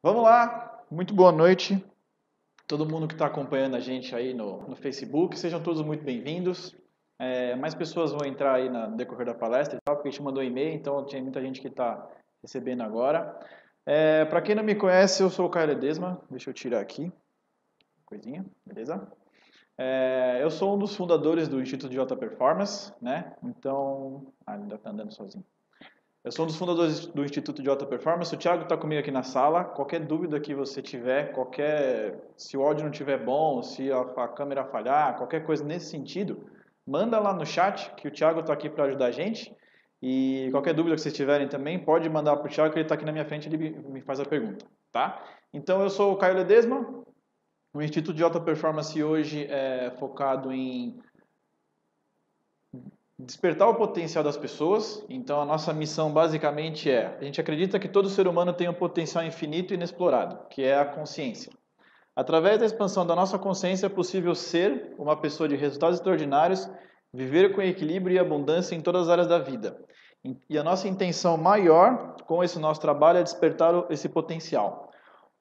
Vamos lá, muito boa noite. Todo mundo que está acompanhando a gente aí no Facebook, sejam todos muito bem-vindos. Mais pessoas vão entrar aí no decorrer da palestra e tal, porque a gente mandou e-mail, então tem muita gente que está recebendo agora. Para quem não me conhece, eu sou o Caio Ledesma, deixa eu tirar aqui, coisinha, beleza? Eu sou um dos fundadores do Instituto de Alta Performance, né? Então, ainda está andando sozinho. Eu sou um dos fundadores do Instituto de Alta Performance. O Thiago está comigo aqui na sala. Qualquer dúvida que você tiver, se o áudio não estiver bom, se a câmera falhar, qualquer coisa nesse sentido, manda lá no chat que o Thiago está aqui para ajudar a gente. E qualquer dúvida que vocês tiverem também, pode mandar para o Thiago que ele está aqui na minha frente e ele me faz a pergunta, tá? Então eu sou o Caio Ledesma. O Instituto de Alta Performance hoje é focado em despertar o potencial das pessoas. Então a nossa missão basicamente a gente acredita que todo ser humano tem um potencial infinito e inexplorado, que é a consciência. Através da expansão da nossa consciência é possível ser uma pessoa de resultados extraordinários, viver com equilíbrio e abundância em todas as áreas da vida. E a nossa intenção maior com esse nosso trabalho é despertar esse potencial.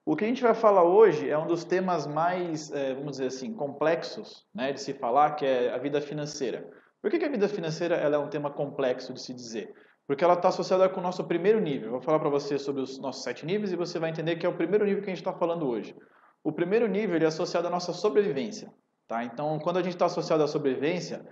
O que a gente vai falar hoje é um dos temas mais, vamos dizer assim, complexos, né, de se falar, que é a vida financeira. Por que a vida financeira ela é um tema complexo de se dizer? Porque ela está associada com o nosso primeiro nível. Eu vou falar para você sobre os nossos 7 níveis e você vai entender que é o primeiro nível que a gente está falando hoje. O primeiro nível ele é associado à nossa sobrevivência. Tá? Então, quando a gente está associado à sobrevivência,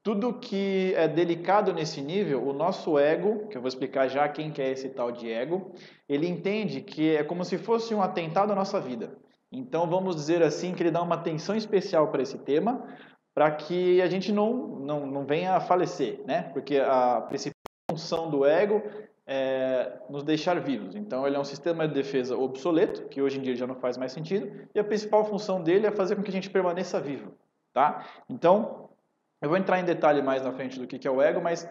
tudo que é delicado nesse nível, o nosso ego, que eu vou explicar já quem que é esse tal de ego, ele entende que é como se fosse um atentado à nossa vida. Então vamos dizer assim que ele dá uma atenção especial para esse tema, para que a gente não venha a falecer, né? Porque a principal função do ego é nos deixar vivos. Então ele é um sistema de defesa obsoleto, que hoje em dia já não faz mais sentido, e a principal função dele é fazer com que a gente permaneça vivo, tá? Então eu vou entrar em detalhe mais na frente do que é o ego, mas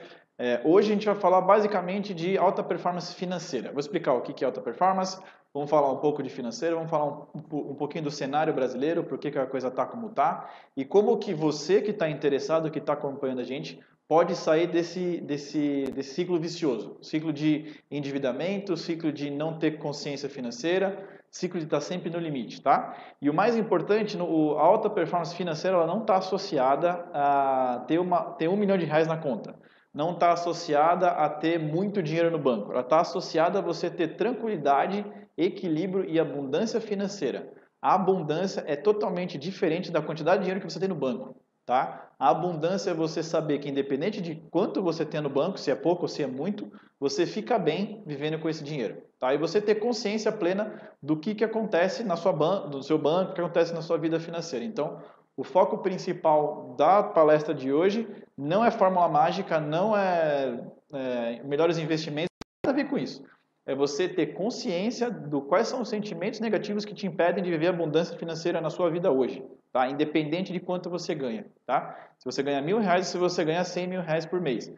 hoje a gente vai falar basicamente de alta performance financeira. Vou explicar o que é alta performance, vamos falar um pouco de financeiro, vamos falar um pouquinho do cenário brasileiro, por que a coisa está como está, e como que você que está interessado, que está acompanhando a gente, pode sair desse ciclo vicioso, ciclo de endividamento, ciclo de não ter consciência financeira, ciclo de estar sempre no limite, tá? E o mais importante, a alta performance financeira ela não está associada a ter R$ 1 milhão na conta. Não está associada a ter muito dinheiro no banco. Ela está associada a você ter tranquilidade, equilíbrio e abundância financeira. A abundância é totalmente diferente da quantidade de dinheiro que você tem no banco. Tá? A abundância é você saber que independente de quanto você tem no banco, se é pouco ou se é muito, você fica bem vivendo com esse dinheiro. Tá? E você ter consciência plena do que acontece no seu banco, o que acontece na sua vida financeira. Então, o foco principal da palestra de hoje não é fórmula mágica, não é melhores investimentos, não tem nada a ver com isso. É você ter consciência do quais são os sentimentos negativos que te impedem de viver abundância financeira na sua vida hoje, tá? Independente de quanto você ganha, tá? Se você ganha R$ 1.000 ou se você ganha R$ 100.000 por mês.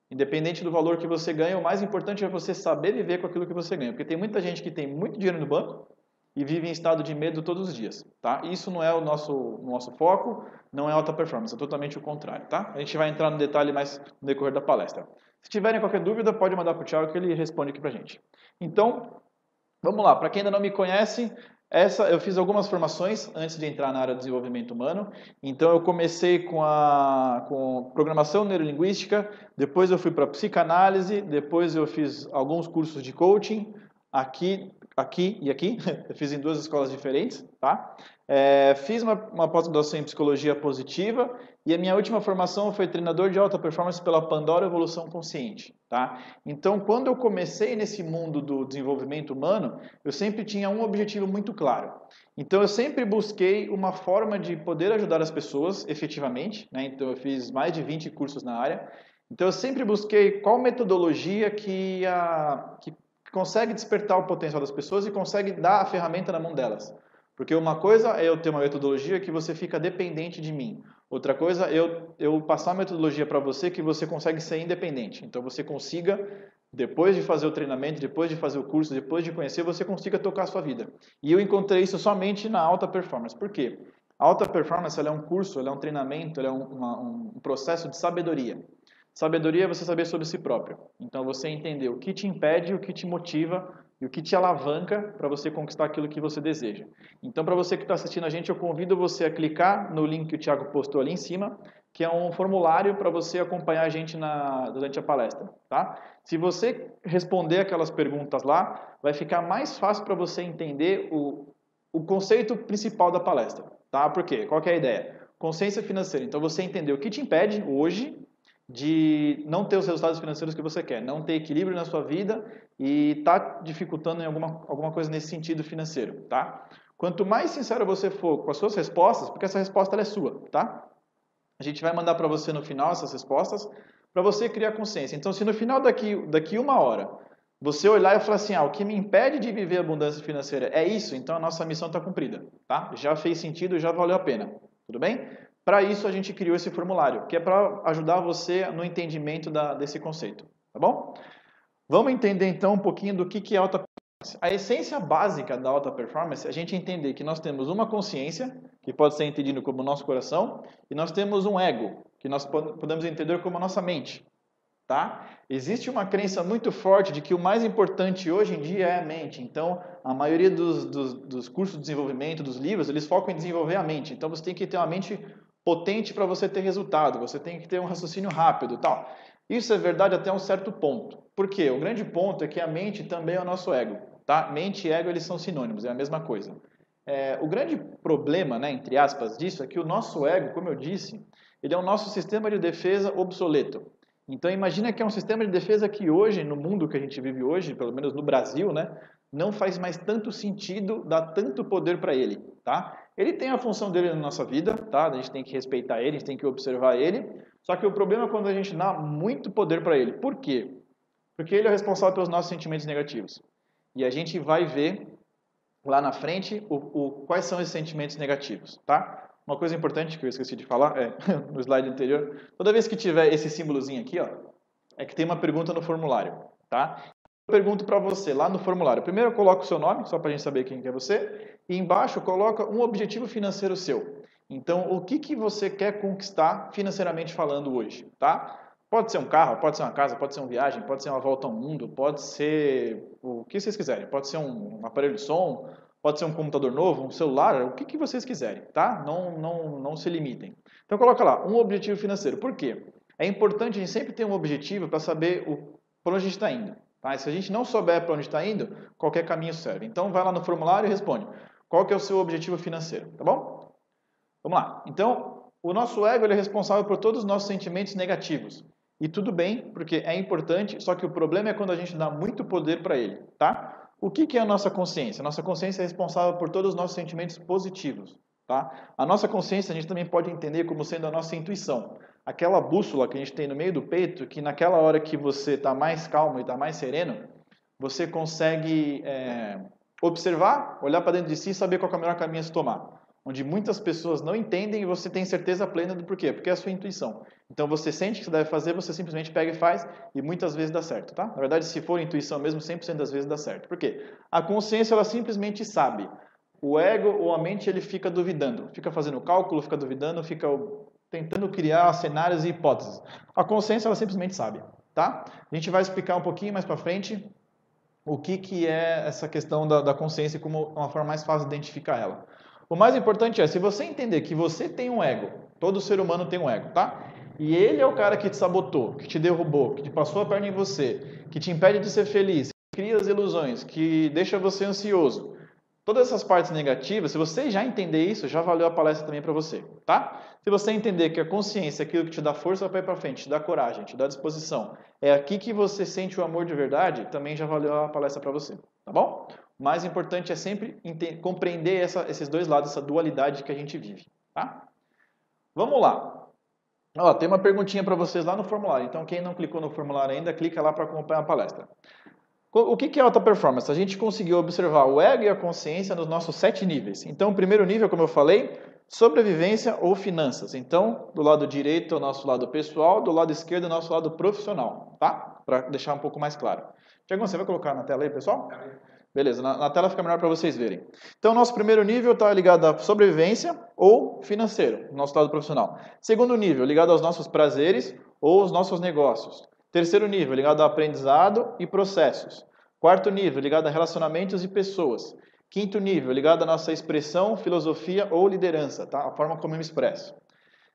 Independente do valor que você ganha, o mais importante é você saber viver com aquilo que você ganha. Porque tem muita gente que tem muito dinheiro no banco e vive em estado de medo todos os dias, tá? Isso não é o nosso foco, não é alta performance, é totalmente o contrário, tá? A gente vai entrar no detalhe mais no decorrer da palestra. Se tiverem qualquer dúvida, pode mandar para o Thiago que ele responde aqui para a gente. Então, vamos lá. Para quem ainda não me conhece, eu fiz algumas formações antes de entrar na área de desenvolvimento humano. Então, eu comecei com programação neurolinguística, depois eu fui para psicanálise, depois eu fiz alguns cursos de coaching, aqui e aqui. Eu fiz em 2 escolas diferentes, tá? Fiz uma pós-graduação em psicologia positiva e a minha última formação foi treinador de alta performance pela Pandora Evolução Consciente, tá? Então, quando eu comecei nesse mundo do desenvolvimento humano, eu sempre tinha um objetivo muito claro. Então, eu sempre busquei uma forma de poder ajudar as pessoas efetivamente, né? Então, eu fiz mais de 20 cursos na área. Então, eu sempre busquei qual metodologia que consegue despertar o potencial das pessoas e consegue dar a ferramenta na mão delas. Porque uma coisa é eu ter uma metodologia que você fica dependente de mim. Outra coisa é eu passar a metodologia para você que você consegue ser independente. Então você consiga, depois de fazer o treinamento, depois de fazer o curso, depois de conhecer, você consiga tocar a sua vida. E eu encontrei isso somente na alta performance. Por quê? A alta performance ela é um curso, ela é um treinamento, ela é um processo de sabedoria. Sabedoria é você saber sobre si próprio. Então você entender o que te impede e o que te motiva e o que te alavanca para você conquistar aquilo que você deseja. Então, para você que está assistindo a gente, eu convido você a clicar no link que o Thiago postou ali em cima, que é um formulário para você acompanhar a gente durante a palestra, tá? Se você responder aquelas perguntas lá, vai ficar mais fácil para você entender o conceito principal da palestra, tá? Por quê? Qual que é a ideia? Consciência financeira. Então, você entender o que te impede hoje de não ter os resultados financeiros que você quer, não ter equilíbrio na sua vida e tá dificultando em alguma coisa nesse sentido financeiro, tá? Quanto mais sincero você for com as suas respostas, porque essa resposta ela é sua, tá? A gente vai mandar para você no final essas respostas para você criar consciência. Então, se no final daqui 1 hora você olhar e falar assim, o que me impede de viver abundância financeira é isso, então a nossa missão está cumprida, tá? Já fez sentido, já valeu a pena, tudo bem? Para isso a gente criou esse formulário, que é para ajudar você no entendimento desse conceito, tá bom? Vamos entender então um pouquinho do que é alta performance. A essência básica da alta performance é a gente entender que nós temos uma consciência, que pode ser entendido como nosso coração, e nós temos um ego, que nós podemos entender como a nossa mente. Tá? Existe uma crença muito forte de que o mais importante hoje em dia é a mente. Então, a maioria dos cursos de desenvolvimento, dos livros, eles focam em desenvolver a mente. Então, você tem que ter uma mente potente para você ter resultado. Você tem que ter um raciocínio rápido, tal. Isso é verdade até um certo ponto. Por quê? O grande ponto é que a mente também é o nosso ego. Tá? Mente e ego, eles são sinônimos, é a mesma coisa. O grande problema, né, entre aspas, disso é que o nosso ego, como eu disse, ele é o nosso sistema de defesa obsoleto. Então imagina que é um sistema de defesa que hoje, no mundo que a gente vive hoje, pelo menos no Brasil, né, não faz mais tanto sentido dar tanto poder para ele, tá? Ele tem a função dele na nossa vida, tá? A gente tem que respeitar ele, a gente tem que observar ele. Só que o problema é quando a gente dá muito poder para ele. Por quê? Porque ele é responsável pelos nossos sentimentos negativos. E a gente vai ver lá na frente quais são esses sentimentos negativos, tá? Uma coisa importante que eu esqueci de falar no slide anterior, toda vez que tiver esse símbolozinho aqui, é que tem uma pergunta no formulário, tá? Eu pergunto para você lá no formulário. Primeiro eu coloco o seu nome, só para a gente saber quem é você, e embaixo coloca um objetivo financeiro seu. Então, o que você quer conquistar financeiramente falando hoje, tá? Pode ser um carro, pode ser uma casa, pode ser uma viagem, pode ser uma volta ao mundo, pode ser o que vocês quiserem. Pode ser um aparelho de som, pode ser um computador novo, um celular, o que vocês quiserem, tá? Não se limitem. Então coloca lá, um objetivo financeiro. Por quê? É importante a gente sempre ter um objetivo para saber para onde a gente está indo. Tá? E se a gente não souber para onde está indo, qualquer caminho serve. Então vai lá no formulário e responde. Qual que é o seu objetivo financeiro, tá bom? Vamos lá. Então, o nosso ego ele é responsável por todos os nossos sentimentos negativos. E tudo bem, porque é importante, só que o problema é quando a gente dá muito poder para ele, tá? O que é a nossa consciência? A nossa consciência é responsável por todos os nossos sentimentos positivos, tá? A nossa consciência a gente também pode entender como sendo a nossa intuição. Aquela bússola que a gente tem no meio do peito, que naquela hora que você está mais calmo e está mais sereno, você consegue observar, olhar para dentro de si e saber qual é o melhor caminho a se tomar. Onde muitas pessoas não entendem e você tem certeza plena do porquê, porque é a sua intuição. Então você sente que você deve fazer, você simplesmente pega e faz e muitas vezes dá certo, tá? Na verdade, se for intuição mesmo, 100% das vezes dá certo. Por quê? A consciência, ela simplesmente sabe. O ego ou a mente, ele fica duvidando, fica fazendo cálculo, fica duvidando, fica tentando criar cenários e hipóteses. A consciência, ela simplesmente sabe, tá? A gente vai explicar um pouquinho mais para frente o que é essa questão da consciência e como uma forma mais fácil de identificar ela. O mais importante é, se você entender que você tem um ego, todo ser humano tem um ego, tá? E ele é o cara que te sabotou, que te derrubou, que te passou a perna em você, que te impede de ser feliz, que cria as ilusões, que deixa você ansioso. Todas essas partes negativas, se você já entender isso, já valeu a palestra também para você, tá? Se você entender que a consciência é aquilo que te dá força para ir para frente, te dá coragem, te dá disposição, é aqui que você sente o amor de verdade, também já valeu a palestra para você, tá bom? O mais importante é sempre compreender esses dois lados, essa dualidade que a gente vive, tá? Vamos lá. Tem uma perguntinha para vocês lá no formulário, então quem não clicou no formulário ainda, clica lá para acompanhar a palestra. O que é alta performance? A gente conseguiu observar o ego e a consciência nos nossos 7 níveis. Então, o primeiro nível, como eu falei, sobrevivência ou finanças. Então, do lado direito é o nosso lado pessoal, do lado esquerdo é o nosso lado profissional, tá? Para deixar um pouco mais claro. Tiago, você vai colocar na tela aí, pessoal? Beleza, na tela fica melhor para vocês verem. Então, nosso primeiro nível está ligado à sobrevivência ou financeiro, nosso lado profissional. Segundo nível, ligado aos nossos prazeres ou aos nossos negócios. Terceiro nível, ligado ao aprendizado e processos. Quarto nível, ligado a relacionamentos e pessoas. Quinto nível, ligado à nossa expressão, filosofia ou liderança, tá? A forma como eu me expresso.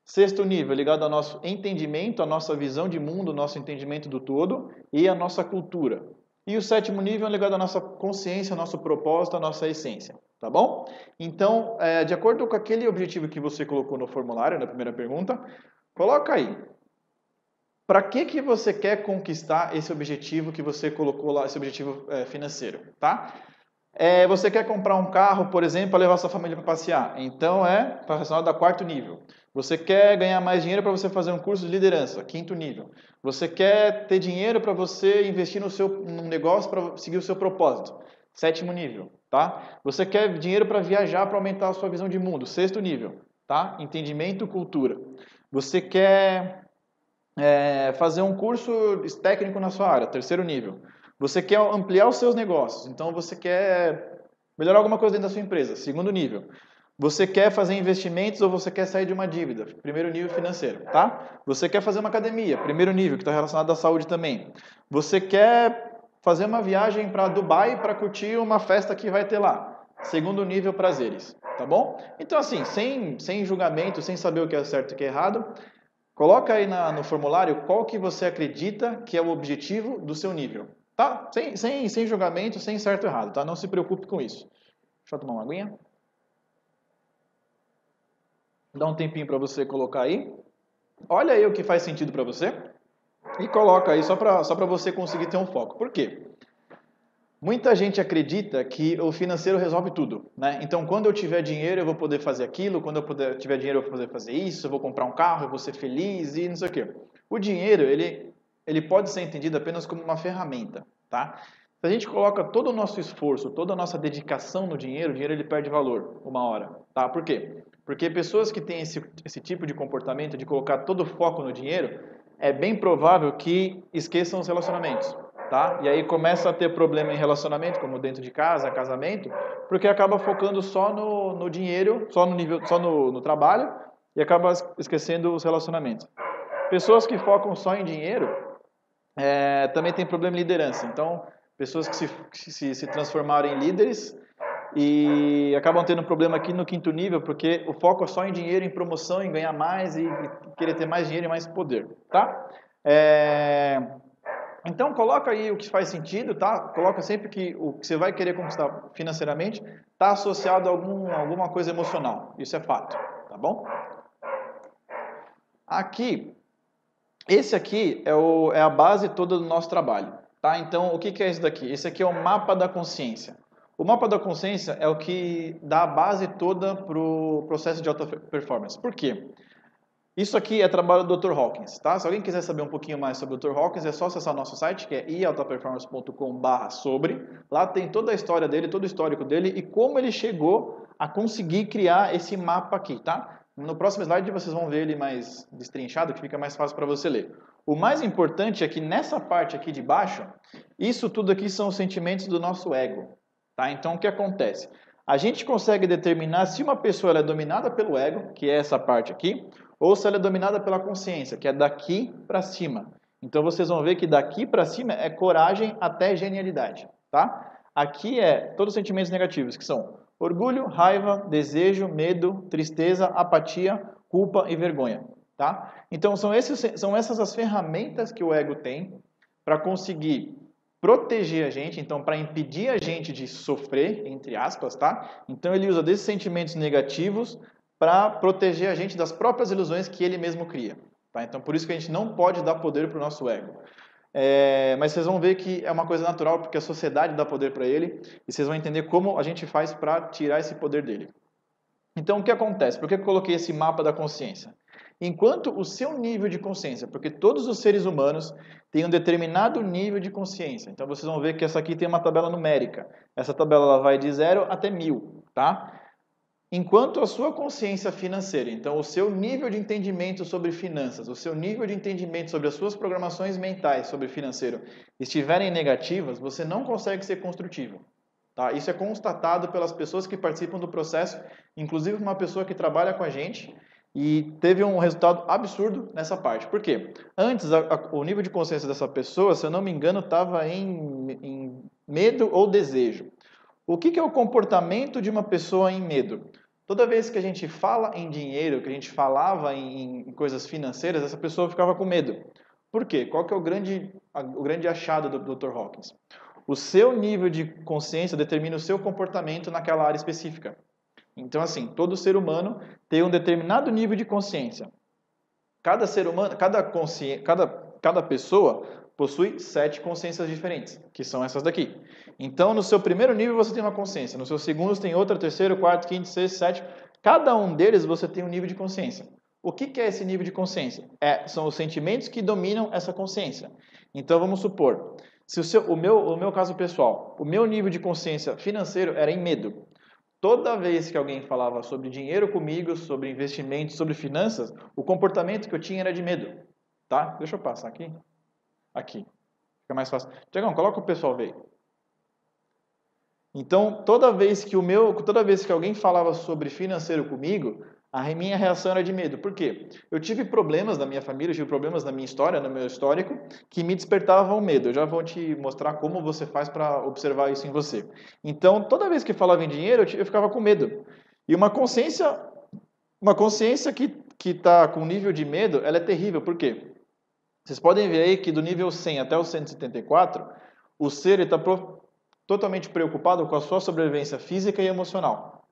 Sexto nível, ligado ao nosso entendimento, à nossa visão de mundo, nosso entendimento do todo e à nossa cultura. E o sétimo nível é ligado à nossa consciência, ao nosso propósito, à nossa essência, tá bom? Então, de acordo com aquele objetivo que você colocou no formulário, na primeira pergunta, coloca aí. Para que você quer conquistar esse objetivo que você colocou lá, esse objetivo financeiro, tá? Você quer comprar um carro, por exemplo, para levar sua família para passear. Então, relacionado a quarto nível. Você quer ganhar mais dinheiro para você fazer um curso de liderança, quinto nível. Você quer ter dinheiro para você investir num negócio para seguir o seu propósito, sétimo nível, tá? Você quer dinheiro para viajar, para aumentar a sua visão de mundo, sexto nível, tá? Entendimento, cultura. Você quer fazer um curso técnico na sua área, terceiro nível. Você quer ampliar os seus negócios, então você quer melhorar alguma coisa dentro da sua empresa, segundo nível. Você quer fazer investimentos ou você quer sair de uma dívida, primeiro nível financeiro, tá? Você quer fazer uma academia, primeiro nível, que está relacionado à saúde também. Você quer fazer uma viagem para Dubai para curtir uma festa que vai ter lá, segundo nível, prazeres, tá bom? Então assim, sem julgamento, sem saber o que é certo e o que é errado, coloca aí no formulário qual que você acredita que é o objetivo do seu nível, tá? Sem julgamento, sem certo e errado, tá? Não se preocupe com isso. Deixa eu tomar uma aguinha. Dá um tempinho para você colocar aí. Olha aí o que faz sentido para você e coloca aí só para você conseguir ter um foco. Por quê? Muita gente acredita que o financeiro resolve tudo, né? Então, quando eu tiver dinheiro, eu vou poder fazer aquilo, quando eu tiver dinheiro, eu vou poder fazer isso, eu vou comprar um carro, eu vou ser feliz e não sei o quê. O dinheiro, ele pode ser entendido apenas como uma ferramenta, tá? Se a gente coloca todo o nosso esforço, toda a nossa dedicação no dinheiro, o dinheiro ele perde valor uma hora, tá? Por quê? Porque pessoas que têm esse tipo de comportamento de colocar todo o foco no dinheiro, é bem provável que esqueçam os relacionamentos. Tá? E aí começa a ter problema em relacionamento, como dentro de casa, casamento, porque acaba focando só no dinheiro, só no trabalho e acaba esquecendo os relacionamentos. Pessoas que focam só em dinheiro também tem problema em liderança. Então, pessoas que se transformaram em líderes e acabam tendo um problema aqui no quinto nível, porque o foco é só em dinheiro, em promoção, em ganhar mais e querer ter mais dinheiro e mais poder, tá? Então, coloca aí o que faz sentido, tá? Coloca sempre que o que você vai querer conquistar financeiramente está associado a alguma coisa emocional. Isso é fato, tá bom? Esse aqui é a base toda do nosso trabalho, tá? Então, o que é isso daqui? Esse aqui é o mapa da consciência. O mapa da consciência é o que dá a base toda para o processo de alta performance. Por quê? Isso aqui é trabalho do Dr. Hawkins, tá? Se alguém quiser saber um pouquinho mais sobre o Dr. Hawkins, é só acessar o nosso site, que é ialtaperformance.com/sobre. Lá tem toda a história dele, todo o histórico dele e como ele chegou a conseguir criar esse mapa aqui, tá? No próximo slide vocês vão ver ele mais destrinchado, que fica mais fácil para você ler. O mais importante é que nessa parte aqui de baixo, isso tudo aqui são os sentimentos do nosso ego, tá? Então, o que acontece? A gente consegue determinar se uma pessoa é dominada pelo ego, que é essa parte aqui, ou se ela é dominada pela consciência, que é daqui para cima. Então vocês vão ver que daqui para cima é coragem até genialidade, tá? Aqui é todos os sentimentos negativos, que são orgulho, raiva, desejo, medo, tristeza, apatia, culpa e vergonha, tá? Então são essas as ferramentas que o ego tem para conseguir proteger a gente, então para impedir a gente de sofrer, entre aspas, tá? Então ele usa desses sentimentos negativos para proteger a gente das próprias ilusões que ele mesmo cria. Tá? Então, por isso que a gente não pode dar poder para o nosso ego. Mas vocês vão ver que é uma coisa natural, porque a sociedade dá poder para ele, e vocês vão entender como a gente faz para tirar esse poder dele. Então, o que acontece? Por que eu coloquei esse mapa da consciência? Enquanto o seu nível de consciência, porque todos os seres humanos têm um determinado nível de consciência. Então, vocês vão ver que essa aqui tem uma tabela numérica. Essa tabela ela vai de 0 até 1000, tá? Enquanto a sua consciência financeira, então o seu nível de entendimento sobre finanças, o seu nível de entendimento sobre as suas programações mentais sobre financeiro estiverem negativas, você não consegue ser construtivo. Tá? Isso é constatado pelas pessoas que participam do processo, inclusive uma pessoa que trabalha com a gente, e teve um resultado absurdo nessa parte. Por quê? Antes, o nível de consciência dessa pessoa, se eu não me engano, estava em medo ou desejo. O que é o comportamento de uma pessoa em medo? Toda vez que a gente fala em dinheiro, que a gente falava em coisas financeiras, essa pessoa ficava com medo. Por quê? Qual que é o grande achado do Dr. Hawkins? O seu nível de consciência determina o seu comportamento naquela área específica. Então, assim, todo ser humano tem um determinado nível de consciência. Cada ser humano, cada pessoa possui 7 consciências diferentes, que são essas daqui. Então, no seu primeiro nível você tem uma consciência, no seu segundo você tem outra, terceiro, quarto, quinto, sexto, sétimo. Cada um deles você tem um nível de consciência. O que é esse nível de consciência? São os sentimentos que dominam essa consciência. Então, vamos supor, se o meu caso pessoal, o meu nível de consciência financeiro era em medo. Toda vez que alguém falava sobre dinheiro comigo, sobre investimentos, sobre finanças, o comportamento que eu tinha era de medo, tá? Deixa eu passar aqui. Aqui. Fica mais fácil. Tiagão, coloca o pessoal ver. Então, toda vez que alguém falava sobre financeiro comigo, a minha reação era de medo. Por quê? Eu tive problemas na minha família, eu tive problemas na minha história, no meu histórico, que me despertavam medo. Eu já vou te mostrar como você faz para observar isso em você. Então, toda vez que falava em dinheiro, eu ficava com medo. E uma consciência que está com nível de medo, ela é terrível. Por quê? Vocês podem ver aí que do nível 100 até o 174, o ser está totalmente preocupado com a sua sobrevivência física e emocional.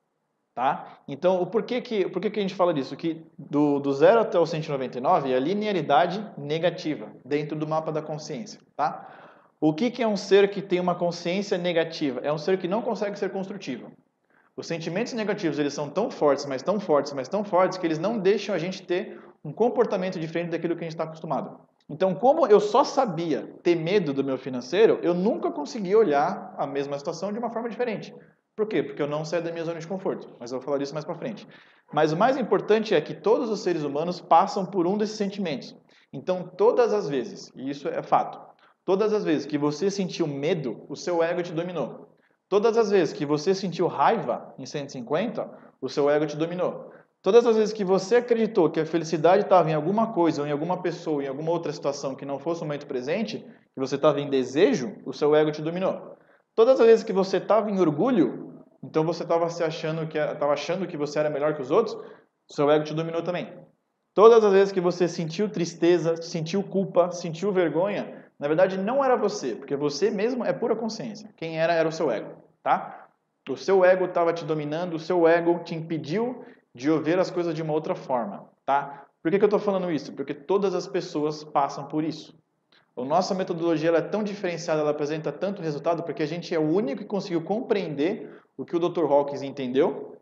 Tá? Então, por que a gente fala disso? Que do 0 até o 199 é a linearidade negativa dentro do mapa da consciência. Tá? O que é um ser que tem uma consciência negativa? É um ser que não consegue ser construtivo. Os sentimentos negativos eles são tão fortes, mas tão fortes, mas tão fortes, que eles não deixam a gente ter um comportamento diferente daquilo que a gente está acostumado. Então, como eu só sabia ter medo do meu financeiro, eu nunca consegui olhar a mesma situação de uma forma diferente. Por quê? Porque eu não saio da minha zona de conforto. Mas eu vou falar disso mais para frente. Mas o mais importante é que todos os seres humanos passam por um desses sentimentos. Então, todas as vezes, e isso é fato, todas as vezes que você sentiu medo, o seu ego te dominou. Todas as vezes que você sentiu raiva em 150, o seu ego te dominou. Todas as vezes que você acreditou que a felicidade estava em alguma coisa, ou em alguma pessoa, ou em alguma outra situação que não fosse o momento presente, que você estava em desejo, o seu ego te dominou. Todas as vezes que você estava em orgulho, então você estava achando que você era melhor que os outros, o seu ego te dominou também. Todas as vezes que você sentiu tristeza, sentiu culpa, sentiu vergonha, na verdade não era você, porque você mesmo é pura consciência. Quem era o seu ego, tá? O seu ego estava te dominando, o seu ego te impediu de ouvir as coisas de uma outra forma, tá? Por que eu estou falando isso? Porque todas as pessoas passam por isso. A nossa metodologia ela é tão diferenciada, ela apresenta tanto resultado, porque a gente é o único que conseguiu compreender o que o Dr. Hawkins entendeu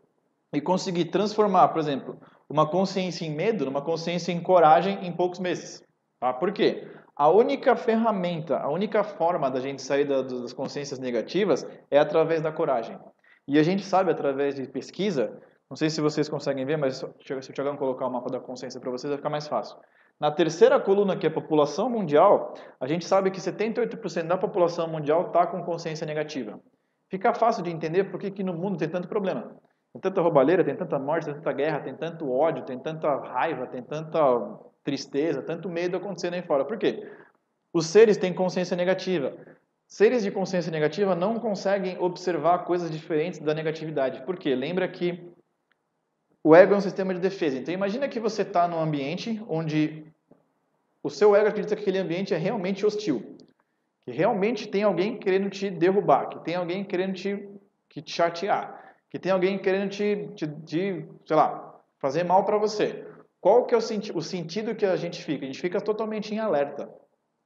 e conseguir transformar, por exemplo, uma consciência em medo numa consciência em coragem em poucos meses. Tá? Por quê? A única ferramenta, a única forma da gente sair das consciências negativas é através da coragem. E a gente sabe, através de pesquisa, não sei se vocês conseguem ver, mas se o Thiagão colocar o mapa da consciência para vocês, vai ficar mais fácil. Na terceira coluna, que é a população mundial, a gente sabe que 78% da população mundial está com consciência negativa. Fica fácil de entender por que no mundo tem tanto problema. Tem tanta roubalheira, tem tanta morte, tem tanta guerra, tem tanto ódio, tem tanta raiva, tem tanta tristeza, tanto medo acontecendo aí fora. Por quê? Os seres têm consciência negativa. Seres de consciência negativa não conseguem observar coisas diferentes da negatividade. Por quê? Lembra que o ego é um sistema de defesa. Então imagina que você está num ambiente onde o seu ego acredita que aquele ambiente é realmente hostil. Que realmente tem alguém querendo te derrubar, que tem alguém querendo te chatear, que tem alguém querendo sei lá, fazer mal para você. Qual que é o sentido que a gente fica? A gente fica totalmente em alerta.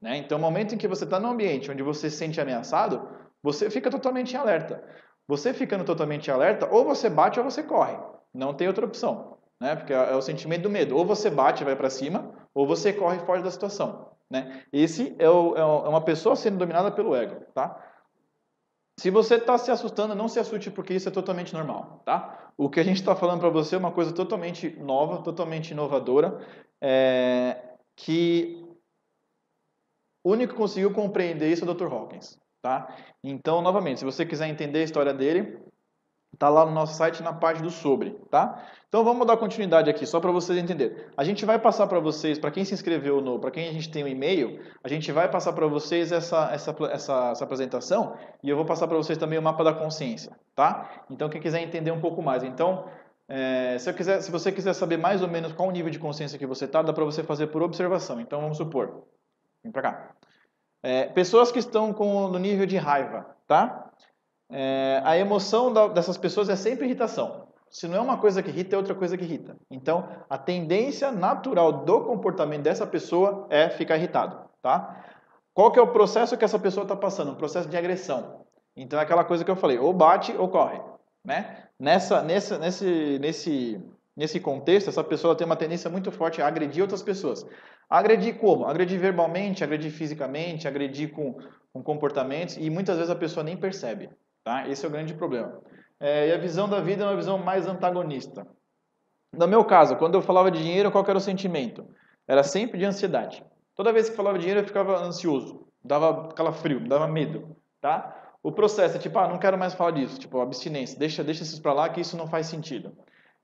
Né? Então, no momento em que você está num ambiente onde você se sente ameaçado, você fica totalmente em alerta. Você ficando totalmente em alerta, ou você bate ou você corre. Não tem outra opção. Né? Porque é o sentimento do medo. Ou você bate e vai para cima, ou você corre e foge da situação. Né? Esse é uma pessoa sendo dominada pelo ego. Tá? Se você está se assustando, não se assuste, porque isso é totalmente normal. Tá? O que a gente está falando para você é uma coisa totalmente nova, totalmente inovadora, que o único que conseguiu compreender isso é o Dr. Hawkins. Tá? Então, novamente, se você quiser entender a história dele, Está lá no nosso site na parte do sobre, tá? Então vamos dar continuidade aqui, só para vocês entenderem. A gente vai passar para vocês, para quem se inscreveu, para quem a gente tem um e-mail, a gente vai passar para vocês essa apresentação e eu vou passar para vocês também o mapa da consciência, tá? Então quem quiser entender um pouco mais. Então, se você quiser saber mais ou menos qual o nível de consciência que você está, dá para você fazer por observação. Então vamos supor, vem para cá. Pessoas que estão no nível de raiva, tá? A emoção dessas pessoas é sempre irritação. Se não é uma coisa que irrita, é outra coisa que irrita. Então, a tendência natural do comportamento dessa pessoa é ficar irritado, tá? Qual que é o processo que essa pessoa está passando? Um processo de agressão. Então, é aquela coisa que eu falei, ou bate ou corre, né? Nesse contexto, essa pessoa tem uma tendência muito forte a agredir outras pessoas. Agredir como? Agredir verbalmente, agredir fisicamente, agredir com comportamentos, e muitas vezes a pessoa nem percebe. Tá? Esse é o grande problema. E a visão da vida é uma visão mais antagonista. No meu caso, quando eu falava de dinheiro, qual que era o sentimento? Era sempre de ansiedade. Toda vez que falava de dinheiro, eu ficava ansioso. Dava calafrio, me dava medo. Tá? O processo é tipo, não quero mais falar disso. Tipo, abstinência. Deixa isso para lá que isso não faz sentido.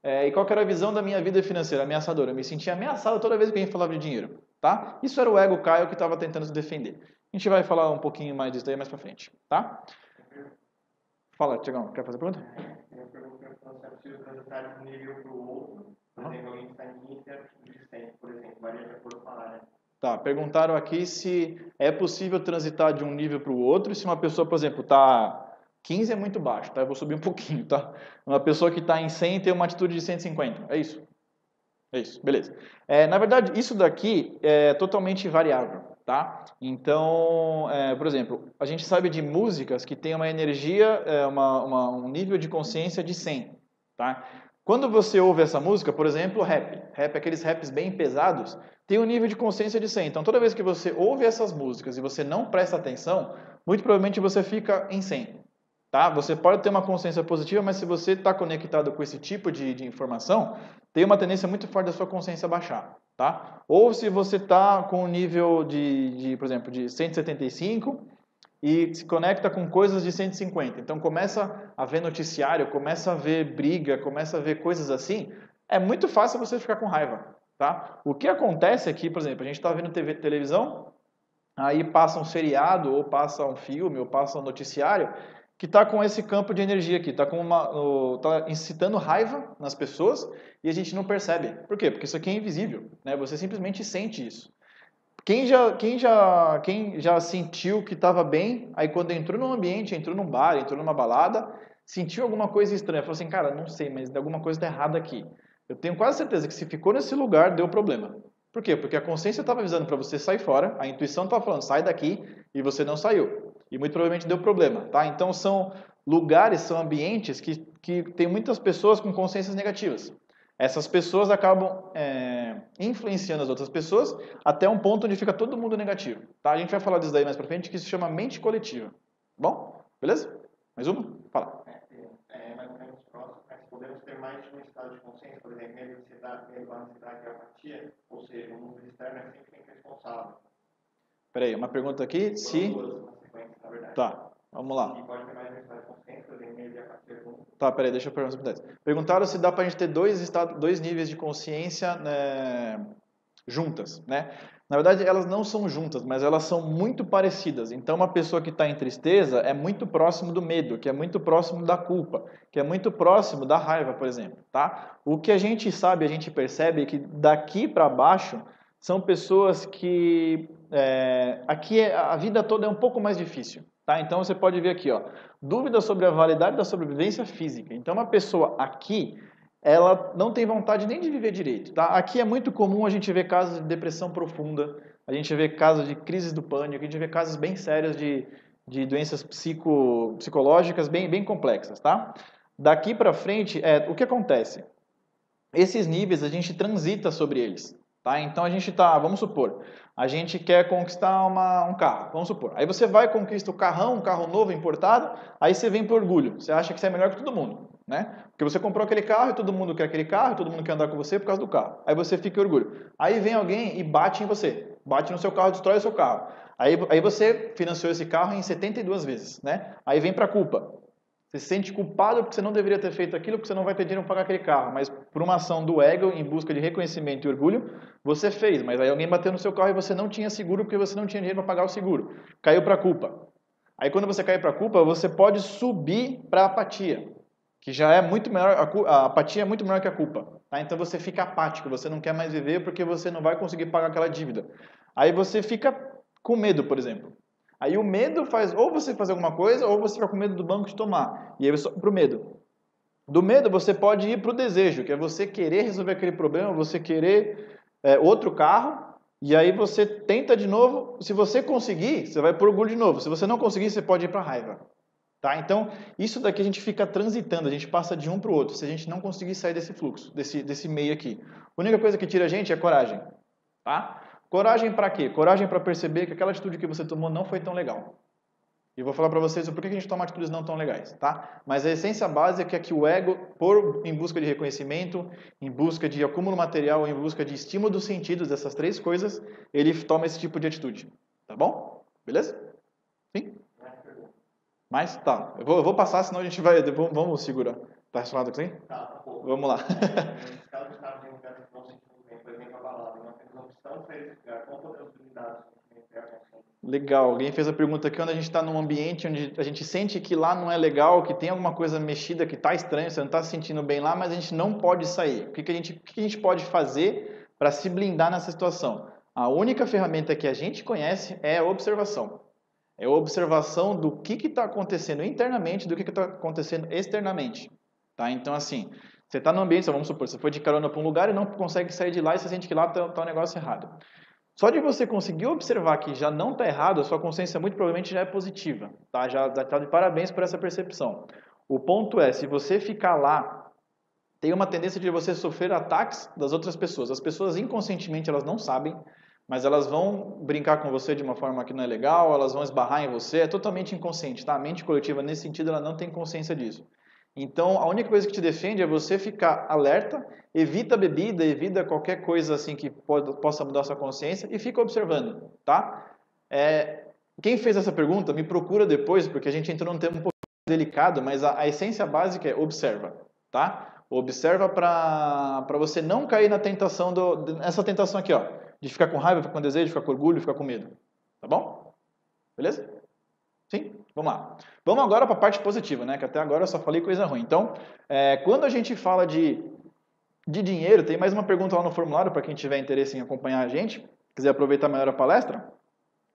E qual que era a visão da minha vida financeira? Ameaçadora. Eu me sentia ameaçado toda vez que alguém falava de dinheiro. Tá? Isso era o ego Caio que estava tentando se defender. A gente vai falar um pouquinho mais disso aí mais para frente. Tá? Fala, Tiagão, quer fazer a pergunta? Eu pergunto se você precisa transitar de um nível para o outro. Por exemplo, alguém que está em 15 e de 100, por exemplo, varia de acordo com a área. Tá, perguntaram aqui se é possível transitar de um nível para o outro, se uma pessoa, por exemplo, está 15 é muito baixo, tá? Eu vou subir um pouquinho, tá? Uma pessoa que está em 100 tem uma atitude de 150, é isso? É isso, beleza. Na verdade, isso daqui é totalmente variável, tá? Então, por exemplo, a gente sabe de músicas que tem uma energia, um nível de consciência de 100, tá? Quando você ouve essa música, por exemplo, rap, aqueles raps bem pesados, tem um nível de consciência de 100. Então, toda vez que você ouve essas músicas e você não presta atenção, muito provavelmente você fica em 100. Tá? Você pode ter uma consciência positiva, mas se você está conectado com esse tipo de informação, tem uma tendência muito forte da sua consciência baixar. Tá? Ou se você está com um nível por exemplo, de 175 e se conecta com coisas de 150. Então começa a ver noticiário, começa a ver briga, começa a ver coisas assim, é muito fácil você ficar com raiva. Tá? O que acontece aqui, por exemplo, a gente está vendo televisão, aí passa um seriado, ou passa um filme, ou passa um noticiário, que está com esse campo de energia aqui, está incitando raiva nas pessoas e a gente não percebe. Por quê? Porque isso aqui é invisível, né? Você simplesmente sente isso. Quem já sentiu que estava bem, aí quando entrou num ambiente, entrou num bar, entrou numa balada, sentiu alguma coisa estranha, falou assim, cara, não sei, mas alguma coisa está errada aqui. Eu tenho quase certeza que se ficou nesse lugar, deu problema. Por quê? Porque a consciência estava avisando para você sair fora, a intuição estava falando, sai daqui, e você não saiu. E muito provavelmente deu problema, tá? Então são lugares, são ambientes que tem muitas pessoas com consciências negativas. Essas pessoas acabam influenciando as outras pessoas até um ponto onde fica todo mundo negativo, tá? A gente vai falar disso daí mais pra frente, que isso se chama mente coletiva. Bom? Beleza? Mais uma? Fala. Mais ou menos próximo, mas podemos ter mais de um estado de consciência, por exemplo, medo, ansiedade, e apatia, ou seja, o mundo externo é sempre responsável. Peraí, uma pergunta aqui, se... Na verdade. Tá, vamos lá. E pode ter mais um estado de consciência, por exemplo, medo e apatia junto. Tá, peraí, deixa eu perguntar. Perguntaram se dá pra gente ter dois níveis de consciência juntas, né? Na verdade, elas não são juntas, mas elas são muito parecidas. Então, uma pessoa que está em tristeza é muito próximo do medo, que é muito próximo da culpa, que é muito próximo da raiva, por exemplo, tá? O que a gente sabe, a gente percebe é que daqui para baixo são pessoas que aqui a vida toda é um pouco mais difícil, tá? Então, você pode ver aqui, ó, dúvidas sobre a validade da sobrevivência física. Então, uma pessoa aqui ela não tem vontade nem de viver direito. Tá? Aqui é muito comum a gente ver casos de depressão profunda, a gente vê casos de crises do pânico, a gente vê casos bem sérios de doenças psicológicas bem complexas. Tá? Daqui para frente, o que acontece? Esses níveis a gente transita sobre eles. Tá? Então a gente vamos supor, a gente quer conquistar um carro, vamos supor. Aí você vai conquista o carrão, um carro novo importado, aí você vem por orgulho, você acha que você é melhor que todo mundo. Né? Porque você comprou aquele carro e todo mundo quer aquele carro, todo mundo quer andar com você por causa do carro. Aí você fica orgulho. Aí vem alguém e bate em você. Bate no seu carro, destrói o seu carro. Aí você financiou esse carro em 72 vezes. Né? Aí vem para a culpa. Você se sente culpado porque você não deveria ter feito aquilo, porque você não vai ter dinheiro para pagar aquele carro. Mas por uma ação do ego, em busca de reconhecimento e orgulho, você fez. Mas aí alguém bateu no seu carro e você não tinha seguro porque você não tinha dinheiro para pagar o seguro. Caiu para a culpa. Aí quando você cai para a culpa, você pode subir para a apatia, que já é muito melhor, a apatia é muito melhor que a culpa. Tá? Então você fica apático, você não quer mais viver porque você não vai conseguir pagar aquela dívida. Aí você fica com medo, por exemplo. Aí o medo faz ou você fazer alguma coisa ou você fica com medo do banco te tomar. E aí você para o medo. Do medo você pode ir para o desejo, que é você querer resolver aquele problema, você querer outro carro, e aí você tenta de novo. Se você conseguir, você vai para o orgulho de novo. Se você não conseguir, você pode ir para a raiva. Tá? Então, isso daqui a gente fica transitando, a gente passa de um para o outro, se a gente não conseguir sair desse fluxo, desse meio aqui. A única coisa que tira a gente é coragem. Tá? Coragem para quê? Coragem para perceber que aquela atitude que você tomou não foi tão legal. E vou falar para vocês o porquê que a gente toma atitudes não tão legais, tá? Mas a essência básica é que o ego, em busca de reconhecimento, em busca de acúmulo material, em busca de estímulo dos sentidos, dessas três coisas, ele toma esse tipo de atitude. Tá bom? Beleza? Sim? Mas tá, eu vou passar, senão a gente vai. Vamos segurar. Tá relacionado com isso aí? Tá, bom. Vamos lá. Nesse caso, está em lugares que não se bem, por exemplo, a balada. Nós temos a opção de verificar como podemos lidar com a consciência. Legal. Alguém fez a pergunta aqui, onde a gente está num ambiente onde a gente sente que lá não é legal, que tem alguma coisa mexida, que está estranho, você não está se sentindo bem lá, mas a gente não pode sair. O que a gente pode fazer para se blindar nessa situação? A única ferramenta que a gente conhece é a observação. É a observação do que está acontecendo internamente, do que está acontecendo externamente. Tá? Então, assim, você está no ambiente, vamos supor, você foi de carona para um lugar e não consegue sair de lá e você sente que lá está um negócio errado. Só de você conseguir observar que já não está errado, a sua consciência muito provavelmente já é positiva. Tá? Já está de parabéns por essa percepção. O ponto é, se você ficar lá, tem uma tendência de você sofrer ataques das outras pessoas. As pessoas inconscientemente elas não sabem, mas elas vão brincar com você de uma forma que não é legal, elas vão esbarrar em você, é totalmente inconsciente, tá? A mente coletiva, nesse sentido, ela não tem consciência disso. Então, a única coisa que te defende é você ficar alerta, evita a bebida, evita qualquer coisa assim que possa mudar a sua consciência e fica observando, tá? Quem fez essa pergunta, me procura depois, porque a gente entrou num tema um pouco delicado, mas a essência básica é observa, tá? Observa para você não cair na tentação, essa tentação aqui, ó. De ficar com raiva, ficar com desejo, ficar com orgulho, ficar com medo. Tá bom? Beleza? Sim? Vamos lá. Vamos agora para a parte positiva, né? Que até agora eu só falei coisa ruim. Então, quando a gente fala de dinheiro, tem mais uma pergunta lá no formulário para quem tiver interesse em acompanhar a gente, quiser aproveitar melhor a palestra.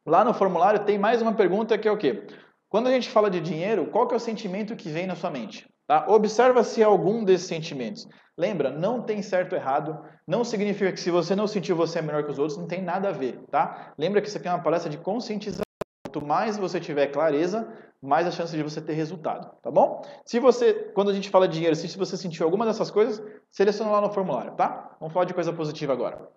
Lá no formulário tem mais uma pergunta que é o quê? Quando a gente fala de dinheiro, qual que é o sentimento que vem na sua mente? Tá? Observa se algum desses sentimentos. Lembra, não tem certo ou errado, não significa que se você não sentiu você é melhor que os outros, não tem nada a ver, tá? Lembra que isso aqui é uma palestra de conscientização. Quanto mais você tiver clareza, mais a chance de você ter resultado, tá bom? Se você, quando a gente fala de dinheiro, se você sentiu alguma dessas coisas, seleciona lá no formulário, tá? Vamos falar de coisa positiva agora.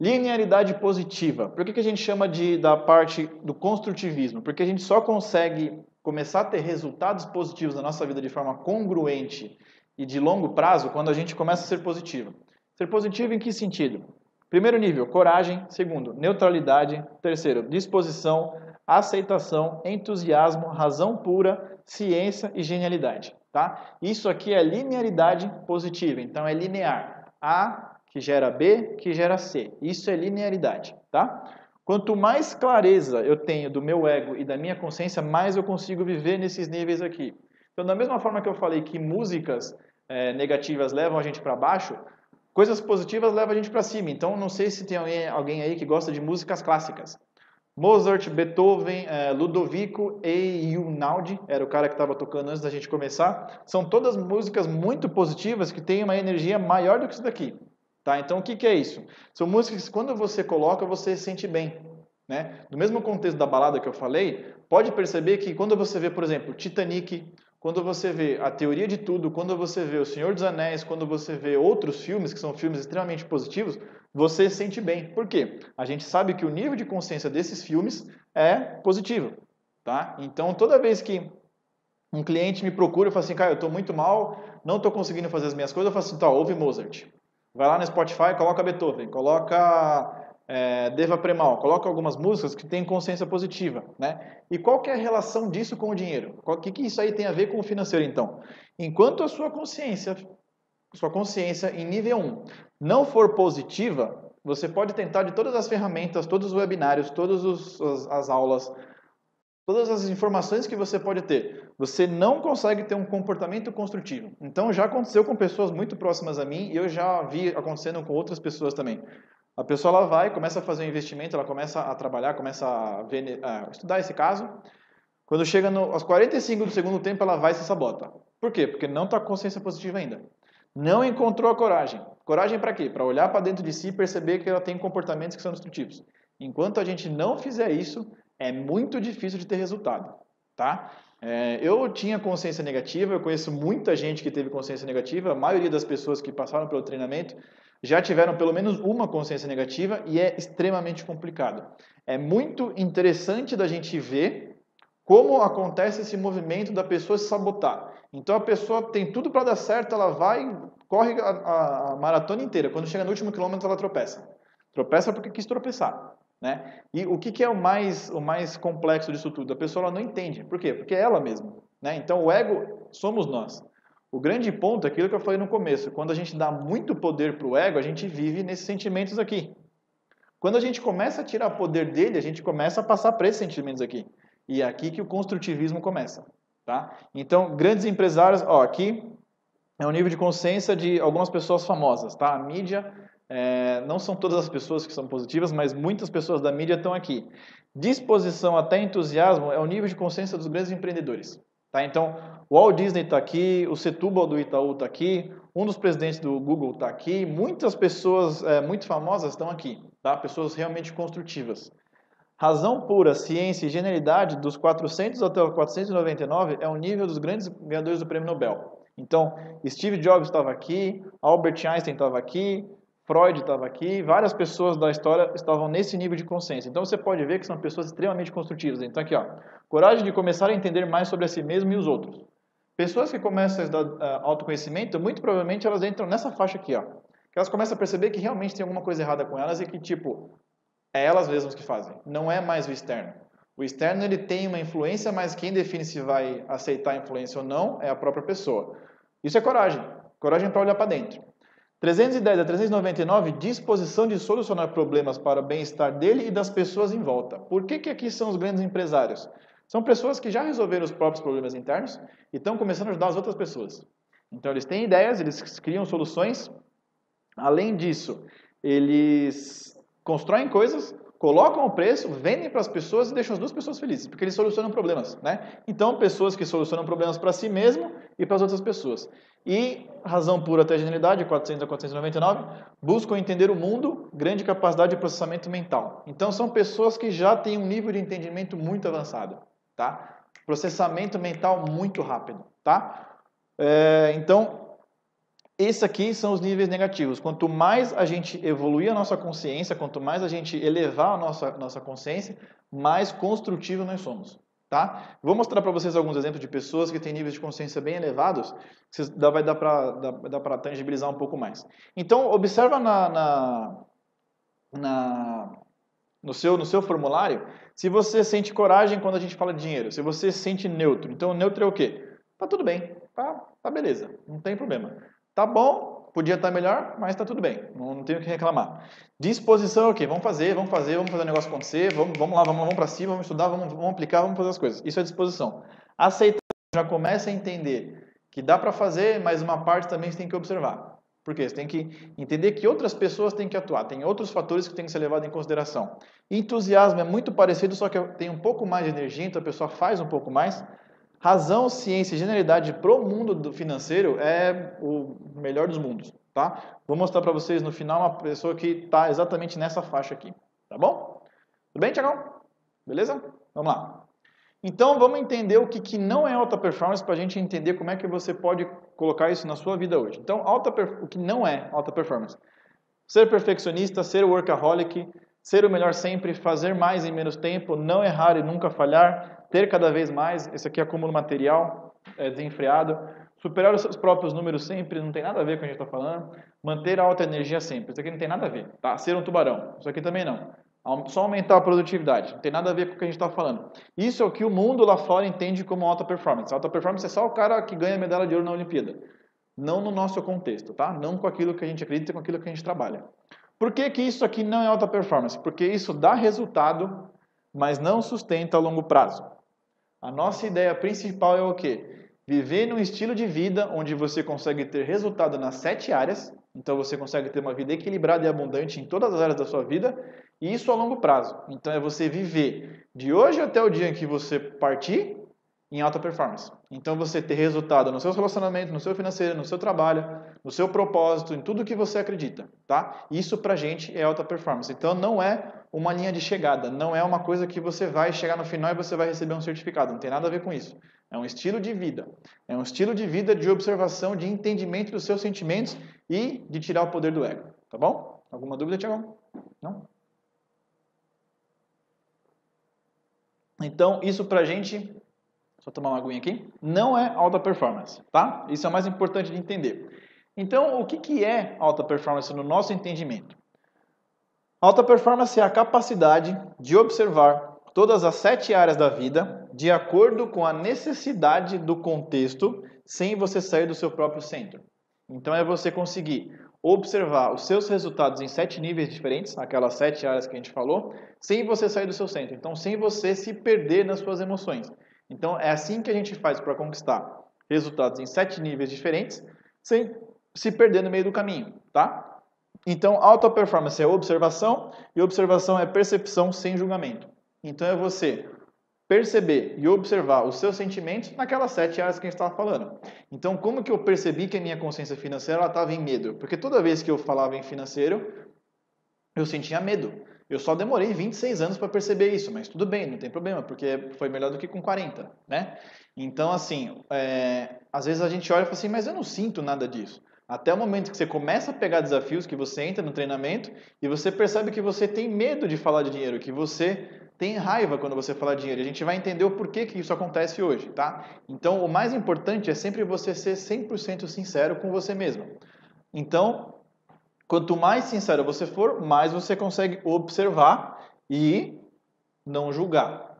Linearidade positiva. Por que a gente chama da parte do construtivismo? Porque a gente só consegue começar a ter resultados positivos na nossa vida de forma congruente e de longo prazo quando a gente começa a ser positivo. Ser positivo em que sentido? Primeiro nível, coragem. Segundo, neutralidade. Terceiro, disposição, aceitação, entusiasmo, razão pura, ciência e genialidade. Tá? Isso aqui é linearidade positiva, então é linear. A que gera B, que gera C. Isso é linearidade, tá? Quanto mais clareza eu tenho do meu ego e da minha consciência, mais eu consigo viver nesses níveis aqui. Então, da mesma forma que eu falei que músicas negativas levam a gente para baixo, coisas positivas levam a gente para cima. Então, não sei se tem alguém aí que gosta de músicas clássicas. Mozart, Beethoven, Ludovico e Einaudi, era o cara que estava tocando antes da gente começar. São todas músicas muito positivas que têm uma energia maior do que isso daqui. Tá? Então, o que é isso? São músicas que quando você coloca, você se sente bem. Né? No mesmo contexto da balada que eu falei, pode perceber que quando você vê, por exemplo, Titanic, quando você vê A Teoria de Tudo, quando você vê O Senhor dos Anéis, quando você vê outros filmes, que são filmes extremamente positivos, você se sente bem. Por quê? A gente sabe que o nível de consciência desses filmes é positivo. Tá? Então, toda vez que um cliente me procura e fala assim, cara, eu estou muito mal, não estou conseguindo fazer as minhas coisas, eu falo assim, tá, ouve Mozart. Vai lá no Spotify, coloca Beethoven, coloca Deva Premal, coloca algumas músicas que têm consciência positiva, né? E qual que é a relação disso com o dinheiro? O que isso aí tem a ver com o financeiro, então? Enquanto a sua consciência em nível 1 não for positiva, você pode tentar de todas as ferramentas, todos os webinários, todas as aulas, todas as informações que você pode ter, você não consegue ter um comportamento construtivo. Então já aconteceu com pessoas muito próximas a mim e eu já vi acontecendo com outras pessoas também. A pessoa ela vai, começa a fazer um investimento, ela começa a trabalhar, começa a estudar esse caso. Quando chega aos 45 do segundo tempo, ela vai e se sabota. Por quê? Porque não está com consciência positiva ainda. Não encontrou a coragem. Coragem para quê? Para olhar para dentro de si e perceber que ela tem comportamentos que são destrutivos. Enquanto a gente não fizer isso, é muito difícil de ter resultado, tá? Eu tinha consciência negativa, eu conheço muita gente que teve consciência negativa, a maioria das pessoas que passaram pelo treinamento já tiveram pelo menos uma consciência negativa e é extremamente complicado. É muito interessante da gente ver como acontece esse movimento da pessoa se sabotar. Então a pessoa tem tudo para dar certo, ela vai, corre a maratona inteira. Quando chega no último quilômetro, ela tropeça. Tropeça porque quis tropeçar, né? E o que é o mais complexo disso tudo? A pessoa ela não entende. Por quê? Porque é ela mesma, né? Então o ego somos nós. O grande ponto é aquilo que eu falei no começo. Quando a gente dá muito poder para o ego, a gente vive nesses sentimentos aqui. Quando a gente começa a tirar poder dele, a gente começa a passar para esses sentimentos aqui. E é aqui que o construtivismo começa, tá? Então, grandes empresários, aqui é o nível de consciência de algumas pessoas famosas, tá? A mídia, não são todas as pessoas que são positivas, mas muitas pessoas da mídia estão aqui. Disposição até entusiasmo é o nível de consciência dos grandes empreendedores, tá? Então, o Walt Disney está aqui, o Setúbal do Itaú está aqui, um dos presidentes do Google está aqui, muitas pessoas muito famosas estão aqui, tá? Pessoas realmente construtivas. Razão pura, ciência e genialidade, dos 400 até os 499, é o nível dos grandes ganhadores do Prêmio Nobel. Então, Steve Jobs estava aqui, Albert Einstein estava aqui, Freud estava aqui, várias pessoas da história estavam nesse nível de consciência. Então, você pode ver que são pessoas extremamente construtivas. Então, aqui, coragem de começar a entender mais sobre a si mesmo e os outros. Pessoas que começam a estudar autoconhecimento, muito provavelmente elas entram nessa faixa aqui, que elas começam a perceber que realmente tem alguma coisa errada com elas e que, tipo, é elas mesmas que fazem, não é mais o externo. O externo ele tem uma influência, mas quem define se vai aceitar a influência ou não é a própria pessoa. Isso é coragem. Coragem para olhar para dentro. 310 a 399, disposição de solucionar problemas para o bem-estar dele e das pessoas em volta. Por que aqui são os grandes empresários? São pessoas que já resolveram os próprios problemas internos e estão começando a ajudar as outras pessoas. Então eles têm ideias, eles criam soluções. Além disso, eles constroem coisas, colocam o preço, vendem para as pessoas e deixam as duas pessoas felizes, porque eles solucionam problemas, né? Então, pessoas que solucionam problemas para si mesmo e para as outras pessoas. E, razão pura até genialidade, 400 a 499, buscam entender o mundo, grande capacidade de processamento mental. Então, são pessoas que já têm um nível de entendimento muito avançado, tá? Processamento mental muito rápido, tá? Então, esses aqui são os níveis negativos. Quanto mais a gente evoluir a nossa consciência, quanto mais a gente elevar a nossa consciência, mais construtivo nós somos. Tá? Vou mostrar para vocês alguns exemplos de pessoas que têm níveis de consciência bem elevados, que vai dar para tangibilizar um pouco mais. Então, observa no seu formulário se você sente coragem quando a gente fala de dinheiro, se você se sente neutro. Então, neutro é o quê? Tá tudo bem, tá beleza, não tem problema. Tá bom, podia estar melhor, mas tá tudo bem, não tenho o que reclamar. Disposição é o quê? Vamos fazer o negócio acontecer, vamos lá, vamos para cima, vamos estudar, vamos aplicar, vamos fazer as coisas. Isso é disposição. Aceitar, já começa a entender que dá para fazer, mas uma parte também você tem que observar. Por quê? Você tem que entender que outras pessoas têm que atuar, tem outros fatores que têm que ser levados em consideração. Entusiasmo é muito parecido, só que tem um pouco mais de energia, então a pessoa faz um pouco mais. Razão, ciência e genialidade pro mundo financeiro é o melhor dos mundos, tá? Vou mostrar para vocês no final uma pessoa que está exatamente nessa faixa aqui, tá bom? Tudo bem, Tiagão? Beleza? Vamos lá. Então, vamos entender o que não é alta performance para a gente entender como é que você pode colocar isso na sua vida hoje. Então, o que não é alta performance? Ser perfeccionista, ser workaholic, ser o melhor sempre, fazer mais em menos tempo, não errar e nunca falhar, ter cada vez mais, esse aqui é acúmulo material desenfreado, Superar os seus próprios números sempre não tem nada a ver com o que a gente está falando. Manter a alta energia sempre. Isso aqui não tem nada a ver. Tá? Ser um tubarão. Isso aqui também não. Só aumentar a produtividade. Não tem nada a ver com o que a gente está falando. Isso é o que o mundo lá fora entende como alta performance. Alta performance é só o cara que ganha medalha de ouro na Olimpíada. Não no nosso contexto, tá? Não com aquilo que a gente acredita, com aquilo que a gente trabalha. Por que que isso aqui não é alta performance? Porque isso dá resultado, mas não sustenta a longo prazo. A nossa ideia principal é o quê? Viver num estilo de vida onde você consegue ter resultado nas 7 áreas, então você consegue ter uma vida equilibrada e abundante em todas as áreas da sua vida, e isso a longo prazo. Então é você viver de hoje até o dia em que você partir em alta performance. Então você ter resultado nos seus relacionamentos, no seu financeiro, no seu trabalho, no seu propósito, em tudo que você acredita, tá? Isso pra gente é alta performance. Então não é uma linha de chegada, não é uma coisa que você vai chegar no final e você vai receber um certificado, não tem nada a ver com isso. É um estilo de vida. É um estilo de vida de observação, de entendimento dos seus sentimentos e de tirar o poder do ego, tá bom? Alguma dúvida, Tiago? Não? Então, isso pra gente, só tomar uma aguinha aqui, não é alta performance, tá? Isso é o mais importante de entender. Então, o que é alta performance no nosso entendimento? Alta performance é a capacidade de observar todas as 7 áreas da vida de acordo com a necessidade do contexto, sem você sair do seu próprio centro. Então, é você conseguir observar os seus resultados em 7 níveis diferentes, aquelas 7 áreas que a gente falou, sem você sair do seu centro. Então, sem você se perder nas suas emoções. Então, é assim que a gente faz para conquistar resultados em 7 níveis diferentes, sem se perder no meio do caminho, tá? Então, alta performance é observação, e observação é percepção sem julgamento. Então, é você perceber e observar os seus sentimentos naquelas 7 áreas que a gente estava falando. Então, como que eu percebi que a minha consciência financeira estava em medo? Porque toda vez que eu falava em financeiro, eu sentia medo. Eu só demorei 26 anos para perceber isso, mas tudo bem, não tem problema, porque foi melhor do que com 40, né? Então, assim, às vezes a gente olha e fala assim, mas eu não sinto nada disso. Até o momento que você começa a pegar desafios, que você entra no treinamento e você percebe que você tem medo de falar de dinheiro, que você tem raiva quando você fala de dinheiro. A gente vai entender o porquê que isso acontece hoje, tá? Então, o mais importante é sempre você ser 100% sincero com você mesmo. Então, quanto mais sincero você for, mais você consegue observar e não julgar.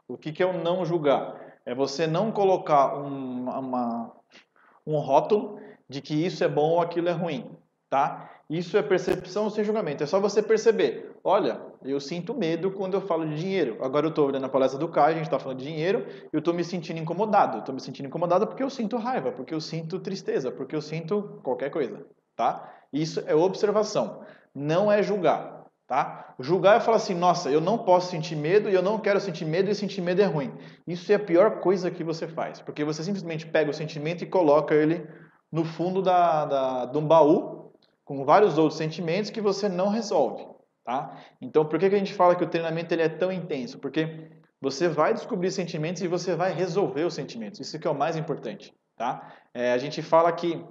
O que é o não julgar? É você não colocar um rótulo de que isso é bom ou aquilo é ruim, tá? Isso é percepção sem julgamento. É só você perceber. Olha, eu sinto medo quando eu falo de dinheiro. Agora eu estou olhando a palestra do Caio, a gente está falando de dinheiro, e eu estou me sentindo incomodado. Estou me sentindo incomodado porque eu sinto raiva, porque eu sinto tristeza, porque eu sinto qualquer coisa, tá? Isso é observação, não é julgar, tá? Julgar é falar assim, nossa, eu não posso sentir medo e eu não quero sentir medo e sentir medo é ruim. Isso é a pior coisa que você faz, porque você simplesmente pega o sentimento e coloca ele no fundo de um baú com vários outros sentimentos que você não resolve, tá? Então, por que a gente fala que o treinamento ele é tão intenso? Porque você vai descobrir sentimentos e você vai resolver os sentimentos. Isso que é o mais importante, tá? A gente fala que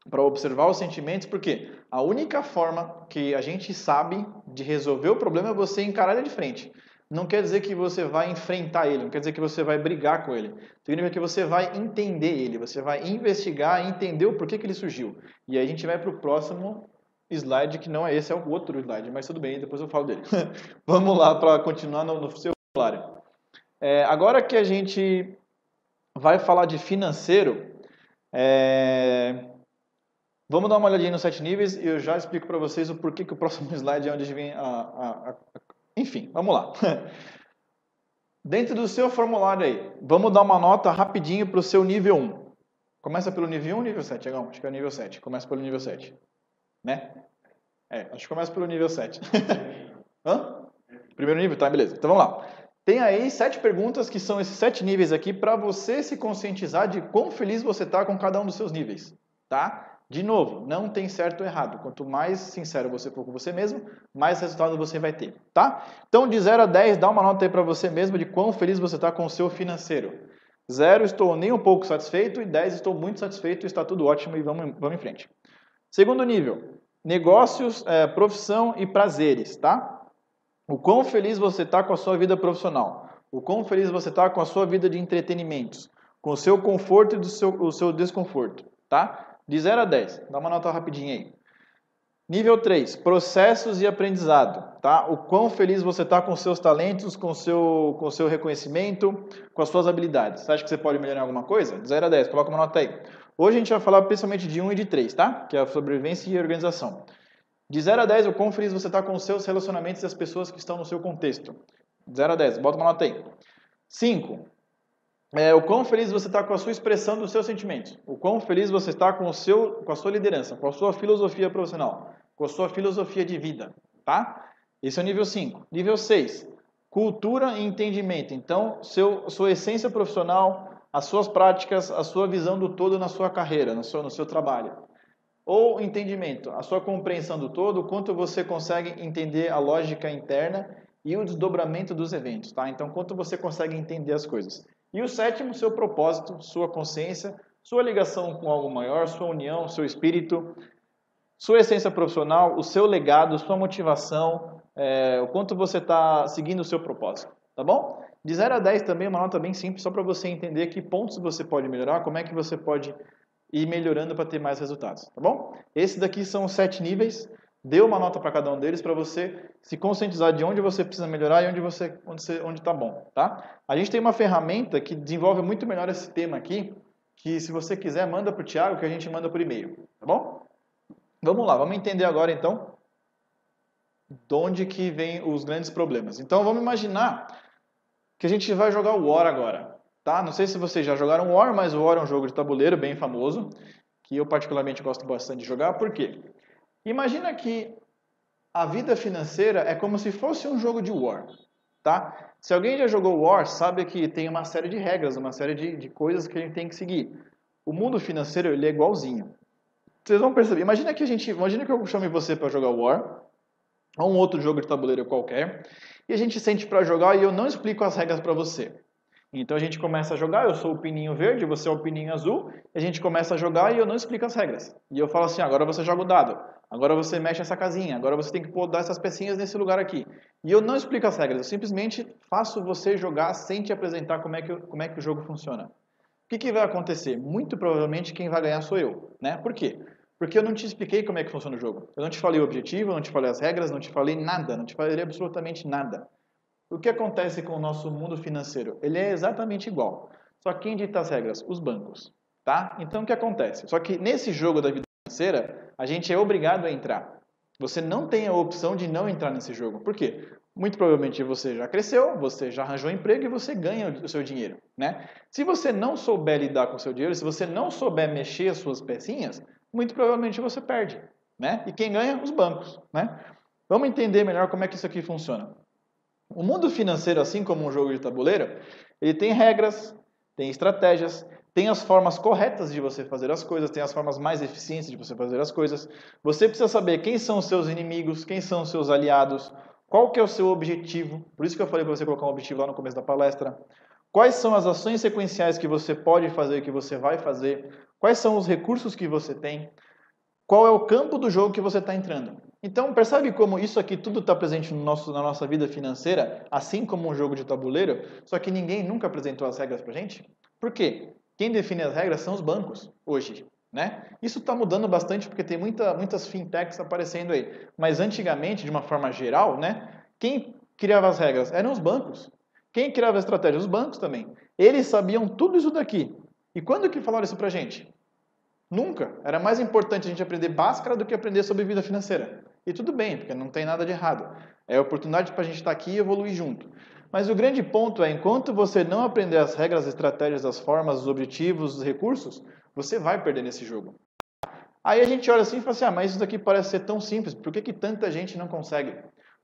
para observar os sentimentos, porque a única forma que a gente sabe de resolver o problema é você encarar ele de frente. Não quer dizer que você vai enfrentar ele, não quer dizer que você vai brigar com ele. Significa que você vai entender ele, você vai investigar e entender o porquê que ele surgiu. E aí a gente vai para o próximo slide, que não é esse, é o outro slide, mas tudo bem, depois eu falo dele. Vamos lá para continuar no seu formulário. Agora que a gente vai falar de financeiro, vamos dar uma olhadinha nos 7 níveis e eu já explico para vocês o porquê que o próximo slide é onde vem Enfim, vamos lá. Dentro do seu formulário aí, vamos dar uma nota rapidinho para o seu nível 1. Começa pelo nível 1 ou nível 7, Agão? Acho que é o nível 7. Começa pelo nível 7. Né? Acho que começa pelo nível 7. Hã? Primeiro nível? Tá, beleza. Então vamos lá. Tem aí 7 perguntas que são esses 7 níveis aqui para você se conscientizar de quão feliz você está com cada um dos seus níveis. Tá? De novo, não tem certo ou errado. Quanto mais sincero você for com você mesmo, mais resultado você vai ter, tá? Então, de 0 a 10, dá uma nota aí para você mesmo de quão feliz você está com o seu financeiro. 0, estou nem um pouco satisfeito, e 10, estou muito satisfeito, está tudo ótimo e vamos em frente. Segundo nível, negócios, profissão e prazeres, tá? O quão feliz você está com a sua vida profissional. O quão feliz você está com a sua vida de entretenimentos. com o seu conforto e o seu desconforto, tá? De 0 a 10, dá uma nota rapidinha aí. Nível 3, processos e aprendizado, tá? O quão feliz você está com seus talentos, com o seu reconhecimento, com as suas habilidades. Você acha que você pode melhorar alguma coisa? De 0 a 10, coloca uma nota aí. Hoje a gente vai falar principalmente de 1 e de 3, tá? Que é a sobrevivência e a organização. De 0 a 10, o quão feliz você está com os seus relacionamentos e as pessoas que estão no seu contexto. De 0 a 10, bota uma nota aí. 5, o quão feliz você está com a sua expressão dos seus sentimentos. O quão feliz você está com a sua liderança, com a sua filosofia profissional, com a sua filosofia de vida, tá? Esse é o nível 5. Nível 6, cultura e entendimento. Então, sua essência profissional, as suas práticas, a sua visão do todo na sua carreira, no seu trabalho. Ou entendimento, a sua compreensão do todo, o quanto você consegue entender a lógica interna e o desdobramento dos eventos, tá? Então, quanto você consegue entender as coisas. E o 7º, seu propósito, sua consciência, sua ligação com algo maior, sua união, seu espírito, sua essência profissional, o seu legado, sua motivação, o quanto você está seguindo o seu propósito, tá bom? De 0 a 10 também uma nota bem simples, só para você entender que pontos você pode melhorar, como é que você pode ir melhorando para ter mais resultados, tá bom? Esses daqui são os 7 níveis, dê uma nota para cada um deles para você se conscientizar de onde você precisa melhorar e onde está bom, tá? A gente tem uma ferramenta que desenvolve muito melhor esse tema aqui, que se você quiser manda para o Thiago que a gente manda por e-mail, tá bom? Vamos lá, vamos entender agora então de onde que vem os grandes problemas. Então vamos imaginar que a gente vai jogar o War agora, tá? Não sei se vocês já jogaram War, mas o War é um jogo de tabuleiro bem famoso, que eu particularmente gosto bastante de jogar, por quê? Imagina que a vida financeira é como se fosse um jogo de War, tá? Se alguém já jogou War, sabe que tem uma série de regras, uma série de coisas que a gente tem que seguir. O mundo financeiro, ele é igualzinho. Vocês vão perceber, imagina que eu chame você para jogar War, ou um outro jogo de tabuleiro qualquer, e a gente sente para jogar e eu não explico as regras para você. Então a gente começa a jogar, eu sou o pininho verde, você é o pininho azul, e a gente começa a jogar e eu não explico as regras. E eu falo assim, agora você joga o dado, agora você mexe essa casinha, agora você tem que dar essas pecinhas nesse lugar aqui. E eu não explico as regras, eu simplesmente faço você jogar sem te apresentar como é que o jogo funciona. O que vai acontecer? Muito provavelmente quem vai ganhar sou eu, né? Por quê? Porque eu não te expliquei como é que funciona o jogo. Eu não te falei o objetivo, eu não te falei as regras, não te falei nada, não te falei absolutamente nada. O que acontece com o nosso mundo financeiro? Ele é exatamente igual. Só que quem dita as regras? Os bancos, tá? Então o que acontece? Só que nesse jogo da vida financeira, a gente é obrigado a entrar. Você não tem a opção de não entrar nesse jogo. Por quê? Muito provavelmente você já cresceu, você já arranjou emprego e você ganha o seu dinheiro, né? Se você não souber lidar com o seu dinheiro, se você não souber mexer as suas pecinhas, muito provavelmente você perde, né? E quem ganha? Os bancos, né? Vamos entender melhor como é que isso aqui funciona. O mundo financeiro, assim como um jogo de tabuleiro, ele tem regras, tem estratégias, tem as formas corretas de você fazer as coisas, tem as formas mais eficientes de você fazer as coisas. Você precisa saber quem são os seus inimigos, quem são os seus aliados, qual que é o seu objetivo. Por isso que eu falei para você colocar um objetivo lá no começo da palestra. Quais são as ações sequenciais que você pode fazer, que você vai fazer? Quais são os recursos que você tem? Qual é o campo do jogo que você está entrando? Então, percebe como isso aqui tudo está presente na nossa vida financeira, assim como um jogo de tabuleiro, só que ninguém nunca apresentou as regras para a gente? Por quê? Quem define as regras são os bancos, hoje. Né? Isso está mudando bastante porque tem muitas fintechs aparecendo aí. Mas antigamente, de uma forma geral, né, quem criava as regras eram os bancos. Quem criava a estratégia? Os bancos também. Eles sabiam tudo isso daqui. E quando que falaram isso pra gente? Nunca. Era mais importante a gente aprender Bhaskara do que aprender sobre vida financeira. E tudo bem, porque não tem nada de errado. É a oportunidade para a gente estar aqui e evoluir junto. Mas o grande ponto é, enquanto você não aprender as regras, as estratégias, as formas, os objetivos, os recursos, você vai perder nesse jogo. Aí a gente olha assim e fala assim, mas isso daqui parece ser tão simples, por que tanta gente não consegue?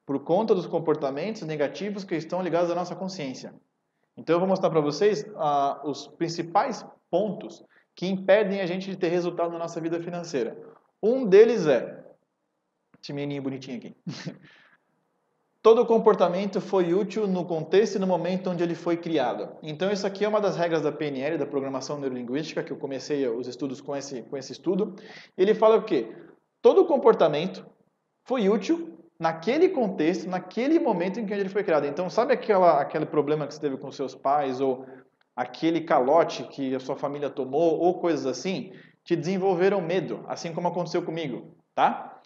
Por conta dos comportamentos negativos que estão ligados à nossa consciência. Então eu vou mostrar para vocês os principais pontos que impedem a gente de ter resultado na nossa vida financeira. Um deles é, esse menininho bonitinho aqui, todo comportamento foi útil no contexto e no momento onde ele foi criado. Então isso aqui é uma das regras da PNL, da Programação Neurolinguística, que eu comecei os estudos com esse estudo. Ele fala o quê? Todo comportamento foi útil naquele contexto, naquele momento em que ele foi criado. Então, sabe aquele problema que você teve com seus pais, ou aquele calote que a sua família tomou ou coisas assim, te desenvolveram medo, assim como aconteceu comigo, tá?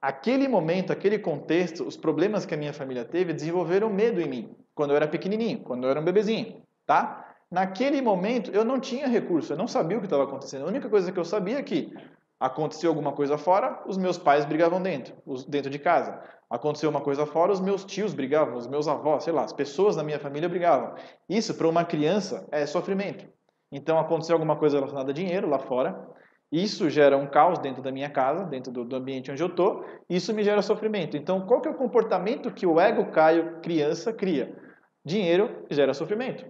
Aquele momento, aquele contexto, os problemas que a minha família teve desenvolveram medo em mim, quando eu era pequenininho, quando eu era um bebezinho, tá? Naquele momento, eu não tinha recurso, eu não sabia o que estava acontecendo. A única coisa que eu sabia é que aconteceu alguma coisa fora, os meus pais brigavam dentro de casa. Aconteceu uma coisa fora, os meus tios brigavam, os meus avós, sei lá, as pessoas da minha família brigavam. Isso, para uma criança, é sofrimento. Então, aconteceu alguma coisa relacionada a dinheiro lá fora, isso gera um caos dentro da minha casa, dentro do ambiente onde eu estou, isso me gera sofrimento. Então, qual que é o comportamento que o ego Caio, criança, cria? Dinheiro gera sofrimento.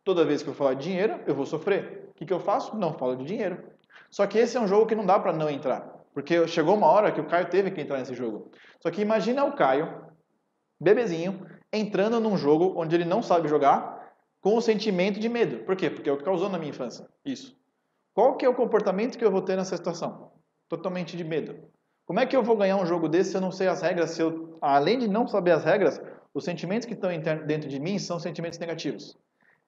Toda vez que eu falar de dinheiro, eu vou sofrer. O que eu faço? Não falo de dinheiro. Só que esse é um jogo que não dá para não entrar. Porque chegou uma hora que o Caio teve que entrar nesse jogo. Só que imagina o Caio, bebezinho, entrando num jogo onde ele não sabe jogar, com o sentimento de medo. Por quê? Porque é o que causou na minha infância. Isso. Qual que é o comportamento que eu vou ter nessa situação? Totalmente de medo. Como é que eu vou ganhar um jogo desse se eu não sei as regras? Se eu, além de não saber as regras, os sentimentos que estão dentro de mim são sentimentos negativos.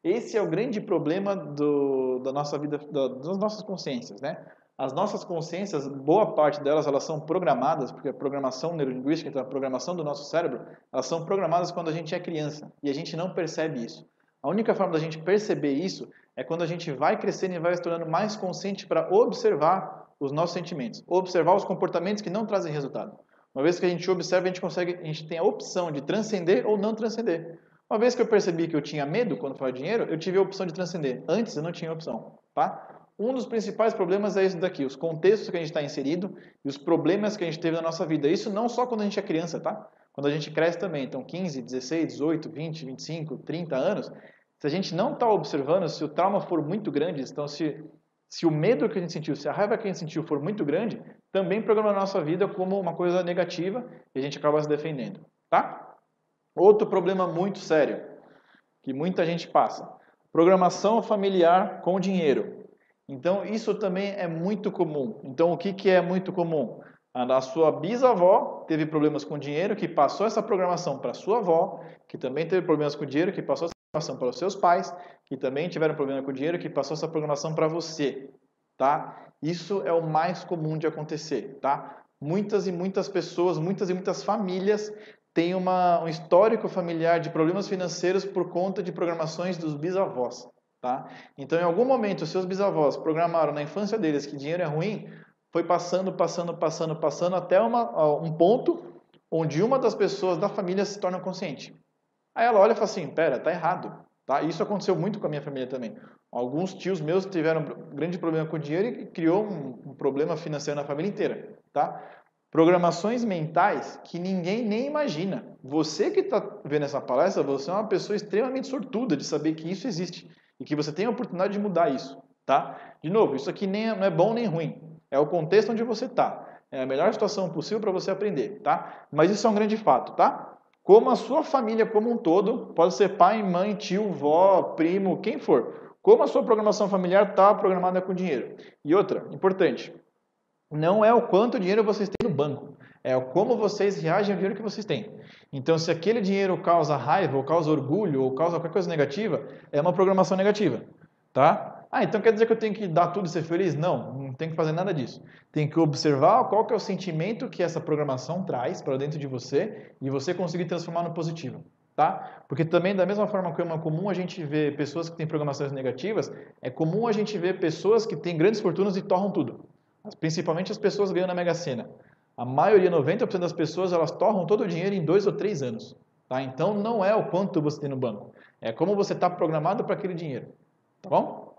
Esse é o grande problema da nossa vida, das nossas consciências, né? As nossas consciências, boa parte delas, elas são programadas, porque a programação neurolinguística, então a programação do nosso cérebro, elas são programadas quando a gente é criança e a gente não percebe isso. A única forma da gente perceber isso é quando a gente vai crescendo e vai se tornando mais consciente para observar os nossos sentimentos, observar os comportamentos que não trazem resultado. Uma vez que a gente observa, a gente tem a opção de transcender ou não transcender. Uma vez que eu percebi que eu tinha medo quando falava dinheiro, eu tive a opção de transcender. Antes eu não tinha opção, tá? Um dos principais problemas é isso daqui, os contextos que a gente está inserido e os problemas que a gente teve na nossa vida. Isso não só quando a gente é criança, tá? Quando a gente cresce também. Então, 15, 16, 18, 20, 25, 30 anos, se a gente não está observando, se o trauma for muito grande, então se o medo que a gente sentiu, se a raiva que a gente sentiu for muito grande, também programa a nossa vida como uma coisa negativa e a gente acaba se defendendo, tá? Outro problema muito sério, que muita gente passa, programação familiar com dinheiro. Então, isso também é muito comum. Então, o que é muito comum? A sua bisavó teve problemas com dinheiro, que passou essa programação para sua avó, que também teve problemas com dinheiro, que passou essa programação para os seus pais, que também tiveram problema com dinheiro, que passou essa programação para você, tá? Isso é o mais comum de acontecer, tá? Muitas e muitas pessoas, muitas e muitas famílias tem um histórico familiar de problemas financeiros por conta de programações dos bisavós, tá? Então, em algum momento, os seus bisavós programaram na infância deles que dinheiro é ruim, foi passando até um ponto onde uma das pessoas da família se torna consciente. Aí ela olha e fala assim, pera, tá errado, tá? Isso aconteceu muito com a minha família também. Alguns tios meus tiveram um grande problema com dinheiro e criou um problema financeiro na família inteira, tá? Programações mentais que ninguém nem imagina. Você que está vendo essa palestra, você é uma pessoa extremamente sortuda de saber que isso existe e que você tem a oportunidade de mudar isso, tá? De novo, isso aqui não é bom nem ruim. É o contexto onde você está. É a melhor situação possível para você aprender, tá? Mas isso é um grande fato, tá? Como a sua família como um todo, pode ser pai, mãe, tio, vó, primo, quem for. Como a sua programação familiar está programada com dinheiro. E outra, importante, não é o quanto dinheiro vocês têm no banco, é o como vocês reagem ao dinheiro que vocês têm. Então, se aquele dinheiro causa raiva, ou causa orgulho, ou causa qualquer coisa negativa, é uma programação negativa, tá? Ah, então quer dizer que eu tenho que dar tudo e ser feliz? Não, não tem que fazer nada disso. Tem que observar qual que é o sentimento que essa programação traz para dentro de você e você conseguir transformar no positivo, tá? Porque também, da mesma forma que é comum a gente ver pessoas que têm programações negativas, é comum a gente ver pessoas que têm grandes fortunas e torram tudo. Principalmente as pessoas ganham na Mega Sena. A maioria, 90% das pessoas, elas torram todo o dinheiro em 2 ou 3 anos. Tá? Então, não é o quanto você tem no banco. É como você está programado para aquele dinheiro. Tá bom?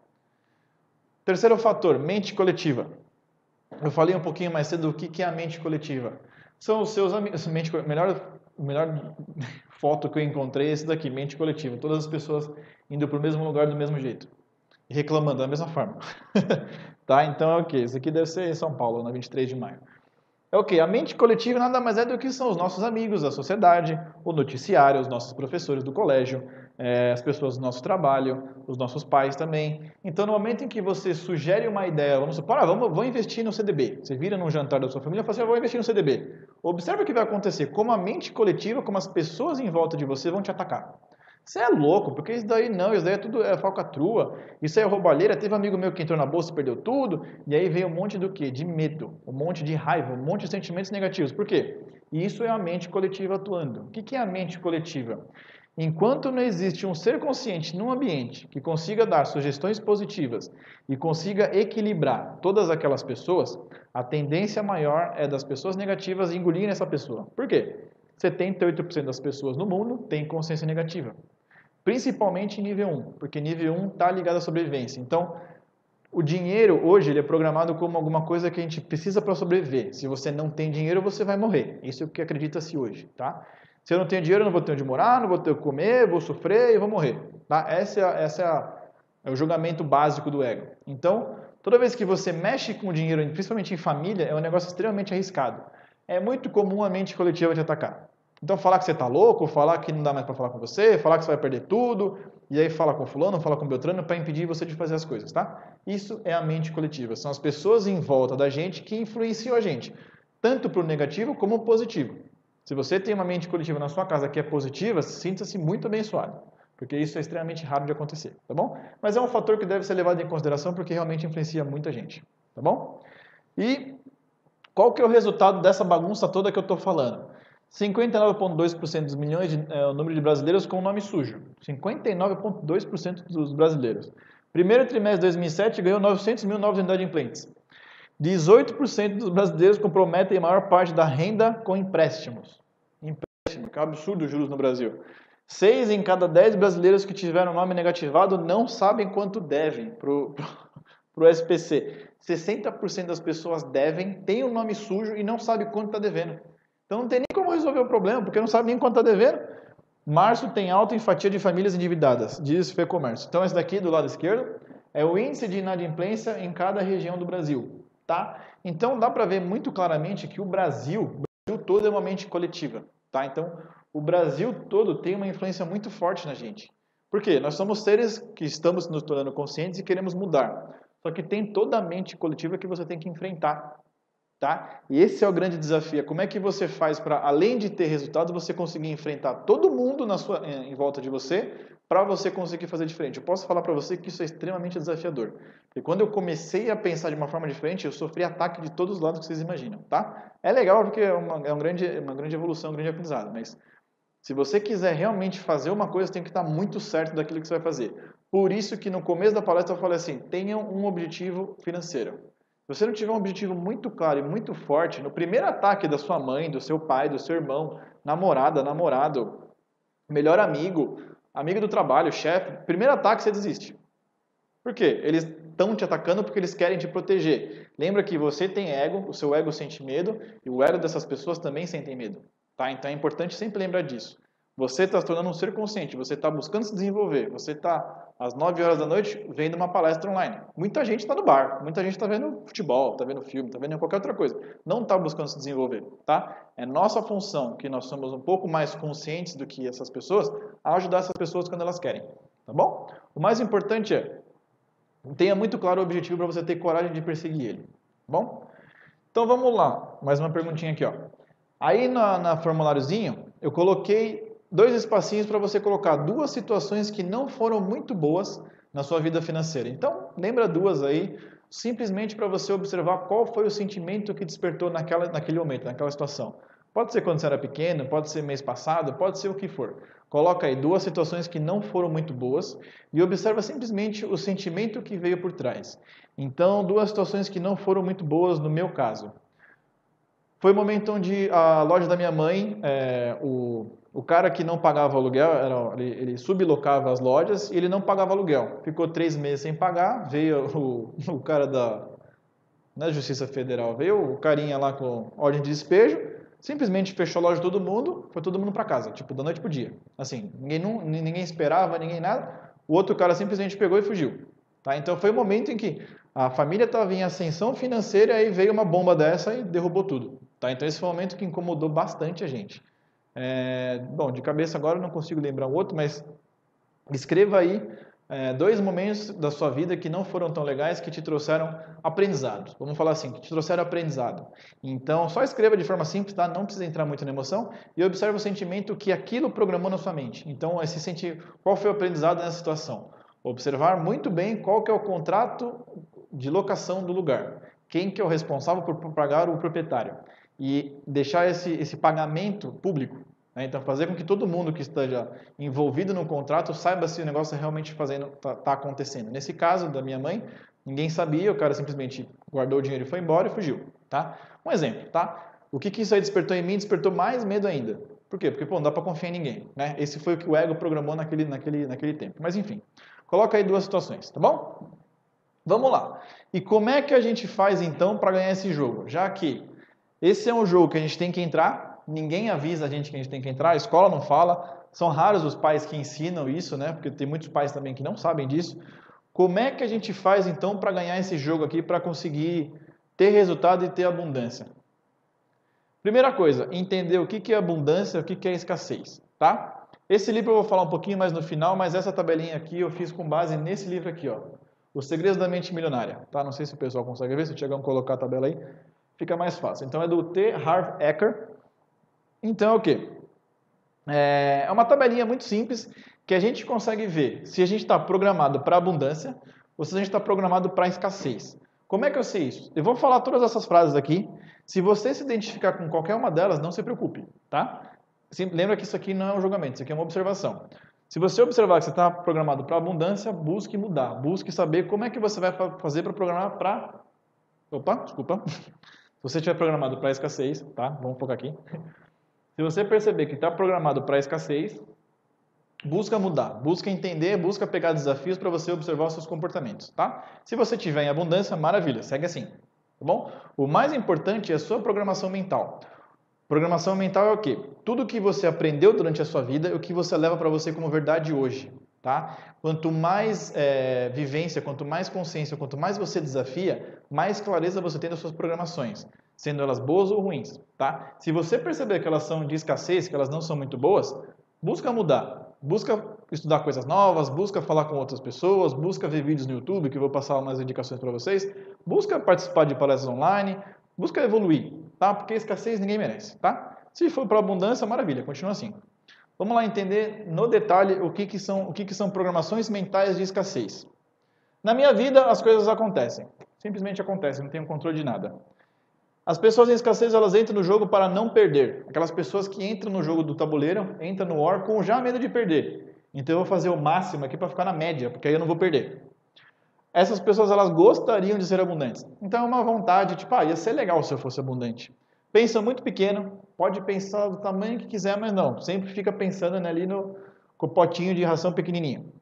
Terceiro fator, mente coletiva. Eu falei um pouquinho mais cedo do que é a mente coletiva. São os seus amigos. Melhor foto que eu encontrei é esse daqui, mente coletiva. Todas as pessoas indo para o mesmo lugar do mesmo jeito. E reclamando da mesma forma. Tá? Então é o que? Isso aqui deve ser em São Paulo, na 23 de maio. É o que? A mente coletiva nada mais é do que são os nossos amigos, a sociedade, o noticiário, os nossos professores do colégio, as pessoas do nosso trabalho, os nossos pais também. Então, no momento em que você sugere uma ideia, vamos supor, vou investir no CDB. Você vira num jantar da sua família e fala assim, eu vou investir no CDB. Observe o que vai acontecer, como a mente coletiva, como as pessoas em volta de você vão te atacar. Você é louco, porque isso daí não, isso daí é tudo falcatrua, isso aí é roubalheira. Teve um amigo meu que entrou na bolsa e perdeu tudo, e aí veio um monte do quê? De medo, um monte de raiva, um monte de sentimentos negativos. Por quê? E isso é a mente coletiva atuando. O que é a mente coletiva? Enquanto não existe um ser consciente num ambiente que consiga dar sugestões positivas e consiga equilibrar todas aquelas pessoas, a tendência maior é das pessoas negativas engolirem essa pessoa. Por quê? 78% das pessoas no mundo têm consciência negativa. Principalmente em nível 1, porque nível 1 está ligado à sobrevivência. Então, o dinheiro hoje ele é programado como alguma coisa que a gente precisa para sobreviver. Se você não tem dinheiro, você vai morrer. Isso é o que acredita-se hoje, tá? Se eu não tenho dinheiro, eu não vou ter onde morar, não vou ter o que comer, vou sofrer e vou morrer. Tá? Esse é o julgamento básico do ego. Então, toda vez que você mexe com o dinheiro, principalmente em família, é um negócio extremamente arriscado. É muito comum a mente coletiva te atacar. Então, falar que você está louco, falar que não dá mais para falar com você, falar que você vai perder tudo, e aí fala com fulano, fala com Beltrano para impedir você de fazer as coisas, tá? Isso é a mente coletiva. São as pessoas em volta da gente que influenciam a gente, tanto para o negativo como para o positivo. Se você tem uma mente coletiva na sua casa que é positiva, sinta-se muito abençoado, porque isso é extremamente raro de acontecer, tá bom? Mas é um fator que deve ser levado em consideração porque realmente influencia muita gente, tá bom? E qual que é o resultado dessa bagunça toda que eu estou falando? 59,2% dos milhões o número de brasileiros com nome sujo. 59,2% dos brasileiros. Primeiro trimestre de 2007 ganhou 900 mil novos inadimplentes. 18% dos brasileiros comprometem a maior parte da renda com empréstimos. Empréstimo, que é um absurdo os juros no Brasil. 6 em cada 10 brasileiros que tiveram nome negativado não sabem quanto devem para o SPC. 60% das pessoas devem, têm um nome sujo e não sabem quanto está devendo. Então não tem nem como resolver o problema, porque não sabe nem quanto está devendo. Março tem alta em fatia de famílias endividadas, diz FEComércio. Então esse daqui do lado esquerdo é o índice de inadimplência em cada região do Brasil. Tá? Então dá para ver muito claramente que o Brasil todo é uma mente coletiva. Tá? Então o Brasil todo tem uma influência muito forte na gente. Por quê? Nós somos seres que estamos nos tornando conscientes e queremos mudar. Só que tem toda a mente coletiva que você tem que enfrentar. Tá? E esse é o grande desafio. Como é que você faz para, além de ter resultados, você conseguir enfrentar todo mundo em volta de você para você conseguir fazer diferente? Eu posso falar para você que isso é extremamente desafiador. E quando eu comecei a pensar de uma forma diferente, eu sofri ataque de todos os lados que vocês imaginam. Tá? É legal porque é uma grande evolução, um grande aprendizado. Mas se você quiser realmente fazer uma coisa, você tem que estar muito certo daquilo que você vai fazer. Por isso que no começo da palestra eu falei assim, tenham um objetivo financeiro. Se você não tiver um objetivo muito claro e muito forte, no primeiro ataque da sua mãe, do seu pai, do seu irmão, namorada, namorado, melhor amigo, amigo do trabalho, chefe, primeiro ataque você desiste. Por quê? Eles estão te atacando porque eles querem te proteger. Lembra que você tem ego, o seu ego sente medo e o ego dessas pessoas também sentem medo. Tá? Então é importante sempre lembrar disso. Você está se tornando um ser consciente, você está buscando se desenvolver, você está às 9 horas da noite vendo uma palestra online. Muita gente está no bar, muita gente está vendo futebol, está vendo filme, está vendo qualquer outra coisa. Não está buscando se desenvolver, tá? É nossa função, que nós somos um pouco mais conscientes do que essas pessoas, a ajudar essas pessoas quando elas querem, tá bom? O mais importante é, tenha muito claro o objetivo para você ter coragem de perseguir ele, tá bom? Então vamos lá, mais uma perguntinha aqui, ó. Aí na formuláriozinho, eu coloquei 2 espacinhos para você colocar 2 situações que não foram muito boas na sua vida financeira. Então, lembra 2 aí, simplesmente para você observar qual foi o sentimento que despertou naquele momento, naquela situação. Pode ser quando você era pequeno, pode ser mês passado, pode ser o que for. Coloca aí 2 situações que não foram muito boas e observa simplesmente o sentimento que veio por trás. Então, 2 situações que não foram muito boas no meu caso. Foi o momento onde a loja da minha mãe, o cara que não pagava aluguel, ele sublocava as lojas e ele não pagava aluguel. Ficou 3 meses sem pagar, veio o cara da Justiça Federal, veio o carinha lá com ordem de despejo, simplesmente fechou a loja de todo mundo, foi todo mundo para casa, tipo, da noite pro dia. Assim, ninguém esperava, ninguém nada. O outro cara simplesmente pegou e fugiu. Tá? Então foi o momento em que a família estava em ascensão financeira e aí veio uma bomba dessa e derrubou tudo. Tá? Então esse foi um momento que incomodou bastante a gente. Bom, de cabeça agora eu não consigo lembrar o outro, mas escreva aí dois momentos da sua vida que não foram tão legais, que te trouxeram aprendizado. Vamos falar assim, que te trouxeram aprendizado. Então, só escreva de forma simples, tá? Não precisa entrar muito na emoção, e observe o sentimento que aquilo programou na sua mente. Então, qual foi o aprendizado nessa situação? Observar muito bem qual que é o contrato de locação do lugar. Quem que é o responsável por pagar o proprietário. E deixar esse pagamento público. Então, fazer com que todo mundo que esteja envolvido no contrato saiba se o negócio realmente está acontecendo. Nesse caso da minha mãe, ninguém sabia, o cara simplesmente guardou o dinheiro e foi embora e fugiu. Tá? Um exemplo, tá? O que isso aí despertou em mim? Despertou mais medo ainda. Por quê? Porque, não dá para confiar em ninguém. Né? Esse foi o que o ego programou naquele tempo. Mas, enfim, coloca aí duas situações, tá bom? Vamos lá. E como é que a gente faz, então, para ganhar esse jogo? Já que esse é um jogo que a gente tem que entrar, ninguém avisa a gente que a gente tem que entrar, a escola não fala, são raros os pais que ensinam isso, né? Porque tem muitos pais também que não sabem disso. Como é que a gente faz então para ganhar esse jogo aqui, para conseguir ter resultado e ter abundância? Primeira coisa, entender o que é abundância, o que é escassez, tá? Esse livro eu vou falar um pouquinho mais no final, mas essa tabelinha aqui eu fiz com base nesse livro aqui, ó. Os Segredos da Mente Milionária, tá? Não sei se o pessoal consegue ver, se o Tiagão colocar a tabela aí, fica mais fácil. Então é do T. Harv Eker. Então é o quê? É uma tabelinha muito simples que a gente consegue ver se a gente está programado para abundância ou se a gente está programado para escassez. Como é que eu sei isso? Eu vou falar todas essas frases aqui. Se você se identificar com qualquer uma delas, não se preocupe, tá? Lembra que isso aqui não é um julgamento, isso aqui é uma observação. Se você observar que você está programado para abundância, busque mudar. Busque saber como é que você vai fazer para programar para... Opa, desculpa. Se você estiver programado para escassez, tá? Vamos focar aqui. Se você perceber que está programado para escassez, busca mudar, busca entender, busca pegar desafios para você observar os seus comportamentos, tá? Se você tiver em abundância, maravilha, segue assim, tá bom? O mais importante é a sua programação mental. Programação mental é o quê? Tudo que você aprendeu durante a sua vida e o que você leva para você como verdade hoje, tá? Quanto mais vivência, quanto mais consciência, quanto mais você desafia, mais clareza você tem das suas programações, sendo elas boas ou ruins, tá? Se você perceber que elas são de escassez, que elas não são muito boas, busca mudar, busca estudar coisas novas, busca falar com outras pessoas, busca ver vídeos no YouTube, que eu vou passar umas indicações para vocês, busca participar de palestras online, busca evoluir, tá? Porque escassez ninguém merece, tá? Se for para abundância, maravilha, continua assim. Vamos lá entender no detalhe o que são programações mentais de escassez. Na minha vida, as coisas acontecem. Simplesmente acontecem, não tenho controle de nada. As pessoas em escassez, elas entram no jogo para não perder. Aquelas pessoas que entram no jogo do tabuleiro, entram no War com já medo de perder. Então eu vou fazer o máximo aqui para ficar na média, porque aí eu não vou perder. Essas pessoas, elas gostariam de ser abundantes. Então é uma vontade, tipo, ia ser legal se eu fosse abundante. Pensa muito pequeno, pode pensar do tamanho que quiser, mas não. Sempre fica pensando ali com o potinho de ração pequenininho.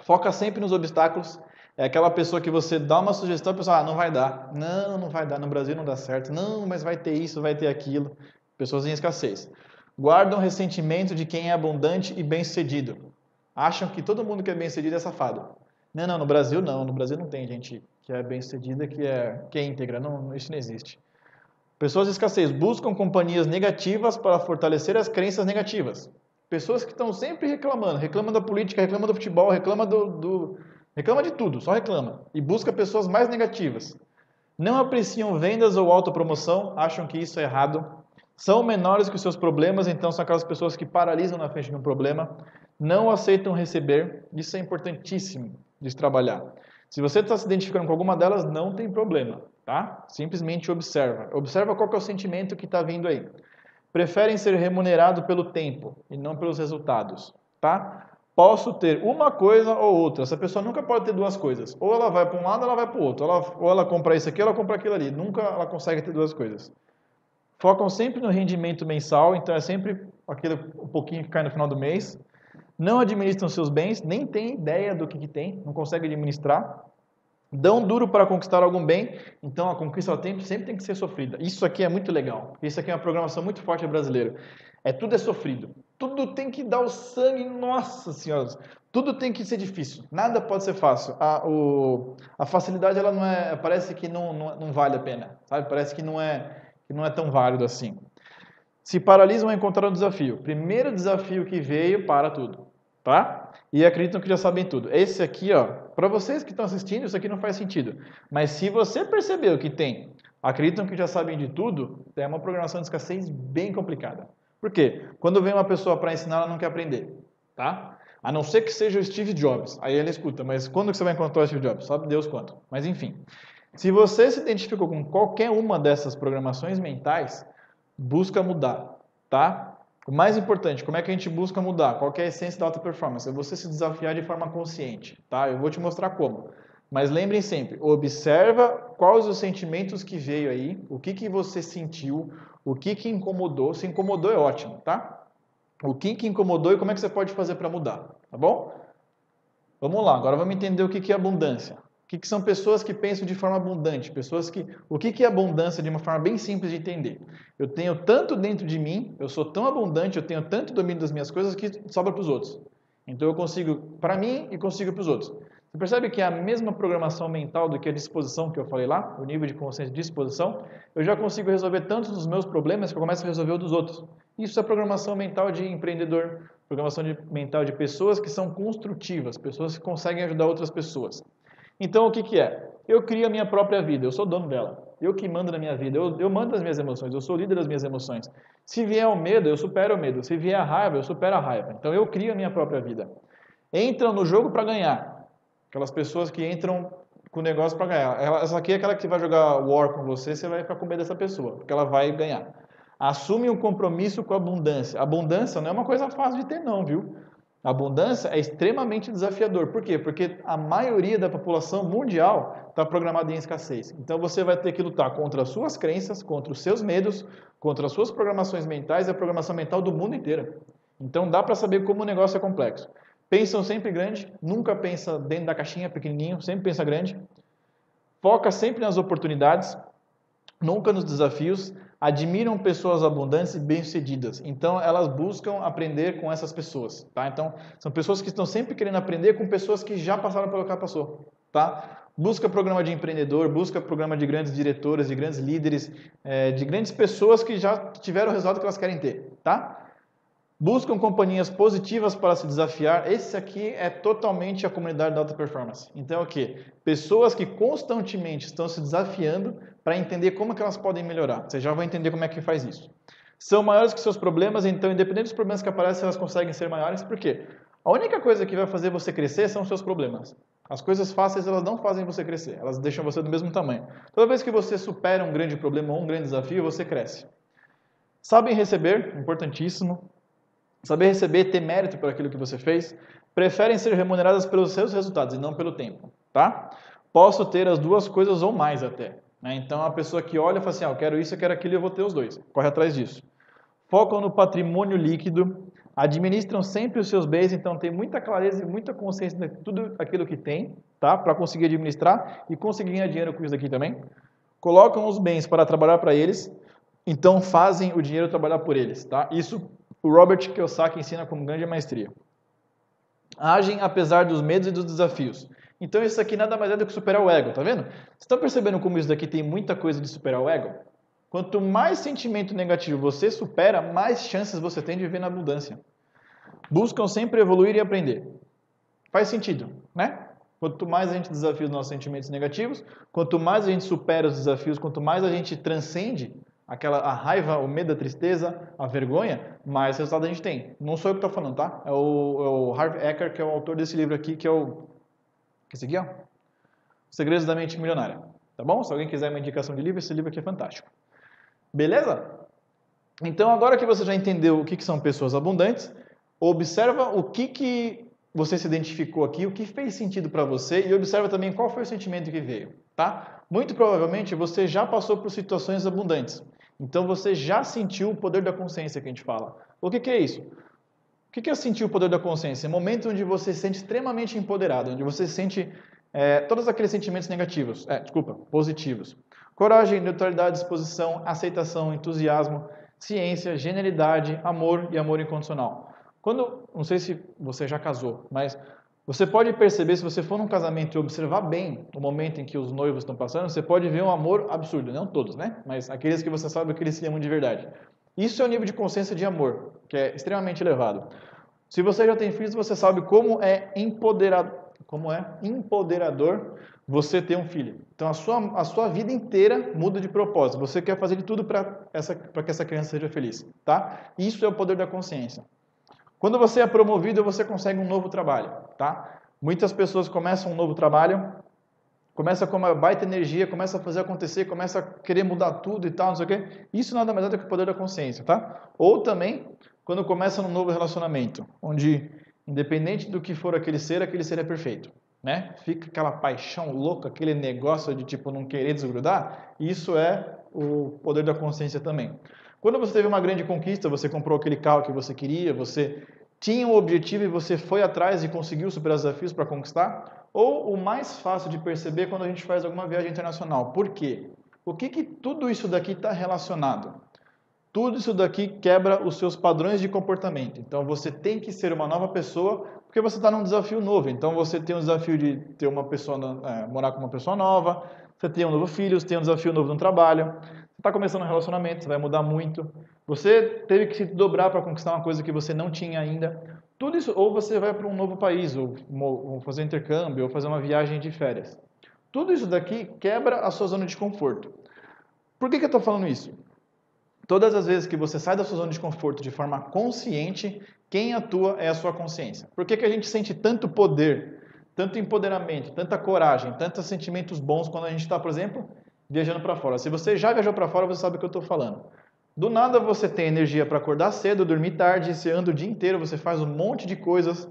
Foca sempre nos obstáculos. É aquela pessoa que você dá uma sugestão, a pessoa, não vai dar. Não vai dar. No Brasil não dá certo. Não, mas vai ter isso, vai ter aquilo. Pessoas em escassez. Guardam ressentimento de quem é abundante e bem-sucedido. Acham que todo mundo que é bem-sucedido é safado. Não, no Brasil não. No Brasil não tem gente que é bem-sucedida, que é íntegra. Não, isso não existe. Pessoas de escassez buscam companhias negativas para fortalecer as crenças negativas. Pessoas que estão sempre reclamando. Reclamam da política, reclamam do futebol, reclamam reclama de tudo, só reclama. E busca pessoas mais negativas. Não apreciam vendas ou autopromoção, acham que isso é errado. São menores que os seus problemas, então são aquelas pessoas que paralisam na frente de um problema. Não aceitam receber, isso é importantíssimo de se trabalhar. Se você está se identificando com alguma delas, não tem problema, tá? Simplesmente observa. Observa qual que é o sentimento que está vindo aí. Preferem ser remunerados pelo tempo e não pelos resultados, tá? Posso ter uma coisa ou outra. Essa pessoa nunca pode ter duas coisas. Ou ela vai para um lado ou ela vai para o outro. Ou ela compra isso aqui ou ela compra aquilo ali. Nunca ela consegue ter duas coisas. Focam sempre no rendimento mensal, então é sempre aquele um pouquinho que cai no final do mês. Não administram seus bens, nem tem ideia do que tem, não consegue administrar. Dão duro para conquistar algum bem, então a conquista sempre tem que ser sofrida. Isso aqui é muito legal, isso aqui é uma programação muito forte brasileira. Tudo é sofrido, tudo tem que dar o sangue, nossa senhora, tudo tem que ser difícil, nada pode ser fácil. A facilidade, ela não é, parece que não vale a pena, sabe? Parece que não é tão válido assim. Se paralisam a encontrar um desafio. Primeiro desafio que veio, para tudo. tá? E acreditam que já sabem tudo. Esse aqui, ó, para vocês que estão assistindo, isso aqui não faz sentido. Mas se você percebeu que tem, acreditam que já sabem de tudo, é uma programação de escassez bem complicada. Por quê? Quando vem uma pessoa para ensinar, ela não quer aprender, tá? A não ser que seja o Steve Jobs. Aí ela escuta, mas quando que você vai encontrar o Steve Jobs? Sabe Deus quanto. Mas enfim. Se você se identificou com qualquer uma dessas programações mentais, busca mudar, tá? O mais importante, como é que a gente busca mudar? Qual que é a essência da alta performance? É você se desafiar de forma consciente, tá? Eu vou te mostrar como. Mas lembrem sempre, observa quais os sentimentos que veio aí, o que que você sentiu, o que que incomodou. Se incomodou é ótimo, tá? O que que incomodou e como é que você pode fazer para mudar, tá bom? Vamos lá, agora vamos entender o que que é abundância. O que que são pessoas que pensam de forma abundante? O que que é abundância de uma forma bem simples de entender? Eu tenho tanto dentro de mim, eu sou tão abundante, eu tenho tanto domínio das minhas coisas que sobra para os outros. Então eu consigo para mim e consigo para os outros. Você percebe que é a mesma programação mental do que a disposição que eu falei lá, o nível de consciência de disposição, eu já consigo resolver tantos dos meus problemas que eu começo a resolver os dos outros. Isso é programação mental de empreendedor, programação mental de pessoas que são construtivas, pessoas que conseguem ajudar outras pessoas. Então, o que que é? Eu crio a minha própria vida, eu sou dono dela. Eu que mando na minha vida, eu mando as minhas emoções, eu sou o líder das minhas emoções. Se vier o medo, eu supero o medo. Se vier a raiva, eu supero a raiva. Então, eu crio a minha própria vida. Entram no jogo para ganhar. Aquelas pessoas que entram com o negócio para ganhar. Essa aqui é aquela que vai jogar War com você, você vai ficar com medo dessa pessoa, porque ela vai ganhar. Assume um compromisso com a abundância. Abundância não é uma coisa fácil de ter não, viu? A abundância é extremamente desafiador. Por quê? Porque a maioria da população mundial está programada em escassez. Então você vai ter que lutar contra as suas crenças, contra os seus medos, contra as suas programações mentais e a programação mental do mundo inteiro. Então dá para saber como o negócio é complexo. Pensam sempre grande, nunca pensa dentro da caixinha pequenininho, sempre pensa grande. Foca sempre nas oportunidades, nunca nos desafios. Admiram pessoas abundantes e bem-sucedidas. Então, elas buscam aprender com essas pessoas, tá? Então, são pessoas que estão sempre querendo aprender com pessoas que já passaram pelo que ela passou, tá? Busca programa de empreendedor, busca programa de grandes diretores, de grandes líderes, de grandes pessoas que já tiveram o resultado que elas querem ter, tá? Buscam companhias positivas para se desafiar. Esse aqui é totalmente a comunidade da alta performance. Então, o quê? Pessoas que constantemente estão se desafiando para entender como que elas podem melhorar. Você já vai entender como é que faz isso. São maiores que seus problemas, então, independente dos problemas que aparecem, elas conseguem ser maiores. Por quê? A única coisa que vai fazer você crescer são os seus problemas. As coisas fáceis, elas não fazem você crescer. Elas deixam você do mesmo tamanho. Toda vez que você supera um grande problema ou um grande desafio, você cresce. Sabem receber, importantíssimo. Saber receber, ter mérito por aquilo que você fez. Preferem ser remuneradas pelos seus resultados e não pelo tempo, tá? Posso ter as duas coisas ou mais até. Né? Então, a pessoa que olha e fala assim, eu quero isso, eu quero aquilo, eu vou ter os dois. Corre atrás disso. Focam no patrimônio líquido. Administram sempre os seus bens, então tem muita clareza e muita consciência de tudo aquilo que tem, tá? Para conseguir administrar e conseguir ganhar dinheiro com isso aqui também. Colocam os bens para trabalhar para eles, então fazem o dinheiro trabalhar por eles, tá? Isso o Robert Kiyosaki ensina com grande maestria. Agem apesar dos medos e dos desafios. Então isso aqui nada mais é do que superar o ego, tá vendo? Vocês estão percebendo como isso daqui tem muita coisa de superar o ego? Quanto mais sentimento negativo você supera, mais chances você tem de viver na abundância. Buscam sempre evoluir e aprender. Faz sentido, né? Quanto mais a gente desafia os nossos sentimentos negativos, quanto mais a gente supera os desafios, quanto mais a gente transcende a raiva, o medo, a tristeza, a vergonha, mais resultado a gente tem. Não sou eu que estou falando, tá? É o Harv Eker, que é o autor desse livro aqui, que é o... Esse aqui, ó. Segredos da Mente Milionária. Tá bom? Se alguém quiser uma indicação de livro, esse livro aqui é fantástico. Beleza? Então, agora que você já entendeu o que são pessoas abundantes, observa o que você se identificou aqui, o que fez sentido para você e observa também qual foi o sentimento que veio, tá? Muito provavelmente você já passou por situações abundantes. Então você já sentiu o poder da consciência que a gente fala. O que é isso? O que é sentir o poder da consciência? É um momento onde você se sente extremamente empoderado, onde você sente todos aqueles sentimentos negativos, positivos. Coragem, neutralidade, disposição, aceitação, entusiasmo, ciência, genialidade, amor e amor incondicional. Não sei se você já casou, mas você pode perceber, se você for num casamento e observar bem o momento em que os noivos estão passando, você pode ver um amor absurdo. Não todos, né? Mas aqueles que você sabe que eles se amam de verdade. Isso é o nível de consciência de amor, que é extremamente elevado. Se você já tem filhos, você sabe como é empoderador você ter um filho. Então a sua vida inteira muda de propósito. Você quer fazer de tudo para que essa criança seja feliz, tá? Isso é o poder da consciência. Quando você é promovido, você consegue um novo trabalho, tá? Muitas pessoas começam um novo trabalho, começa com uma baita energia, começa a fazer acontecer, começa a querer mudar tudo e tal, não sei o quê. Isso nada mais é do que o poder da consciência, tá? Ou também, quando começa num novo relacionamento, onde, independente do que for aquele ser é perfeito, né? Fica aquela paixão louca, aquele negócio de, tipo, não querer desgrudar. Isso é o poder da consciência também. Quando você teve uma grande conquista, você comprou aquele carro que você queria, você tinha um objetivo e você foi atrás e conseguiu superar os desafios para conquistar, ou o mais fácil de perceber quando a gente faz alguma viagem internacional. Por quê? O que tudo isso daqui está relacionado? Tudo isso daqui quebra os seus padrões de comportamento. Então você tem que ser uma nova pessoa porque você está num desafio novo. Então você tem um desafio de ter uma pessoa, morar com uma pessoa nova, você tem um novo filho, você tem um desafio novo no trabalho, você está começando um relacionamento, você vai mudar muito. Você teve que se dobrar para conquistar uma coisa que você não tinha ainda. Tudo isso, ou você vai para um novo país, ou fazer intercâmbio, ou fazer uma viagem de férias. Tudo isso daqui quebra a sua zona de conforto. Por que eu estou falando isso? Todas as vezes que você sai da sua zona de conforto de forma consciente, quem atua é a sua consciência. Por que a gente sente tanto poder, tanto empoderamento, tanta coragem, tantos sentimentos bons quando a gente está, por exemplo, viajando para fora? Se você já viajou para fora, você sabe o que eu estou falando. Do nada você tem energia para acordar cedo, dormir tarde, você anda o dia inteiro, você faz um monte de coisas,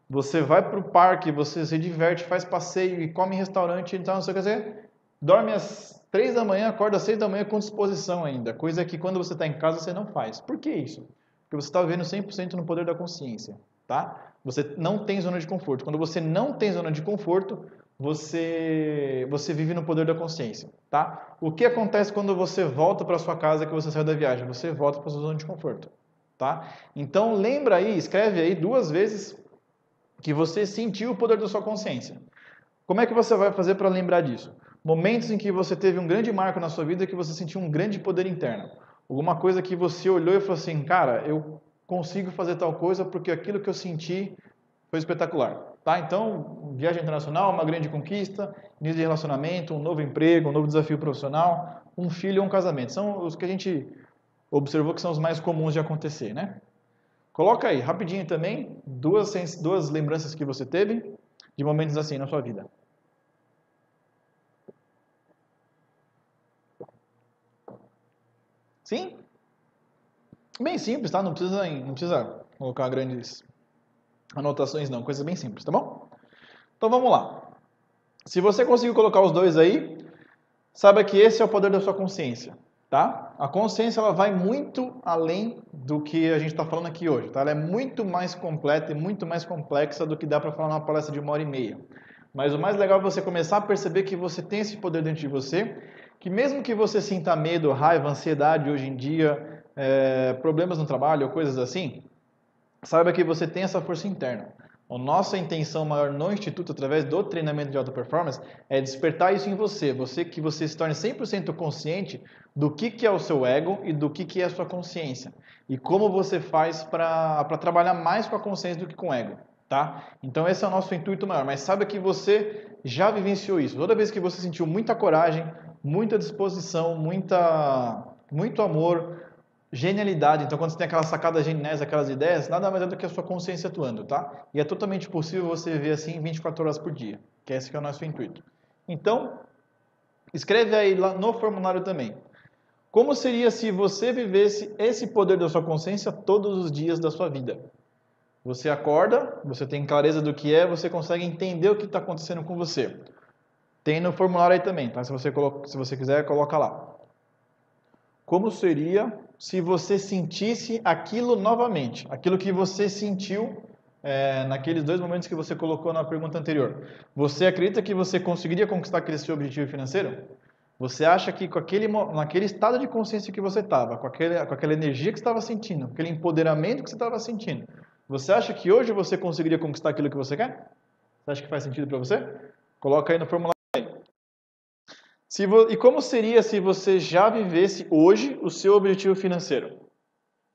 você vai para o parque, você se diverte, faz passeio e come em restaurante, então não sei o que dizer, dorme às 3 da manhã, acorda às 6 da manhã com disposição ainda, coisa que quando você está em casa você não faz. Por que isso? Porque você está vivendo 100% no poder da consciência, tá? Você não tem zona de conforto. Quando você não tem zona de conforto, você vive no poder da consciência, tá? O que acontece quando você volta para sua casa que você saiu da viagem? Você volta para sua zona de conforto, tá? Então lembra aí, escreve aí 2 vezes que você sentiu o poder da sua consciência. Como é que você vai fazer para lembrar disso? Momentos em que você teve um grande marco na sua vida que você sentiu um grande poder interno. Alguma coisa que você olhou e falou assim, cara, eu consigo fazer tal coisa porque aquilo que eu senti foi espetacular. Tá? Então, viagem internacional, uma grande conquista, início de relacionamento, um novo emprego, um novo desafio profissional, um filho ou um casamento. São os que a gente observou que são os mais comuns de acontecer, né? Coloca aí, rapidinho também, duas lembranças que você teve de momentos assim na sua vida. Sim? Bem simples, tá? Não precisa colocar grandes anotações não, coisas bem simples, tá bom? Então vamos lá. Se você conseguiu colocar os dois aí, saiba que esse é o poder da sua consciência, tá? A consciência ela vai muito além do que a gente está falando aqui hoje, tá? Ela é muito mais completa e muito mais complexa do que dá para falar numa palestra de 1h30. Mas o mais legal é você começar a perceber que você tem esse poder dentro de você, que mesmo que você sinta medo, raiva, ansiedade hoje em dia, problemas no trabalho ou coisas assim, saiba que você tem essa força interna. A nossa intenção maior no Instituto, através do treinamento de alta performance, é despertar isso em você. Que você se torne 100% consciente do que é o seu ego e do que é a sua consciência. E como você faz para trabalhar mais com a consciência do que com o ego. Tá? Então esse é o nosso intuito maior. Mas saiba que você já vivenciou isso. Toda vez que você sentiu muita coragem, muita disposição, muito amor, genialidade. Então, quando você tem aquelas sacadas geniais, aquelas ideias, nada mais é do que a sua consciência atuando, tá? E é totalmente possível você viver assim 24 horas por dia, que esse que é o nosso intuito. Então, escreve aí lá no formulário também. Como seria se você vivesse esse poder da sua consciência todos os dias da sua vida? Você acorda, você tem clareza do que é, você consegue entender o que está acontecendo com você. Tem no formulário aí também, tá? Se você quiser, coloca lá. Como seria se você sentisse aquilo novamente? Aquilo que você sentiu naqueles 2 momentos que você colocou na pergunta anterior. Você acredita que você conseguiria conquistar aquele seu objetivo financeiro? Você acha que naquele estado de consciência que você estava, com aquela energia que você estava sentindo, aquele empoderamento que você estava sentindo, você acha que hoje você conseguiria conquistar aquilo que você quer? Você acha que faz sentido para você? Coloca aí no formulário. E como seria se você já vivesse hoje o seu objetivo financeiro?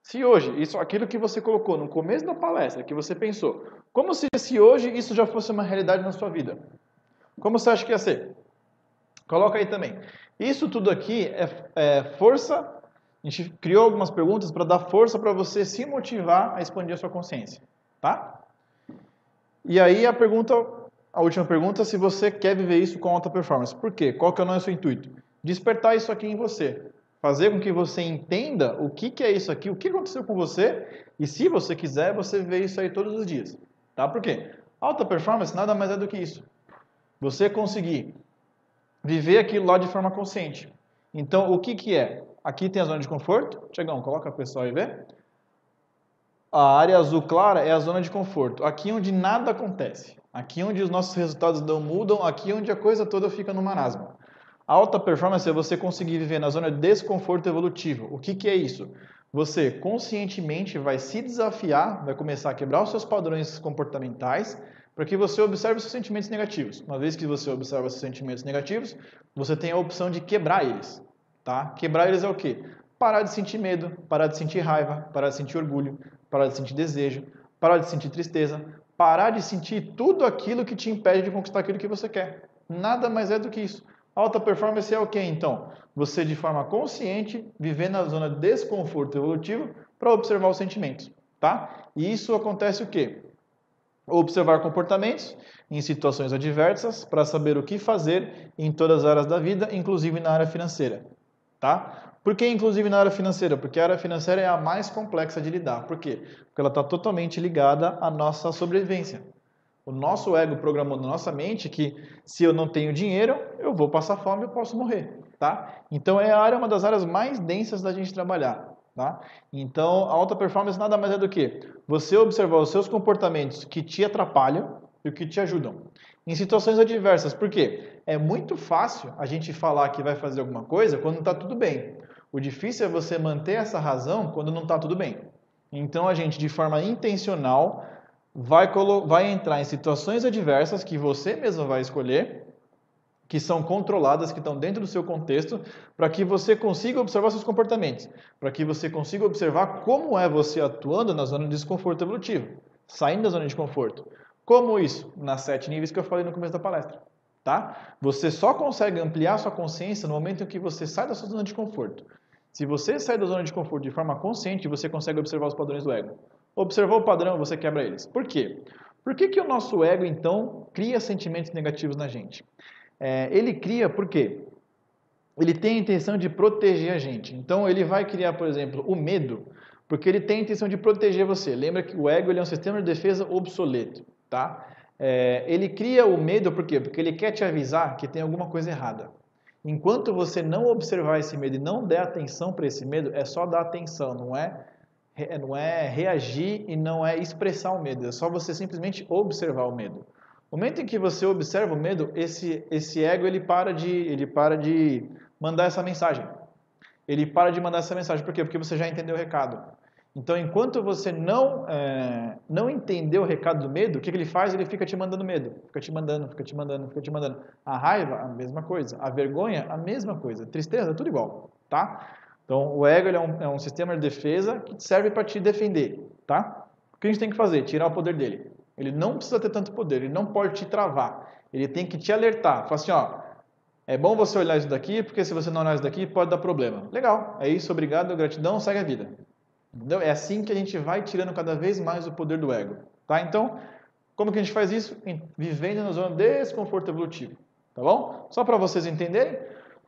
Se hoje, aquilo que você colocou no começo da palestra, que você pensou, como se hoje isso já fosse uma realidade na sua vida? Como você acha que ia ser? Coloca aí também. Isso tudo aqui é força. A gente criou algumas perguntas para dar força para você se motivar a expandir a sua consciência, tá? E aí a última pergunta, se você quer viver isso com alta performance. Por quê? Qual que é o nosso intuito? Despertar isso aqui em você. Fazer com que você entenda o que é isso aqui, o que aconteceu com você, e se você quiser, você viver isso aí todos os dias. Tá? Por quê? Alta performance nada mais é do que isso. Você conseguir viver aquilo lá de forma consciente. Então, o que é? Aqui tem a zona de conforto. Tiagão, coloca o pessoal aí ver. A área azul clara é a zona de conforto. Aqui onde nada acontece. Aqui onde os nossos resultados não mudam. Aqui onde a coisa toda fica no marasmo. A alta performance é você conseguir viver na zona de desconforto evolutivo. O que é isso? Você conscientemente vai se desafiar, vai começar a quebrar os seus padrões comportamentais para que você observe os seus sentimentos negativos. Uma vez que você observa os seus sentimentos negativos, você tem a opção de quebrar eles. Tá? Quebrar eles é o quê? Parar de sentir medo, parar de sentir raiva, parar de sentir orgulho, parar de sentir desejo, parar de sentir tristeza, parar de sentir tudo aquilo que te impede de conquistar aquilo que você quer. Nada mais é do que isso. Alta performance é o que então? Você de forma consciente viver na zona de desconforto evolutivo para observar os sentimentos, tá? E isso acontece o quê? Observar comportamentos em situações adversas para saber o que fazer em todas as áreas da vida, inclusive na área financeira, tá? Por que inclusive na área financeira? Porque a área financeira é a mais complexa de lidar. Por quê? Porque ela está totalmente ligada à nossa sobrevivência. O nosso ego programou na nossa mente que se eu não tenho dinheiro, eu vou passar fome, eu posso morrer, tá? Então uma das áreas mais densas da gente trabalhar, tá? Então a alta performance nada mais é do que você observar os seus comportamentos que te atrapalham e o que te ajudam. Em situações adversas, por quê? É muito fácil a gente falar que vai fazer alguma coisa quando está tudo bem. O difícil é você manter essa razão quando não está tudo bem. Então a gente, de forma intencional, vai entrar em situações adversas que você mesmo vai escolher, que são controladas, que estão dentro do seu contexto, para que você consiga observar seus comportamentos, para que você consiga observar como é você atuando na zona de desconforto evolutivo, saindo da zona de conforto. Como isso? Nas 7 níveis que eu falei no começo da palestra. Tá? Você só consegue ampliar sua consciência no momento em que você sai da sua zona de conforto. Se você sai da zona de conforto de forma consciente, você consegue observar os padrões do ego. Observou o padrão, você quebra eles. Por quê? Por que o nosso ego, então, cria sentimentos negativos na gente? Ele cria por quê? Ele tem a intenção de proteger a gente. Então, ele vai criar, por exemplo, o medo, porque ele tem a intenção de proteger você. Lembra que o ego ele é um sistema de defesa obsoleto. Tá? Ele cria o medo por quê? Porque ele quer te avisar que tem alguma coisa errada. Enquanto você não observar esse medo e não der atenção para esse medo, é só dar atenção, não é reagir e não é expressar o medo, é só você simplesmente observar o medo. No momento em que você observa o medo, esse ego ele para de mandar essa mensagem. Ele para de mandar essa mensagem, por quê? Porque você já entendeu o recado. Então, enquanto você não entendeu o recado do medo, o que ele faz? Ele fica te mandando medo. Fica te mandando, fica te mandando, fica te mandando. A raiva, a mesma coisa. A vergonha, a mesma coisa. Tristeza, tudo igual, tá? Então, o ego ele é um sistema de defesa que serve para te defender, tá? O que a gente tem que fazer? Tirar o poder dele. Ele não precisa ter tanto poder, ele não pode te travar. Ele tem que te alertar. Fala assim, ó, é bom você olhar isso daqui, porque se você não olhar isso daqui, pode dar problema. Legal, é isso, obrigado, gratidão, segue a vida. Entendeu? É assim que a gente vai tirando cada vez mais o poder do ego. Tá? Então, como que a gente faz isso? Vivendo na zona de desconforto evolutivo. Tá bom? Só para vocês entenderem,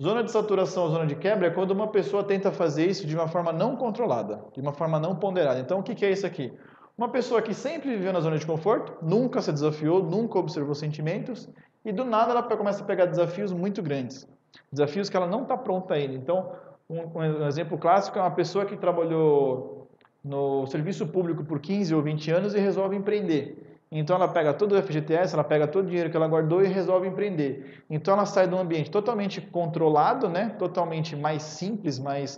zona de saturação, zona de quebra é quando uma pessoa tenta fazer isso de uma forma não controlada, de uma forma não ponderada. Então, o que é isso aqui? Uma pessoa que sempre viveu na zona de conforto, nunca se desafiou, nunca observou sentimentos, e do nada ela começa a pegar desafios muito grandes. Desafios que ela não está pronta ainda. Então, um exemplo clássico é uma pessoa que trabalhou no serviço público por 15 ou 20 anos e resolve empreender. Então ela pega todo o FGTS, ela pega todo o dinheiro que ela guardou e resolve empreender. Então ela sai de um ambiente totalmente controlado, né? Totalmente mais simples, menos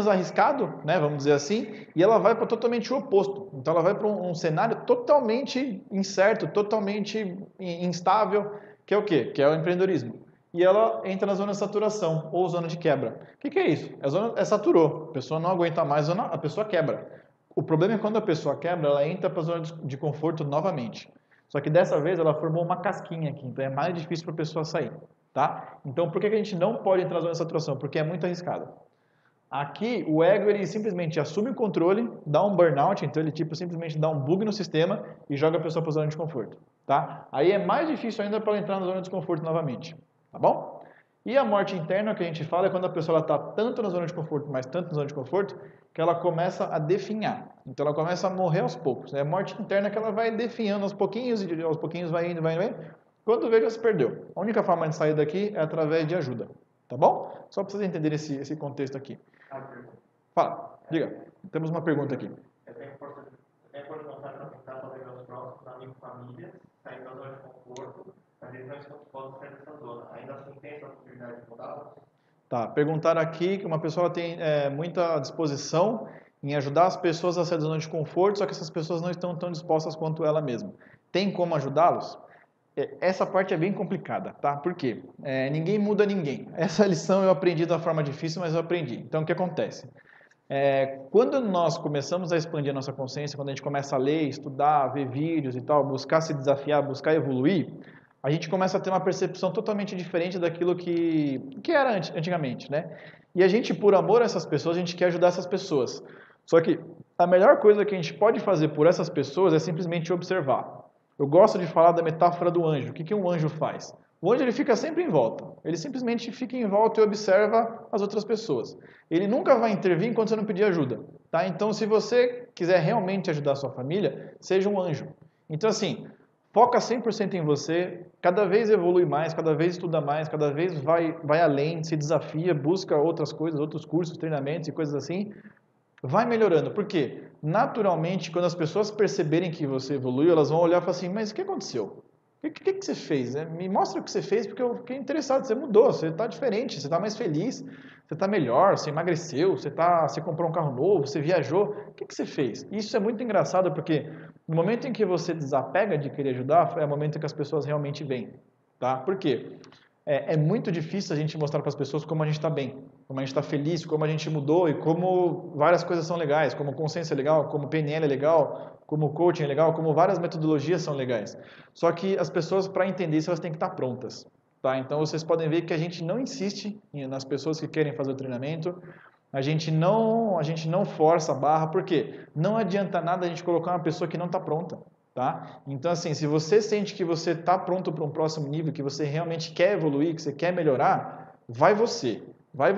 arriscado, né? Vamos dizer assim, e ela vai para totalmente o oposto. Então ela vai para um cenário totalmente incerto, totalmente instável, que é o quê? Que é o empreendedorismo. e ela entra na zona de saturação ou zona de quebra. O que é isso? Saturou, a pessoa não aguenta mais, a pessoa quebra. O problema é quando a pessoa quebra, ela entra para a zona de conforto novamente. Só que dessa vez ela formou uma casquinha aqui, então é mais difícil para a pessoa sair. Tá? Então por que a gente não pode entrar na zona de saturação? Porque é muito arriscado. Aqui o ego ele simplesmente assume o controle, dá um burnout, então ele tipo simplesmente dá um bug no sistema e joga a pessoa para a zona de conforto. Tá? Aí é mais difícil ainda para ela entrar na zona de desconforto novamente. Tá bom? E a morte interna que a gente fala é quando a pessoa está tanto na zona de conforto, mas tanto na zona de conforto, que ela começa a definhar. Então ela começa a morrer aos poucos. É a morte interna que ela vai definhando aos pouquinhos, e aos pouquinhos vai indo, vai indo. Quando vê, já se perdeu. A única forma de sair daqui é através de ajuda. Tá bom? Só para vocês entenderem esse contexto aqui. Fala, diga. Temos uma pergunta aqui. É importante contar para tentar fazer meus próximos amigos, família, sair da zona de conforto, mas eles não estão dispostos a sair dessa zona. Ainda assim tem essa possibilidade de mudá-los? Tá, perguntaram aqui que uma pessoa tem muita disposição em ajudar as pessoas a sair da zona de conforto, só que essas pessoas não estão tão dispostas quanto ela mesma. Tem como ajudá-los? Essa parte é bem complicada, tá? Por quê? Ninguém muda ninguém. Essa lição eu aprendi da forma difícil, mas eu aprendi. Então, o que acontece? Quando nós começamos a expandir a nossa consciência, quando a gente começa a ler, estudar, ver vídeos e tal, buscar se desafiar, buscar evoluir, a gente começa a ter uma percepção totalmente diferente daquilo que era antigamente, né? E a gente, por amor a essas pessoas, a gente quer ajudar essas pessoas. Só que a melhor coisa que a gente pode fazer por essas pessoas é simplesmente observar. Eu gosto de falar da metáfora do anjo. O que um anjo faz? O anjo ele fica sempre em volta. Ele simplesmente fica em volta e observa as outras pessoas. Ele nunca vai intervir enquanto você não pedir ajuda. Tá? Então, se você quiser realmente ajudar a sua família, seja um anjo. Então, assim, foca 100% em você, cada vez evolui mais, cada vez estuda mais, cada vez vai além, se desafia, busca outras coisas, outros cursos, treinamentos e coisas assim. Vai melhorando. Por quê? Naturalmente, quando as pessoas perceberem que você evoluiu, elas vão olhar e falar assim, mas o que aconteceu? O que você fez? Me mostra o que você fez, porque eu fiquei interessado. Você mudou, você está diferente, você está mais feliz, você está melhor, você emagreceu, você comprou um carro novo, você viajou. O que você fez? Isso é muito engraçado, porque no momento em que você desapega de querer ajudar, é o momento em que as pessoas realmente vêm. Tá? Por quê? É muito difícil a gente mostrar para as pessoas como a gente está bem, como a gente está feliz, como a gente mudou e como várias coisas são legais, como consciência é legal, como PNL é legal, como coaching é legal, como várias metodologias são legais. Só que as pessoas, para entender isso, elas têm que estar prontas. Tá? Então, vocês podem ver que a gente não insiste nas pessoas que querem fazer o treinamento, a gente não força a barra, porque não adianta nada a gente colocar uma pessoa que não está pronta. Tá? Então, assim, se você sente que você está pronto para um próximo nível, que você realmente quer evoluir, que você quer melhorar, vai você. Vai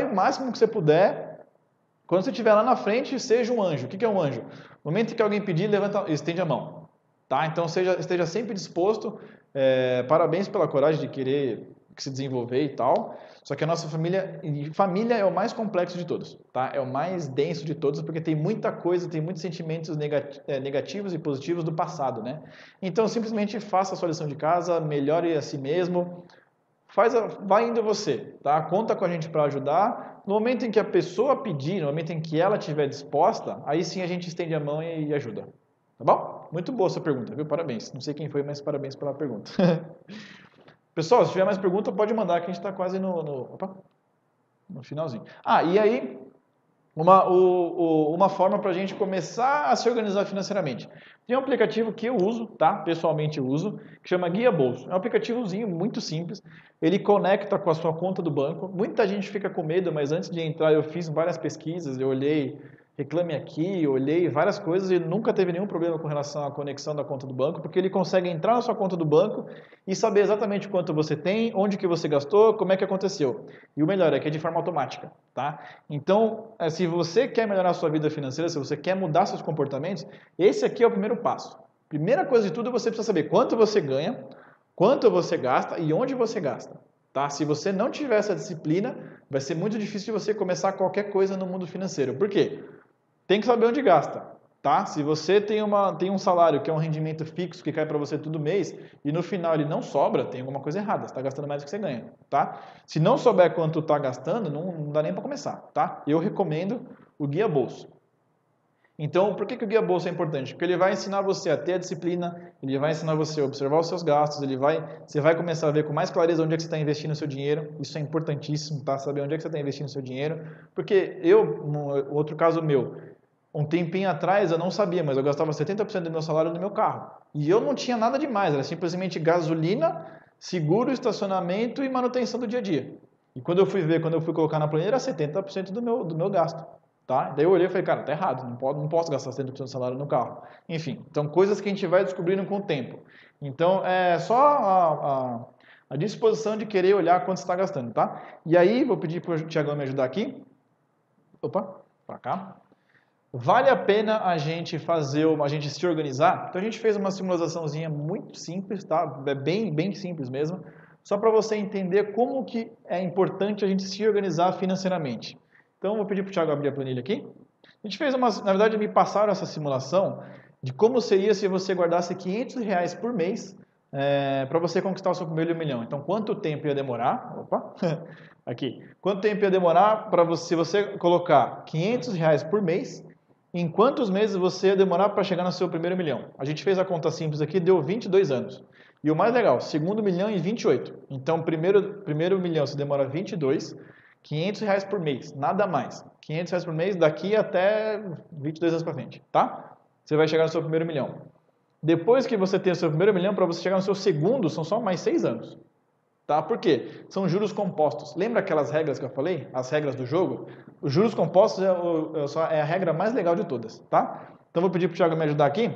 o máximo que você puder. Quando você estiver lá na frente, seja um anjo. O que é um anjo? No momento que alguém pedir, estende a mão. Tá? Então, esteja sempre disposto. Parabéns pela coragem de querer se desenvolver e tal. Só que a nossa família é o mais complexo de todos, tá? É o mais denso de todos, porque tem muita coisa, tem muitos sentimentos negativos e positivos do passado, né? Então, simplesmente faça a sua lição de casa, melhore a si mesmo, vai indo você, tá? Conta com a gente para ajudar. No momento em que a pessoa pedir, no momento em que ela estiver disposta, aí sim a gente estende a mão e ajuda. Tá bom? Muito boa essa pergunta, viu? Parabéns. Não sei quem foi, mas parabéns pela pergunta. Pessoal, se tiver mais pergunta, pode mandar, que a gente está quase no finalzinho. E aí, uma forma para a gente começar a se organizar financeiramente. Tem um aplicativo que eu uso, tá? Pessoalmente eu uso, que chama Guia Bolso. É um aplicativozinho muito simples. Ele conecta com a sua conta do banco. Muita gente fica com medo, mas antes de entrar eu fiz várias pesquisas, eu olhei Reclame Aqui, eu olhei várias coisas e nunca teve nenhum problema com relação à conexão da conta do banco, porque ele consegue entrar na sua conta do banco e saber exatamente quanto você tem, onde que você gastou, como é que aconteceu. E o melhor é que é de forma automática, tá? Então, se você quer melhorar a sua vida financeira, se você quer mudar seus comportamentos, esse aqui é o primeiro passo. Primeira coisa de tudo, você precisa saber quanto você ganha, quanto você gasta e onde você gasta. Tá? Se você não tiver essa disciplina, vai ser muito difícil de você começar qualquer coisa no mundo financeiro. Por quê? Tem que saber onde gasta, tá? Se você tem um salário que é um rendimento fixo que cai para você todo mês e no final ele não sobra, tem alguma coisa errada. Você está gastando mais do que você ganha, tá? Se não souber quanto está gastando, não dá nem para começar, tá? Eu recomendo o Guia Bolso. Então, por que o Guia Bolsa é importante? Porque ele vai ensinar você a ter a disciplina, ele vai ensinar você a observar os seus gastos, você vai começar a ver com mais clareza onde é que você está investindo o seu dinheiro. Isso é importantíssimo, tá? Saber onde é que você está investindo o seu dinheiro. Porque outro caso meu, um tempinho atrás eu não sabia, mas eu gastava 70% do meu salário no meu carro. E eu não tinha nada demais, era simplesmente gasolina, seguro, estacionamento e manutenção do dia a dia. E quando eu fui colocar na planilha, era 70% do meu gasto. Tá? Daí eu olhei e falei, cara, tá errado, não posso gastar 70% do salário no carro. Enfim, então coisas que a gente vai descobrindo com o tempo. Então é só a disposição de querer olhar quanto você está gastando, tá? E aí, vou pedir para o Tiagão me ajudar aqui. Opa, para cá. Vale a pena a gente se organizar? Então a gente fez uma simulaçãozinha muito simples, tá? É bem simples mesmo, só para você entender como que é importante a gente se organizar financeiramente. Então vou pedir para o Thiago abrir a planilha aqui. A gente fez na verdade me passaram essa simulação de como seria se você guardasse R$500 por mês para você conquistar o seu primeiro milhão. Então quanto tempo ia demorar? Opa, aqui. Quanto tempo ia demorar se você colocar R$500 por mês? Em quantos meses você ia demorar para chegar no seu primeiro milhão? A gente fez a conta simples aqui, deu 22 anos. E o mais legal, segundo milhão em 28. Então, primeiro milhão você demora 22, R$500 por mês, nada mais. R$500 por mês daqui até 22 anos para frente, tá? Você vai chegar no seu primeiro milhão. Depois que você tem o seu primeiro milhão, para você chegar no seu segundo, são só mais 6 anos. Tá? Por quê? São juros compostos. Lembra aquelas regras que eu falei? As regras do jogo? Os juros compostos é a regra mais legal de todas, tá? Então vou pedir para o Thiago me ajudar aqui.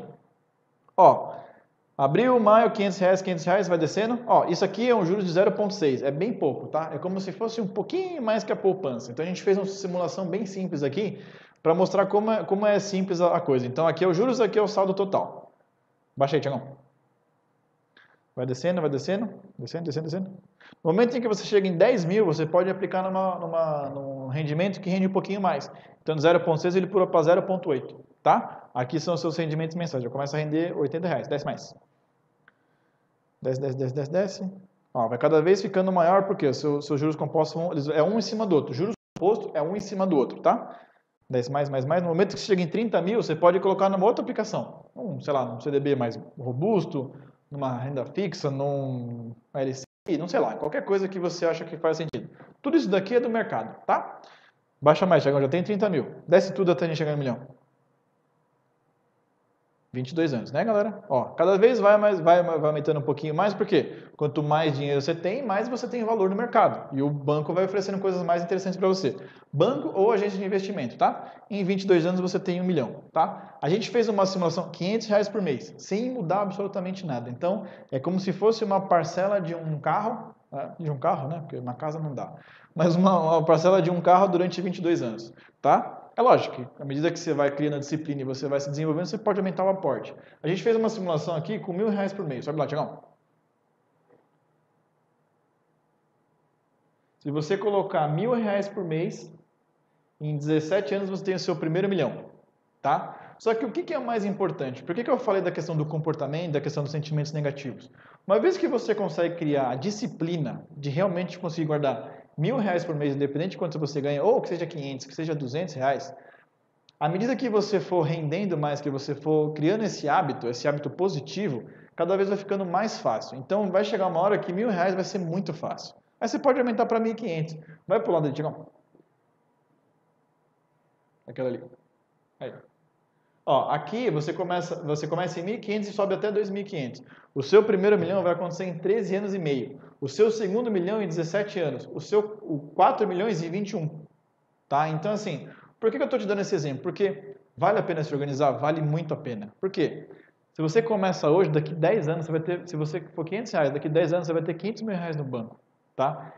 Ó, abril, maio, R$500, vai descendo. Ó, isso aqui é um juros de 0,6, é bem pouco, tá? É como se fosse um pouquinho mais que a poupança. Então a gente fez uma simulação bem simples aqui para mostrar como é simples a coisa. Então aqui é o juros, aqui é o saldo total. Baixa aí, Thiagão. Vai descendo, descendo. No momento em que você chega em 10 mil, você pode aplicar num rendimento que rende um pouquinho mais. Então, de 0,6 ele pula para 0,8, tá? Aqui são os seus rendimentos mensais. Já começa a render R$80, desce mais. Desce. Ó, vai cada vez ficando maior, porque os seus juros compostos é um em cima do outro. Juros compostos é um em cima do outro, tá? Desce mais. No momento que você chega em 30 mil, você pode colocar numa outra aplicação. Sei lá, um CDB mais robusto, numa renda fixa, num LCI, não sei lá, qualquer coisa que você acha que faz sentido. Tudo isso daqui é do mercado, tá? Baixa mais, Thiago, já tem 30 mil. Desce tudo até a gente chegar no milhão. 22 anos, né, galera? Ó, cada vez vai aumentando um pouquinho mais, porque quanto mais dinheiro você tem, mais você tem valor no mercado. E o banco vai oferecendo coisas mais interessantes para você. Banco ou agência de investimento, tá? Em 22 anos você tem 1 milhão, tá? A gente fez uma simulação R$500 por mês, sem mudar absolutamente nada. Então, é como se fosse uma parcela de um carro, né? Porque uma casa não dá. Mas uma parcela de um carro durante 22 anos, tá? É lógico que, à medida que você vai criando a disciplina e você vai se desenvolvendo, você pode aumentar o aporte. A gente fez uma simulação aqui com R$1.000 por mês. Sobe lá, Tiagão. Se você colocar R$1.000 por mês, em 17 anos você tem o seu primeiro milhão, tá? Só que o que é o mais importante? Por que eu falei da questão do comportamento, da questão dos sentimentos negativos? Uma vez que você consegue criar a disciplina de realmente conseguir guardar R$1.000 por mês, independente de quanto você ganha, ou que seja 500, que seja R$200, à medida que você for rendendo mais, que você for criando esse hábito positivo, cada vez vai ficando mais fácil. Então vai chegar uma hora que R$1.000 vai ser muito fácil. Aí você pode aumentar para 1.500. Vai pro lado ali, Tiagão. Aquela ali. Aí. Ó, aqui você começa em 1.500 e sobe até 2.500. O seu primeiro milhão vai acontecer em 13 anos e meio. O seu segundo milhão em 17 anos. O 4 milhões em 21. Tá? Então, assim, por que eu estou te dando esse exemplo? Porque vale a pena se organizar? Vale muito a pena. Por quê? Se você começa hoje, daqui 10 anos, você vai ter, se você for R$500, daqui 10 anos você vai ter R$500 mil no banco. Tá?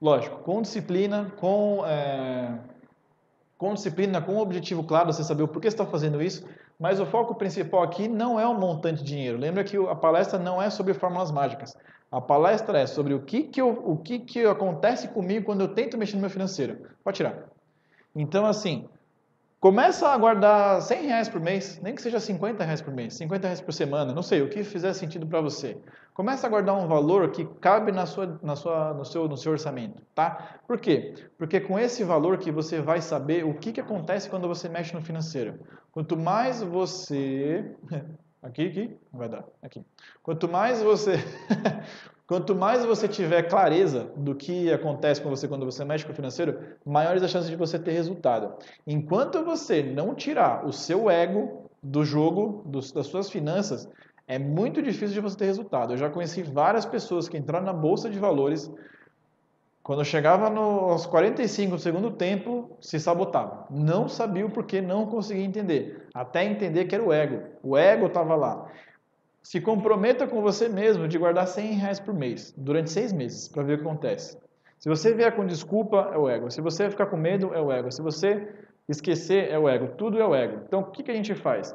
Lógico, com disciplina, com um objetivo claro, você saber o porquê você está fazendo isso, mas o foco principal aqui não é o montante de dinheiro. Lembra que a palestra não é sobre fórmulas mágicas. A palestra é sobre o que acontece comigo quando eu tento mexer no meu financeiro. Pode tirar. Então, assim, começa a guardar R$100 por mês, nem que seja R$50 por mês, R$50 por semana, não sei, o que fizer sentido para você. Começa a guardar um valor que cabe no seu orçamento, tá? Por quê? Porque com esse valor que você vai saber o que acontece quando você mexe no financeiro. Quanto mais você... Aqui, não vai dar. Aqui. Quanto mais você... Quanto mais você tiver clareza do que acontece com você quando você mexe com o financeiro, maiores as chances de você ter resultado. Enquanto você não tirar o seu ego do jogo, das suas finanças, é muito difícil de você ter resultado. Eu já conheci várias pessoas que entraram na bolsa de valores, quando chegava aos 45 do segundo tempo, se sabotava. Não sabia o porquê, não conseguia entender. Até entender que era o ego. O ego estava lá. Se comprometa com você mesmo de guardar R$100 por mês, durante 6 meses, para ver o que acontece. Se você vier com desculpa, é o ego. Se você ficar com medo, é o ego. Se você esquecer, é o ego. Tudo é o ego. Então, o que a gente faz?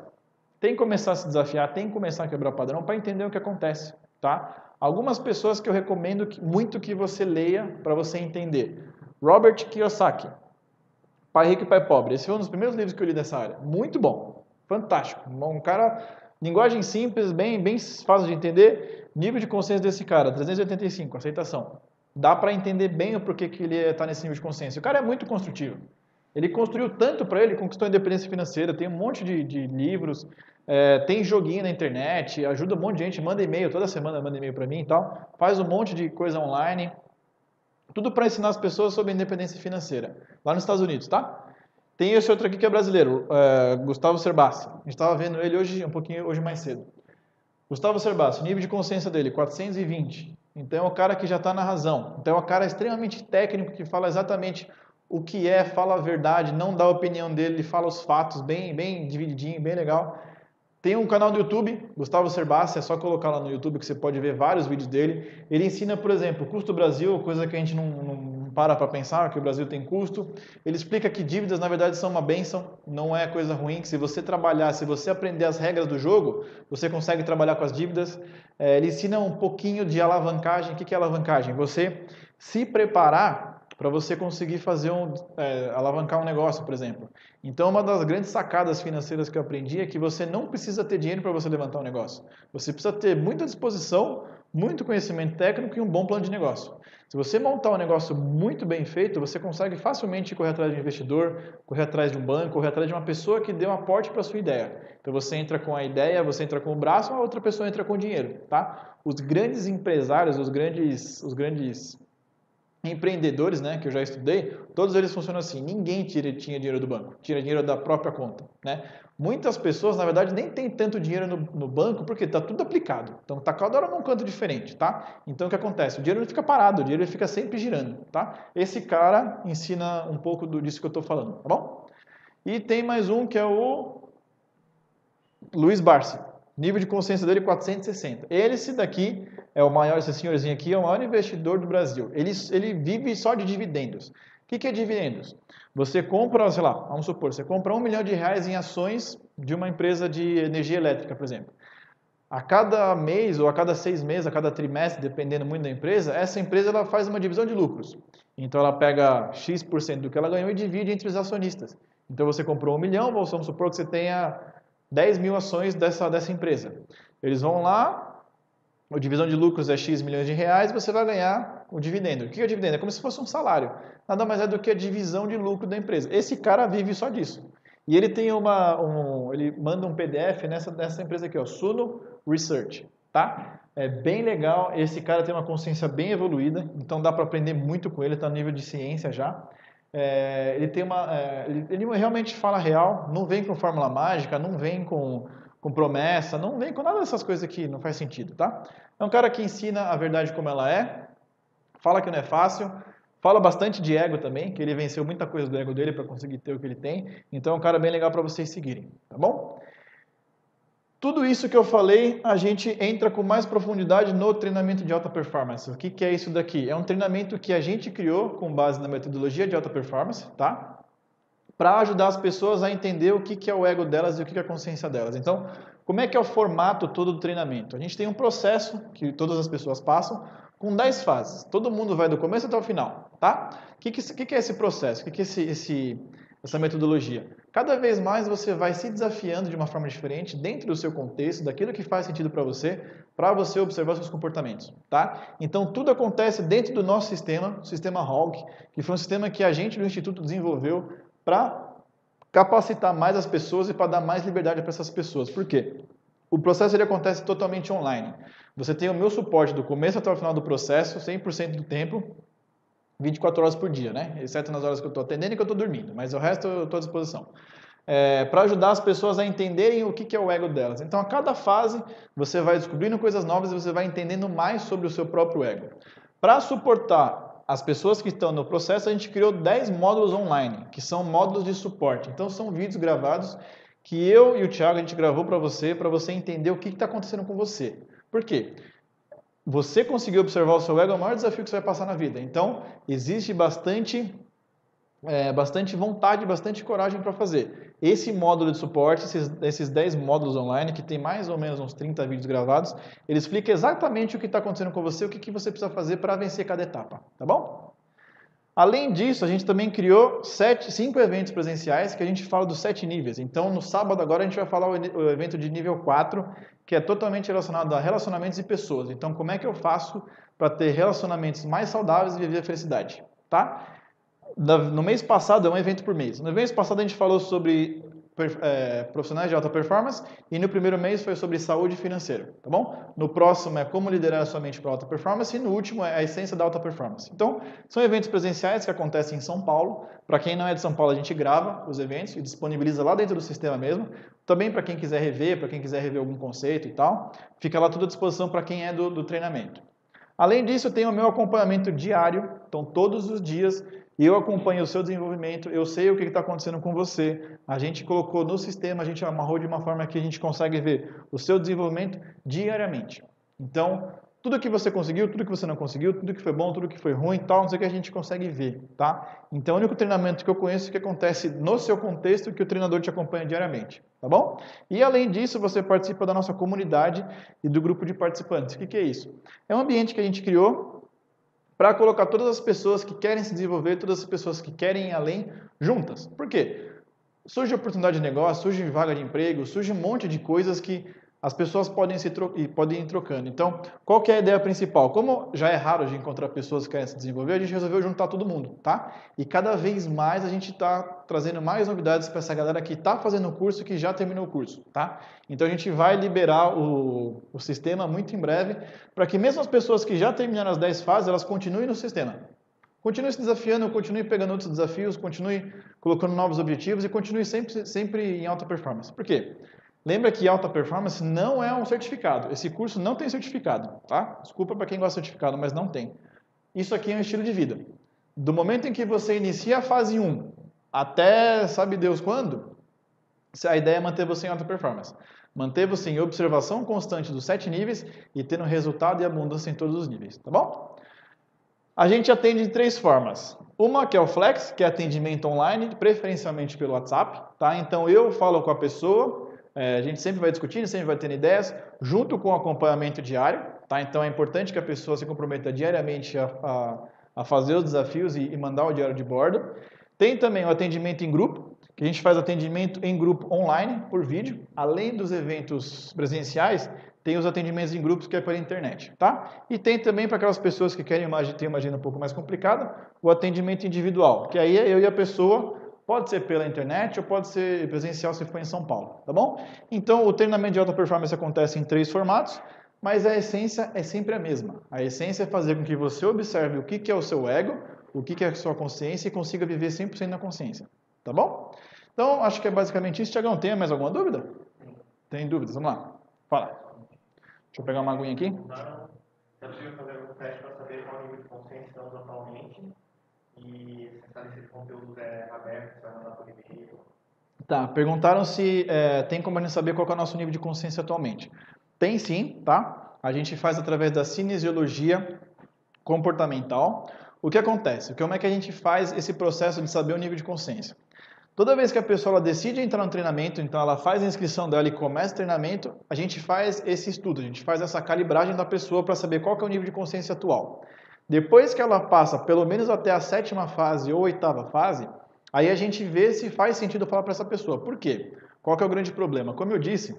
Tem que começar a se desafiar, tem que começar a quebrar o padrão para entender o que acontece, tá? Algumas pessoas que eu recomendo muito que você leia para você entender. Robert Kiyosaki, Pai Rico e Pai Pobre. Esse foi um dos primeiros livros que eu li dessa área. Muito bom, fantástico. Um cara, linguagem simples, bem fácil de entender. Nível de consciência desse cara, 385, aceitação. Dá para entender bem o porquê que ele está nesse nível de consciência. O cara é muito construtivo. Ele construiu tanto para ele, conquistou a independência financeira, tem um monte de livros, tem joguinho na internet, ajuda um monte de gente, manda e-mail, toda semana manda e-mail para mim e tal, faz um monte de coisa online, tudo para ensinar as pessoas sobre a independência financeira, lá nos Estados Unidos, tá? Tem esse outro aqui que é brasileiro, Gustavo Cerbasi, a gente estava vendo ele hoje, um pouquinho hoje mais cedo. Gustavo Cerbasi, nível de consciência dele, 420, então é o cara que já está na razão, então é um cara extremamente técnico que fala exatamente o que fala a verdade, não dá a opinião dele, ele fala os fatos bem divididinho, bem legal. Tem um canal do YouTube, Gustavo Cerbasi, é só colocar lá no YouTube que você pode ver vários vídeos dele. Ele ensina, por exemplo, o custo do Brasil, coisa que a gente não para pensar, que o Brasil tem custo. Ele explica que dívidas, na verdade, são uma bênção, não é coisa ruim, que se você trabalhar, se você aprender as regras do jogo, você consegue trabalhar com as dívidas. Ele ensina um pouquinho de alavancagem. O que é alavancagem? Você se preparar para você conseguir fazer alavancar um negócio, por exemplo. Então, uma das grandes sacadas financeiras que eu aprendi é que você não precisa ter dinheiro para você levantar um negócio. Você precisa ter muita disposição, muito conhecimento técnico e um bom plano de negócio. Se você montar um negócio muito bem feito, você consegue facilmente correr atrás de um investidor, correr atrás de um banco, correr atrás de uma pessoa que dê um aporte para a sua ideia. Então, você entra com a ideia, você entra com o braço, a outra pessoa entra com o dinheiro, tá? Os grandes empresários, os grandes empreendedores, né, que eu já estudei, todos eles funcionam assim. Ninguém tinha dinheiro do banco, tira dinheiro da própria conta, né? Muitas pessoas, na verdade, nem tem tanto dinheiro no banco porque está tudo aplicado. Então, está cada hora num canto diferente, tá? Então, o que acontece? O dinheiro não fica parado, o dinheiro fica sempre girando, tá? Esse cara ensina um pouco disso que eu estou falando, tá bom? E tem mais um que é o Luiz Barsi. Nível de consciência dele 460. Esse daqui é o maior, esse senhorzinho aqui é o maior investidor do Brasil. Ele vive só de dividendos. O que é dividendos? Você compra, sei lá, vamos supor, você compra R$1 milhão em ações de uma empresa de energia elétrica, por exemplo. A cada mês ou a cada 6 meses, a cada trimestre, dependendo muito da empresa, essa empresa ela faz uma divisão de lucros. Então ela pega X% do que ela ganhou e divide entre os acionistas. Então você comprou 1 milhão, vamos supor que você tenha 10 mil ações dessa empresa. Eles vão lá, a divisão de lucros é X milhões de reais, você vai ganhar o dividendo. O que é o dividendo? É como se fosse um salário. Nada mais é do que a divisão de lucro da empresa. Esse cara vive só disso. E ele tem ele manda um PDF nessa empresa aqui, ó, Suno Research, tá? É bem legal, esse cara tem uma consciência bem evoluída, então dá para aprender muito com ele, está no nível de ciência já. Ele realmente fala real, não vem com fórmula mágica, não vem com promessa, não vem com nada dessas coisas que não faz sentido, tá? É um cara que ensina a verdade como ela é, fala que não é fácil, fala bastante de ego também, que ele venceu muita coisa do ego dele para conseguir ter o que ele tem, então é um cara bem legal para vocês seguirem, tá bom? Tudo isso que eu falei, a gente entra com mais profundidade no treinamento de alta performance. O que é isso daqui? É um treinamento que a gente criou com base na metodologia de alta performance, tá? Para ajudar as pessoas a entender o que é o ego delas e o que é a consciência delas. Então, como é que é o formato todo do treinamento? A gente tem um processo que todas as pessoas passam com 10 fases. Todo mundo vai do começo até o final, tá? O que é esse processo? O que é essa metodologia? Cada vez mais você vai se desafiando de uma forma diferente dentro do seu contexto, daquilo que faz sentido para você observar seus comportamentos, tá? Então, tudo acontece dentro do nosso sistema, o sistema HOG, que foi um sistema que a gente do Instituto desenvolveu para capacitar mais as pessoas e para dar mais liberdade para essas pessoas. Por quê? O processo ele acontece totalmente online. Você tem o meu suporte do começo até o final do processo, 100% do tempo, 24 horas por dia, né? Exceto nas horas que eu estou atendendo e que eu estou dormindo, mas o resto eu estou à disposição. Para ajudar as pessoas a entenderem o que é o ego delas. Então, a cada fase, você vai descobrindo coisas novas e você vai entendendo mais sobre o seu próprio ego. Para suportar as pessoas que estão no processo, a gente criou 10 módulos online, que são módulos de suporte. Então, são vídeos gravados que eu e o Thiago, a gente gravou para você entender o que está acontecendo com você. Por quê? Você conseguir observar o seu ego é o maior desafio que você vai passar na vida. Então, existe bastante vontade, bastante coragem para fazer. Esse módulo de suporte, esses 10 módulos online, que tem mais ou menos uns 30 vídeos gravados, ele explica exatamente o que está acontecendo com você, o que você precisa fazer para vencer cada etapa, tá bom? Além disso, a gente também criou 5 eventos presenciais que a gente fala dos 7 níveis. Então, no sábado agora a gente vai falar o evento de nível 4, que é totalmente relacionado a relacionamentos e pessoas. Então, como é que eu faço para ter relacionamentos mais saudáveis e viver a felicidade, tá? No mês passado, é um evento por mês. No mês passado a gente falou sobre profissionais de alta performance e no primeiro mês foi sobre saúde financeira, tá bom? No próximo é como liderar a sua mente para alta performance e no último é a essência da alta performance. Então, são eventos presenciais que acontecem em São Paulo. Para quem não é de São Paulo, a gente grava os eventos e disponibiliza lá dentro do sistema mesmo. Também para quem quiser rever, para quem quiser rever algum conceito e tal, fica lá tudo à disposição para quem é do treinamento. Além disso, eu tenho o meu acompanhamento diário, então todos os dias eu acompanho o seu desenvolvimento, eu sei o que está acontecendo com você, a gente colocou no sistema, a gente amarrou de uma forma que a gente consegue ver o seu desenvolvimento diariamente. Então, tudo que você conseguiu, tudo que você não conseguiu, tudo que foi bom, tudo que foi ruim, tal, não sei o que a gente consegue ver, tá? Então, o único treinamento que eu conheço que acontece no seu contexto que o treinador te acompanha diariamente, tá bom? E além disso, você participa da nossa comunidade e do grupo de participantes. O que é isso? É um ambiente que a gente criou para colocar todas as pessoas que querem se desenvolver, todas as pessoas que querem ir além, juntas. Por quê? Surge oportunidade de negócio, surge vaga de emprego, surge um monte de coisas que as pessoas podem ir trocando. Então, qual que é a ideia principal? Como já é raro de encontrar pessoas que querem se desenvolver, a gente resolveu juntar todo mundo, tá? E cada vez mais a gente está trazendo mais novidades para essa galera que está fazendo o curso e que já terminou o curso, tá? Então, a gente vai liberar o sistema muito em breve para que mesmo as pessoas que já terminaram as 10 fases, elas continuem no sistema. Continue se desafiando, continue pegando outros desafios, continue colocando novos objetivos e continue sempre em alta performance. Por quê? Lembra que alta performance não é um certificado. Esse curso não tem certificado, tá? Desculpa para quem gosta de certificado, mas não tem. Isso aqui é um estilo de vida. Do momento em que você inicia a fase 1 até sabe Deus quando, a ideia é manter você em alta performance. Manter você em observação constante dos 7 níveis e tendo resultado e abundância em todos os níveis, tá bom? A gente atende de 3 formas. Uma que é o Flex, que é atendimento online, preferencialmente pelo WhatsApp, tá? Então eu falo com a pessoa, a gente sempre vai discutindo, sempre vai tendo ideias, junto com o acompanhamento diário, tá? Então é importante que a pessoa se comprometa diariamente a fazer os desafios e mandar o diário de bordo. Tem também o atendimento em grupo, que a gente faz atendimento em grupo online, por vídeo. Além dos eventos presenciais, tem os atendimentos em grupos que é pela internet, tá? E tem também para aquelas pessoas que querem ter uma agenda um pouco mais complicada, o atendimento individual, que aí é eu e a pessoa. Pode ser pela internet ou pode ser presencial se for em São Paulo, tá bom? Então, o treinamento de alta performance acontece em 3 formatos, mas a essência é sempre a mesma. A essência é fazer com que você observe o que é o seu ego, o que é a sua consciência e consiga viver 100% na consciência, tá bom? Então, acho que é basicamente isso. Tiagão, tem mais alguma dúvida? Tem dúvidas? Vamos lá. Fala. Deixa eu pegar uma aguinha aqui. É possível fazer um teste para saber qual nível de consciência estamos atualmente? E se esse conteúdo é aberto, se vai mandar por e-mail. Tá, perguntaram se tem como a gente saber qual é o nosso nível de consciência atualmente. Tem sim, tá? A gente faz através da cinesiologia comportamental. O que acontece? Como é que a gente faz esse processo de saber o nível de consciência? Toda vez que a pessoa ela decide entrar no treinamento, então ela faz a inscrição dela e começa o treinamento, a gente faz esse estudo, a gente faz essa calibragem da pessoa para saber qual que é o nível de consciência atual. Depois que ela passa pelo menos até a 7ª fase ou 8ª fase, aí a gente vê se faz sentido falar para essa pessoa. Por quê? Qual que é o grande problema? Como eu disse,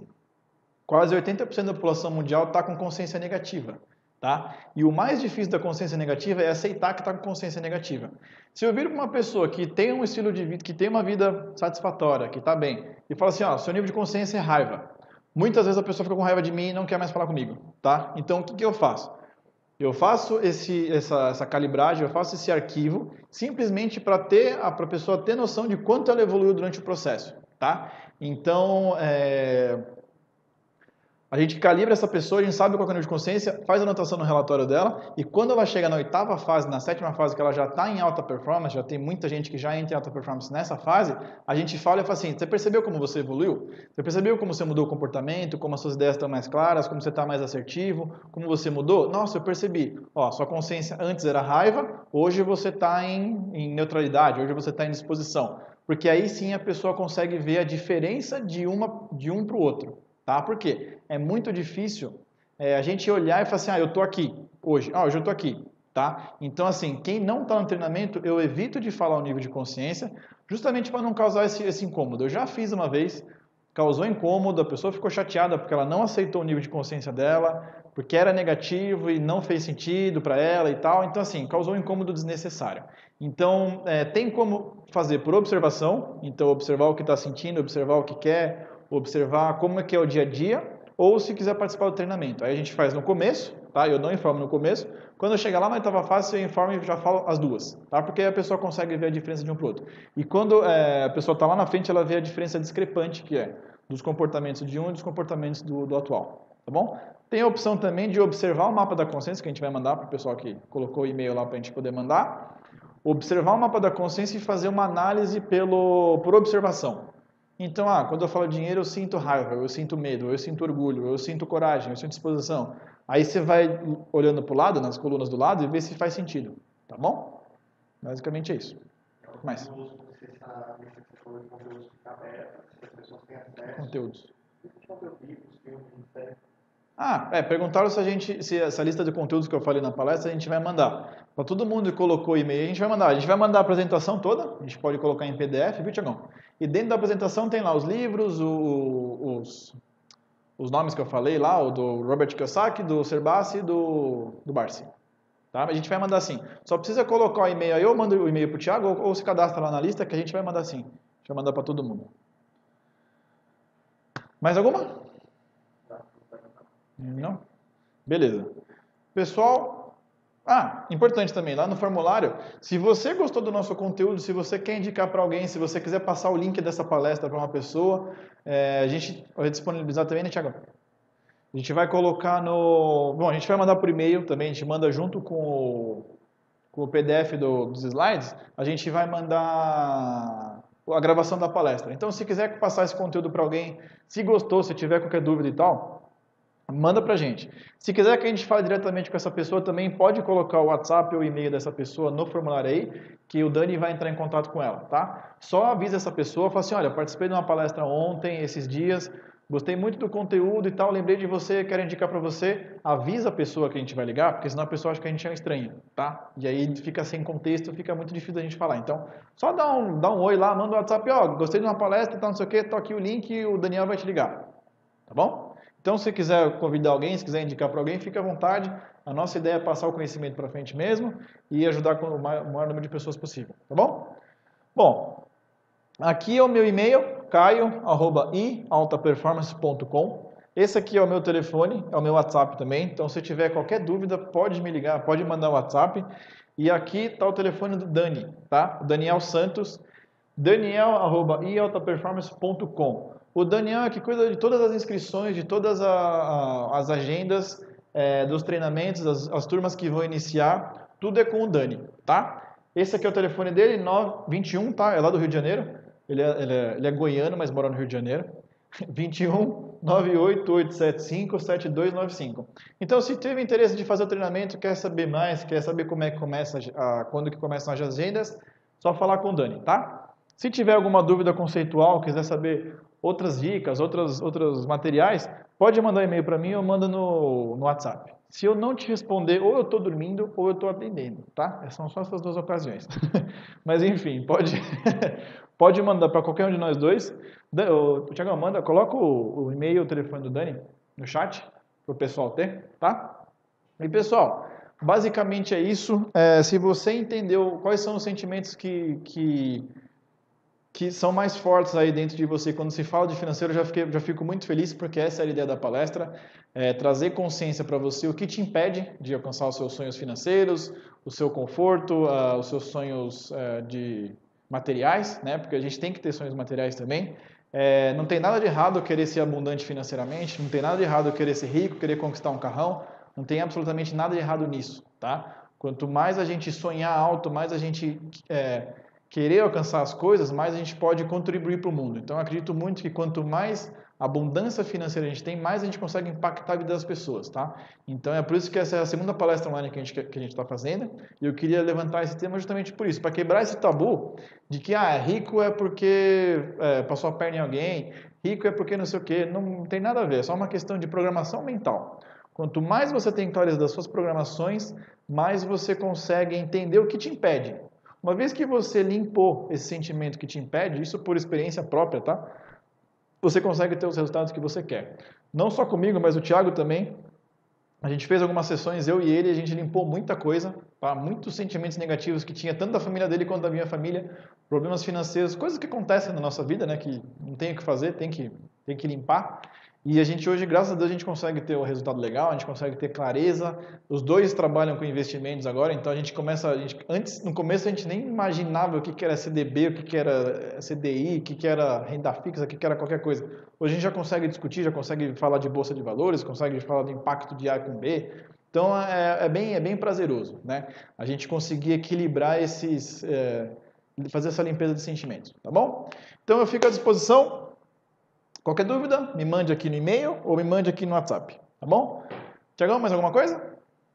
quase 80% da população mundial está com consciência negativa. Tá? E o mais difícil da consciência negativa é aceitar que está com consciência negativa. Se eu vir para uma pessoa que tem um estilo de vida, que tem uma vida satisfatória, que está bem, e fala assim, ó, seu nível de consciência é raiva. Muitas vezes a pessoa fica com raiva de mim e não quer mais falar comigo, tá? Então, o que eu faço? Eu faço essa calibragem, eu faço esse arquivo, simplesmente para a pessoa ter noção de quanto ela evoluiu durante o processo, tá? Então, a gente calibra essa pessoa, a gente sabe qual é o nível de consciência, faz a anotação no relatório dela, e quando ela chega na 8ª fase, na 7ª fase, que ela já está em alta performance, já tem muita gente que já entra em alta performance nessa fase, a gente fala e fala assim, você percebeu como você evoluiu? Você percebeu como você mudou o comportamento, como as suas ideias estão mais claras, como você está mais assertivo, como você mudou? Nossa, eu percebi. Ó, sua consciência antes era raiva, hoje você está em neutralidade, hoje você está em disposição. Porque aí sim a pessoa consegue ver a diferença de um para o outro. Tá? Por quê? É muito difícil a gente olhar e falar assim, eu estou aqui hoje. Hoje eu estou aqui. Tá? Então, assim, quem não está no treinamento, eu evito de falar o nível de consciência, justamente para não causar esse incômodo. Eu já fiz uma vez, causou incômodo, a pessoa ficou chateada porque ela não aceitou o nível de consciência dela, porque era negativo e não fez sentido para ela e tal. Então, assim, causou um incômodo desnecessário. Então, tem como fazer por observação, então observar o que está sentindo, observar o que quer, observar como é que é o dia a dia, ou se quiser participar do treinamento. Aí a gente faz no começo, tá? Eu não informo no começo. Quando eu chegar lá na 8ª fase, eu informo e já falo as duas, tá? Porque aí a pessoa consegue ver a diferença de um para o outro. E quando a pessoa está lá na frente, ela vê a diferença discrepante que é dos comportamentos de um e dos comportamentos do atual, tá bom? Tem a opção também de observar o mapa da consciência, que a gente vai mandar para o pessoal que colocou o e-mail lá para a gente poder mandar. Observar o mapa da consciência e fazer uma análise por observação. Então, quando eu falo dinheiro, eu sinto raiva, eu sinto medo, eu sinto orgulho, eu sinto coragem, eu sinto disposição. Aí você vai olhando para o lado, nas colunas do lado, e vê se faz sentido. Tá bom? Basicamente é isso. Mais. Conteúdos. Perguntaram se essa lista de conteúdos que eu falei na palestra a gente vai mandar. Para todo mundo que colocou e-mail, a gente vai mandar. A gente vai mandar a apresentação toda, a gente pode colocar em PDF, viu, Tiagão? E dentro da apresentação tem lá os livros, os nomes que eu falei lá, o do Robert Kiyosaki, do Serbassi e do Barsi. Tá? A gente vai mandar assim. Só precisa colocar o e-mail aí, eu mando o e-mail para o Thiago, ou se cadastra lá na lista que a gente vai mandar assim. A gente vai mandar para todo mundo. Mais alguma? Não? Beleza. Pessoal, importante também, lá no formulário, se você gostou do nosso conteúdo, se você quer indicar para alguém, se você quiser passar o link dessa palestra para uma pessoa, a gente vai disponibilizar também, né, Thiago? A gente vai colocar a gente vai mandar por e-mail também, a gente manda junto com o PDF dos slides, a gente vai mandar a gravação da palestra. Então, se quiser passar esse conteúdo para alguém, se gostou, se tiver qualquer dúvida e tal, manda pra gente. Se quiser que a gente fale diretamente com essa pessoa, também pode colocar o WhatsApp ou o e-mail dessa pessoa no formulário aí, que o Dani vai entrar em contato com ela, tá? Só avisa essa pessoa, fala assim, olha, participei de uma palestra ontem, esses dias, gostei muito do conteúdo e tal, lembrei de você, quero indicar para você, avisa a pessoa que a gente vai ligar, porque senão a pessoa acha que a gente é um estranho, tá? E aí fica sem contexto, fica muito difícil da gente falar. Então, só dá um oi lá, manda um WhatsApp, gostei de uma palestra, tal, não sei o que, tô aqui o link e o Daniel vai te ligar, tá bom? Então, se quiser convidar alguém, se quiser indicar para alguém, fique à vontade. A nossa ideia é passar o conhecimento para frente mesmo e ajudar com o maior número de pessoas possível, tá bom? Bom, aqui é o meu e-mail, caio@ialtaperformance.com. Esse aqui é o meu telefone, é o meu WhatsApp também. Então, se tiver qualquer dúvida, pode me ligar, pode mandar o WhatsApp. E aqui está o telefone do Dani, tá? O Daniel Santos, daniel@ialtaperformance.com. O Daniel é que cuida de todas as inscrições, de todas as agendas dos treinamentos, as turmas que vão iniciar, tudo é com o Dani, tá? Esse aqui é o telefone dele, 921, tá? É lá do Rio de Janeiro. Ele é goiano, mas mora no Rio de Janeiro. 21 98875 7295. Então, se teve interesse de fazer o treinamento, quer saber mais, quer saber como é que começa, quando que começam as agendas, só falar com o Dani, tá? Se tiver alguma dúvida conceitual, quiser saber outras dicas, outros materiais, pode mandar um e-mail para mim ou manda no WhatsApp. Se eu não te responder, ou eu estou dormindo ou eu estou atendendo, tá? São só essas duas ocasiões. Mas enfim, pode mandar para qualquer um de nós dois. Tiago, coloca o e-mail e o telefone do Dani no chat, para o pessoal ter, tá? E pessoal, basicamente é isso. Se você entendeu quais são os sentimentos que são mais fortes aí dentro de você quando se fala de financeiro, eu já fico muito feliz, porque essa é a ideia da palestra, trazer consciência para você o que te impede de alcançar os seus sonhos financeiros, o seu conforto, os seus sonhos de materiais, né? Porque a gente tem que ter sonhos materiais também. Não tem nada de errado querer ser abundante financeiramente, não tem nada de errado querer ser rico, querer conquistar um carrão, não tem absolutamente nada de errado nisso, tá? Quanto mais a gente sonhar alto, mais a gente querer alcançar as coisas, mais a gente pode contribuir para o mundo. Então, eu acredito muito que quanto mais abundância financeira a gente tem, mais a gente consegue impactar a vida das pessoas, tá? Então, é por isso que essa é a segunda palestra online que a gente está fazendo, e eu queria levantar esse tema justamente por isso, para quebrar esse tabu de que, rico é porque passou a perna em alguém, rico é porque não sei o quê, não tem nada a ver, é só uma questão de programação mental. Quanto mais você tem clareza das suas programações, mais você consegue entender o que te impede. Uma vez que você limpou esse sentimento que te impede, isso por experiência própria, tá? Você consegue ter os resultados que você quer. Não só comigo, mas o Thiago também. A gente fez algumas sessões, eu e ele, a gente limpou muita coisa, tá? Muitos sentimentos negativos que tinha tanto da família dele quanto da minha família, problemas financeiros, coisas que acontecem na nossa vida, né? Que não tem o que fazer, tem que limpar. E a gente hoje, graças a Deus, a gente consegue ter um resultado legal, a gente consegue ter clareza. Os dois trabalham com investimentos agora, então antes, no começo a gente nem imaginava o que era CDB, o que era CDI, o que era renda fixa, o que era qualquer coisa. Hoje a gente já consegue discutir, já consegue falar de bolsa de valores, consegue falar do impacto de A com B. Então é bem prazeroso, né? A gente conseguir equilibrar fazer essa limpeza de sentimentos, tá bom? Então eu fico à disposição. Qualquer dúvida, me mande aqui no e-mail ou me mande aqui no WhatsApp, tá bom? Tiagão, mais alguma coisa?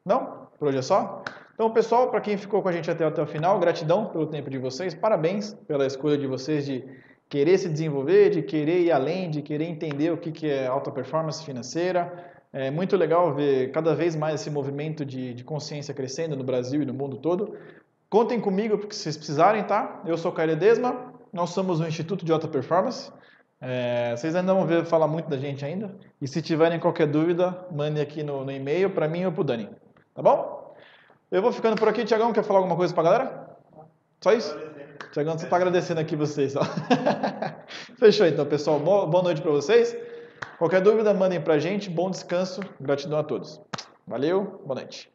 Não? Por hoje é só? Então, pessoal, para quem ficou com a gente até o final, gratidão pelo tempo de vocês, parabéns pela escolha de vocês de querer se desenvolver, de querer ir além, de querer entender o que é alta performance financeira. É muito legal ver cada vez mais esse movimento de consciência crescendo no Brasil e no mundo todo. Contem comigo porque vocês precisarem, tá? Eu sou o Caio Ledesma, nós somos o Instituto de Alta Performance. Vocês ainda vão ver falar muito da gente ainda. E se tiverem qualquer dúvida, mandem aqui no e-mail para mim ou para o Dani. Tá bom? Eu vou ficando por aqui. Tiagão, quer falar alguma coisa para a galera? Só isso? Tiagão, você está agradecendo aqui vocês. Só. Fechou então, pessoal. Boa noite para vocês. Qualquer dúvida, mandem para a gente. Bom descanso. Gratidão a todos. Valeu. Boa noite.